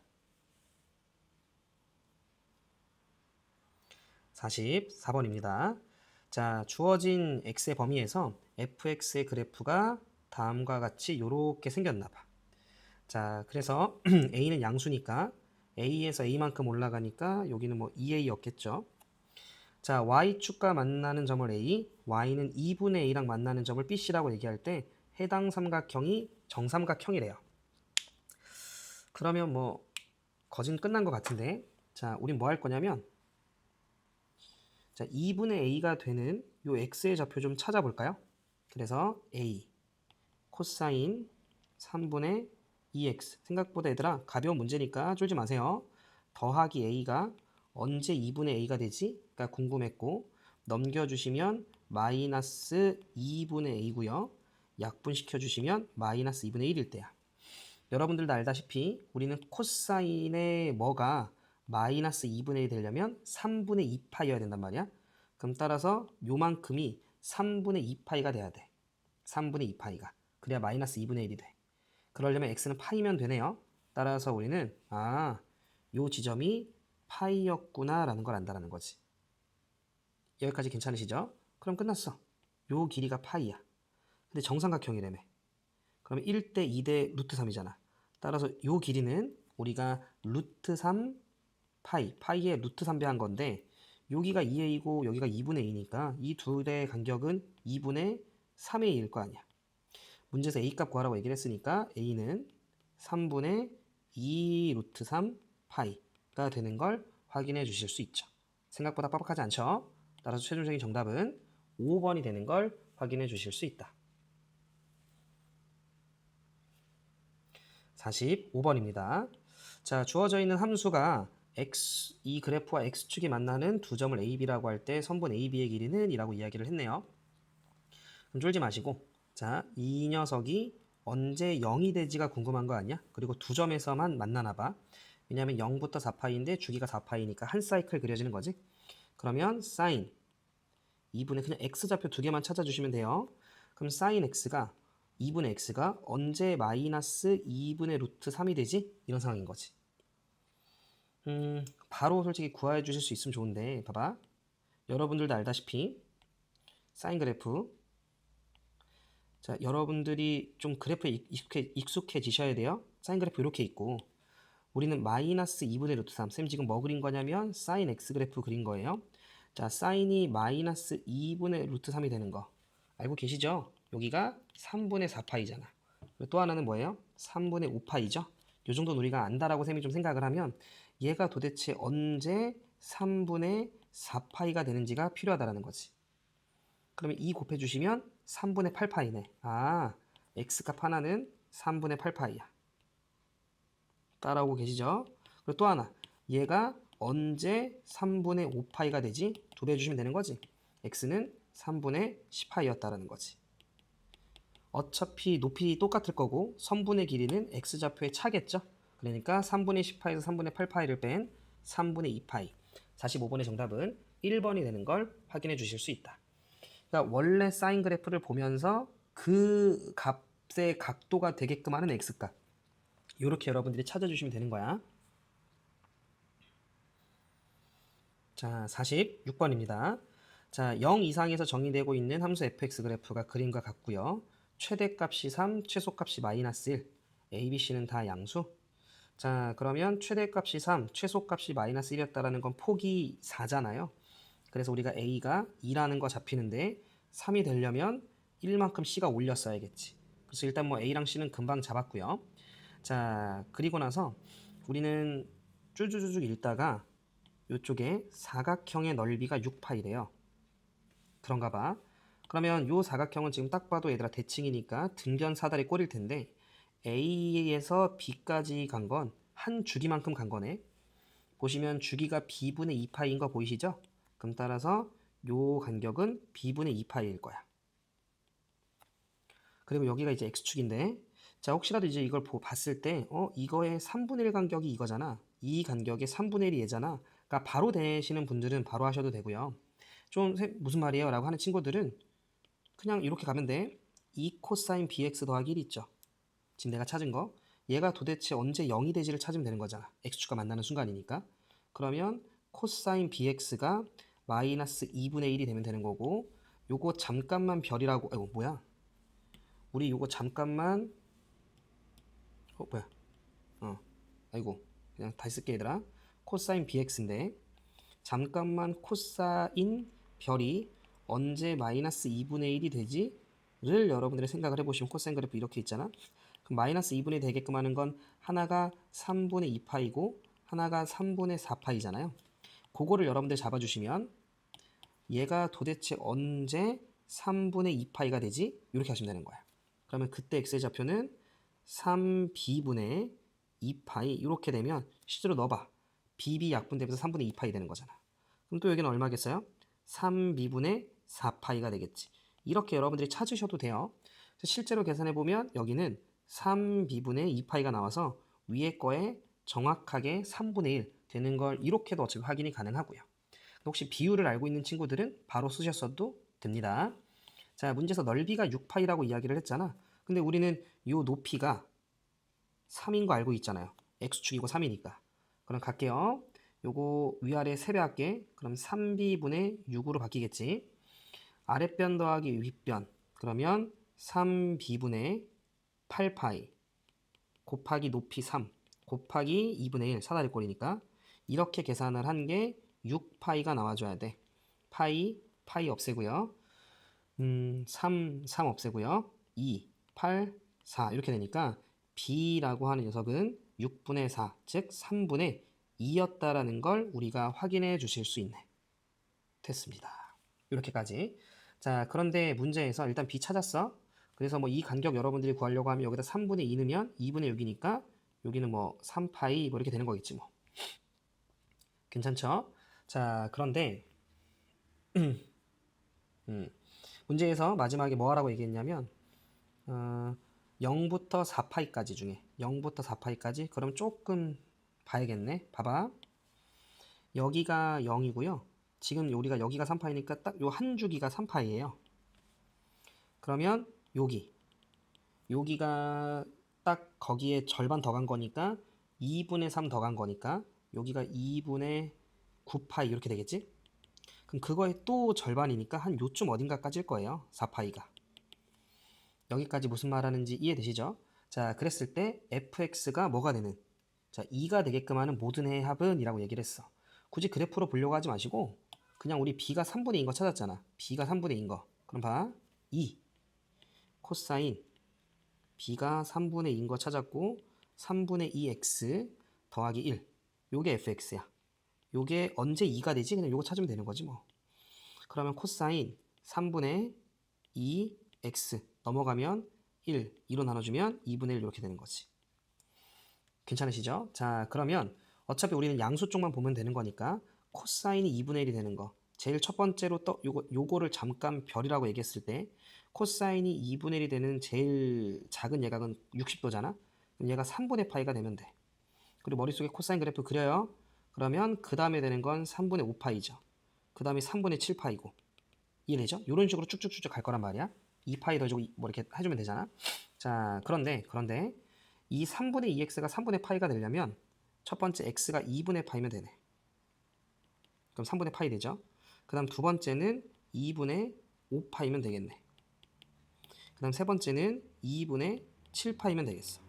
Speaker 1: 44번입니다. 자, 주어진 x의 범위에서 fx의 그래프가 다음과 같이 이렇게 생겼나 봐. 자, 그래서 a는 양수니까 a에서 a만큼 올라가니까 여기는 뭐 2a였겠죠. 자, y축과 만나는 점을 a, y는 2분의 a랑 만나는 점을 bc라고 얘기할 때 해당 삼각형이 정삼각형이래요. 그러면 뭐 거진 끝난 것 같은데, 자, 우린 뭐 할 거냐면, 자, 2분의 a가 되는 요 x의 좌표 좀 찾아볼까요? 그래서 a 코사인 3분의 2x. 생각보다 얘들아 가벼운 문제니까 쫄지 마세요. 더하기 a가 언제 2분의 a가 되지? 가 궁금했고, 넘겨주시면 마이너스 2분의 a고요. 약분시켜 주시면 마이너스 2분의 1일 때야. 여러분들도 알다시피 우리는 코사인의 뭐가 마이너스 2분의 1이 되려면 3분의 2파이여야 된단 말이야. 그럼 따라서 요만큼이 3분의 2파이가 돼야 돼. 3분의 2파이가. 그래야 마이너스 2분의 1이 돼. 그러려면 x는 파이면 되네요. 따라서 우리는 요 지점이 파이였구나 라는 걸 안다는 거지. 여기까지 괜찮으시죠? 그럼 끝났어. 요 길이가 파이야. 근데 정삼각형이라며. 그러면 1대 2대 루트 3이잖아. 따라서 요 길이는 우리가 루트 3 파이의 루트 3배한 건데, 여기가 2a이고 여기가 2분의 2니까 이 둘의 간격은 2분의 3의 2일 거 아니야. 문제에서 a 값 구하라고 얘기를 했으니까 a는 3분의 2 루트 3 파이가 되는 걸 확인해 주실 수 있죠. 생각보다 빡빡하지 않죠? 따라서 최종적인 정답은 5번이 되는 걸 확인해 주실 수 있다. 45번입니다. 자, 주어져 있는 함수가 이 그래프와 x축이 만나는 두 점을 a, b라고 할 때 선분 a, b의 길이는 이라고 이야기를 했네요. 그럼 쫄지 마시고, 자, 이 녀석이 언제 0이 되지가 궁금한 거 아니야? 그리고 두 점에서만 만나나 봐. 왜냐면 0부터 4파이인데 주기가 4파이니까 한 사이클 그려지는 거지. 그러면 사인 2분의 그냥 x좌표 두 개만 찾아주시면 돼요. 그럼 사인 x가 2분의 x가 언제 마이너스 2분의 루트 3이 되지? 이런 상황인 거지. 바로 솔직히 구해 주실 수 있으면 좋은데, 봐봐. 여러분들도 알다시피 사인 그래프, 자, 여러분들이 좀 그래프에 익숙해지셔야 돼요. 사인 그래프 이렇게 있고, 우리는 마이너스 2분의 루트 3. 쌤 지금 뭐 그린 거냐면 사인 x 그래프 그린 거예요. 자, 사인이 마이너스 2분의 루트 3이 되는 거 알고 계시죠? 여기가 3분의 4파이잖아. 또 하나는 뭐예요? 3분의 5파이죠? 요 정도는 우리가 안다라고 쌤이 좀 생각을 하면 얘가 도대체 언제 3분의 4파이가 되는지가 필요하다라는 거지. 그러면 2 곱해주시면 3분의 8파이네. x값 하나는 3분의 8파이야. 따라오고 계시죠? 그리고 또 하나, 얘가 언제 3분의 5파이가 되지? 두 배 해주시면 되는 거지. x는 3분의 10파이였다라는 거지. 어차피 높이 똑같을 거고 선분의 길이는 x좌표의 차겠죠? 그러니까 3분의 10파이에서 3분의 8파이를 뺀 3분의 2파이. 45번의 정답은 1번이 되는 걸 확인해 주실 수 있다. 그러니까 원래 사인 그래프를 보면서 그 값의 각도가 되게끔 하는 x값. 이렇게 여러분들이 찾아주시면 되는 거야. 자, 46번입니다. 자, 0 이상에서 정의되고 있는 함수 fx 그래프가 그림과 같고요. 최대값이 3, 최소값이 마이너스 1. a, b, c는 다 양수. 자, 그러면 최대값이 3, 최소값이 마이너스 1이었다라는 건 폭이 4잖아요. 그래서 우리가 a가 2라는 거 잡히는데 3이 되려면 1만큼 c가 올렸어야겠지. 그래서 일단 뭐 a랑 c는 금방 잡았고요. 자, 그리고 나서 우리는 쭈쭈쭈쭉 읽다가 이쪽에 사각형의 넓이가 6파이래요. 그런가 봐. 그러면 이 사각형은 지금 딱 봐도 얘들아 대칭이니까 등변 사다리 꼴일 텐데 A에서 B까지 간 건 한 주기만큼 간 거네. 보시면 주기가 B분의 2파이인 거 보이시죠? 그럼 따라서 요 간격은 B분의 2파이일 거야. 그리고 여기가 이제 X축인데, 자, 혹시라도 이제 이걸 봤을 때 이거의 3분의 1 간격이 이거잖아. 이 간격의 3분의 1이 얘잖아. 그러니까 바로 되시는 분들은 바로 하셔도 되고요. 좀 무슨 말이에요? 라고 하는 친구들은 그냥 이렇게 가면 돼. 2 코사인 bx 더하기 1 있죠. 지금 내가 찾은 거. 얘가 도대체 언제 0이 되지를 찾으면 되는 거잖아. x축과 만나는 순간이니까. 그러면 코사인 bx가 마이너스 2분의 1이 되면 되는 거고, 요거 잠깐만 별이라고, 아이고 뭐야? 우리 요거 잠깐만, 뭐야? 아이고 그냥 다시 쓸게 얘들아. 코사인 bx인데 잠깐만 코사인 별이 언제 마이너스 2분의 1이 되지? 를 여러분들이 생각을 해보시면 코사인 그래프 이렇게 있잖아. 그럼 마이너스 2분의 1이 되게끔 하는 건 하나가 3분의 2파이고 하나가 3분의 4파이잖아요. 그거를 여러분들 잡아주시면 얘가 도대체 언제 3분의 2파이가 되지? 이렇게 하시면 되는 거야. 그러면 그때 x의 좌표는 3b분의 2파이 이렇게 되면 실제로 넣어봐. bb 약분되면서 3분의 2파이 되는 거잖아. 그럼 또 여기는 얼마겠어요? 3b분의 4파이가 되겠지. 이렇게 여러분들이 찾으셔도 돼요. 실제로 계산해보면 여기는 3b분의 2파이가 나와서 위에 거에 정확하게 3분의 1 되는 걸 이렇게도 어차피 확인이 가능하고요. 혹시 비율을 알고 있는 친구들은 바로 쓰셨어도 됩니다. 자, 문제에서 넓이가 6파이라고 이야기를 했잖아. 근데 우리는 이 높이가 3인 거 알고 있잖아요. x축이고 3이니까. 그럼 갈게요. 요거 위아래 세배할게. 그럼 3b분의 6으로 바뀌겠지. 아랫변 더하기 윗변. 그러면 3b분의 8파이 곱하기 높이 3 곱하기 2분의 1 사다리꼴이니까 이렇게 계산을 한 게 6파이가 나와줘야 돼. 파이 없애고요. 3 없애고요. 2, 8, 4 이렇게 되니까 b라고 하는 녀석은 6분의 4, 즉 3분의 2였다라는 걸 우리가 확인해 주실 수 있네. 됐습니다. 이렇게까지. 자, 그런데 문제에서 일단 b 찾았어. 그래서 뭐 이 간격 여러분들이 구하려고 하면 여기다 3분의 2 넣으면 2분의 6이니까 여기는 뭐 3파이 뭐 이렇게 되는 거겠지 뭐. 괜찮죠? 자, 그런데 문제에서 마지막에 뭐 하라고 얘기했냐면 0부터 4파이까지 중에 0부터 4파이까지 그럼 조금 봐야겠네. 봐봐. 여기가 0이고요. 지금 우리가 여기가 3파이니까 딱 요 한 주기가 3파이예요. 그러면 여기가 딱 거기에 절반 더 간 거니까 2분의 3 더 간 거니까 여기가 2분의 9파이 이렇게 되겠지? 그럼 그거의 또 절반이니까 한 요쯤 어딘가까지일 거예요. 4파이가. 여기까지 무슨 말하는지 이해되시죠? 자, 그랬을 때 fx가 뭐가 되는? 자, 2가 되게끔 하는 모든 해의 합은 이라고 얘기를 했어. 굳이 그래프로 보려고 하지 마시고 그냥 우리 b가 3분의 2인 거 찾았잖아. b가 3분의 2인 거. 그럼 봐. 2 코사인 b가 3분의 2인 거 찾았고 3분의 2x 더하기 1 요게 fx야. 요게 언제 2가 되지? 그냥 요거 찾으면 되는 거지 뭐. 그러면 코사인 3분의 2x 넘어가면 2로 나눠주면 2분의 1 이렇게 되는 거지. 괜찮으시죠? 자, 그러면 어차피 우리는 양수 쪽만 보면 되는 거니까 코사인이 2분의 1이 되는 거. 제일 첫 번째로 요거를 잠깐 별이라고 얘기했을 때 코사인이 2분의 1이 되는 제일 작은 예각은 60도잖아? 그럼 얘가 3분의 파이가 되면 돼. 그리고 머릿속에 코사인 그래프 그려요. 그러면 그 다음에 되는 건 3분의 5파이죠. 그 다음에 3분의 7파이고. 이해되죠? 이런 식으로 쭉쭉쭉쭉 갈 거란 말이야. 2파이 더해주고 뭐 이렇게 해주면 되잖아. 자, 그런데 이 3분의 2x가 3분의 파이가 되려면 첫 번째 x가 2분의 파이면 되네. 그럼 3분의 파이 되죠. 그 다음 두 번째는 2분의 5파이면 되겠네. 그 다음 세 번째는 2분의 7파이면 되겠어.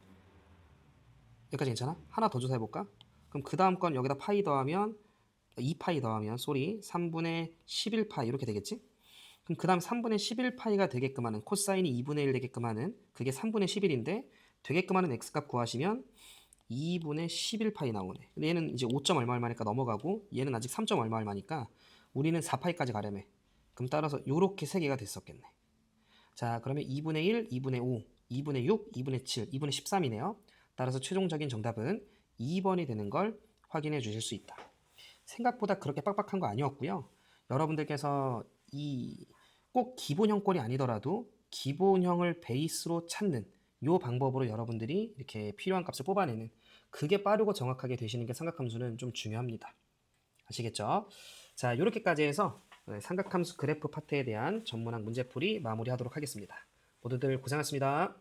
Speaker 1: 여기까지 괜찮아? 하나 더 조사해볼까? 그럼 그 다음 건 여기다 파이 더하면 2파이 더하면 3분의 11파이 이렇게 되겠지? 그럼 그 다음 3분의 11파이가 되게끔 하는 코사인이 2분의 1 되게끔 하는 그게 3분의 11인데 되게끔 하는 x값 구하시면 2분의 11파이 나오네. 근데 얘는 이제 5점 얼마 얼마니까 넘어가고 얘는 아직 3점 얼마 얼마니까 우리는 4파이까지 가려면 그럼 따라서 요렇게 세 개가 됐었겠네. 자, 그러면 2분의 1, 2분의 5, 2분의 6, 2분의 7, 2분의 13이네요. 따라서 최종적인 정답은 2번이 되는 걸 확인해 주실 수 있다. 생각보다 그렇게 빡빡한 거 아니었고요. 여러분들께서 이 꼭 기본형 꼴이 아니더라도 기본형을 베이스로 찾는 이 방법으로 여러분들이 이렇게 필요한 값을 뽑아내는 그게 빠르고 정확하게 되시는 게 삼각함수는 좀 중요합니다. 아시겠죠? 자, 이렇게까지 해서 삼각함수 그래프 파트에 대한 전문학 문제풀이 마무리하도록 하겠습니다. 모두들 고생하셨습니다.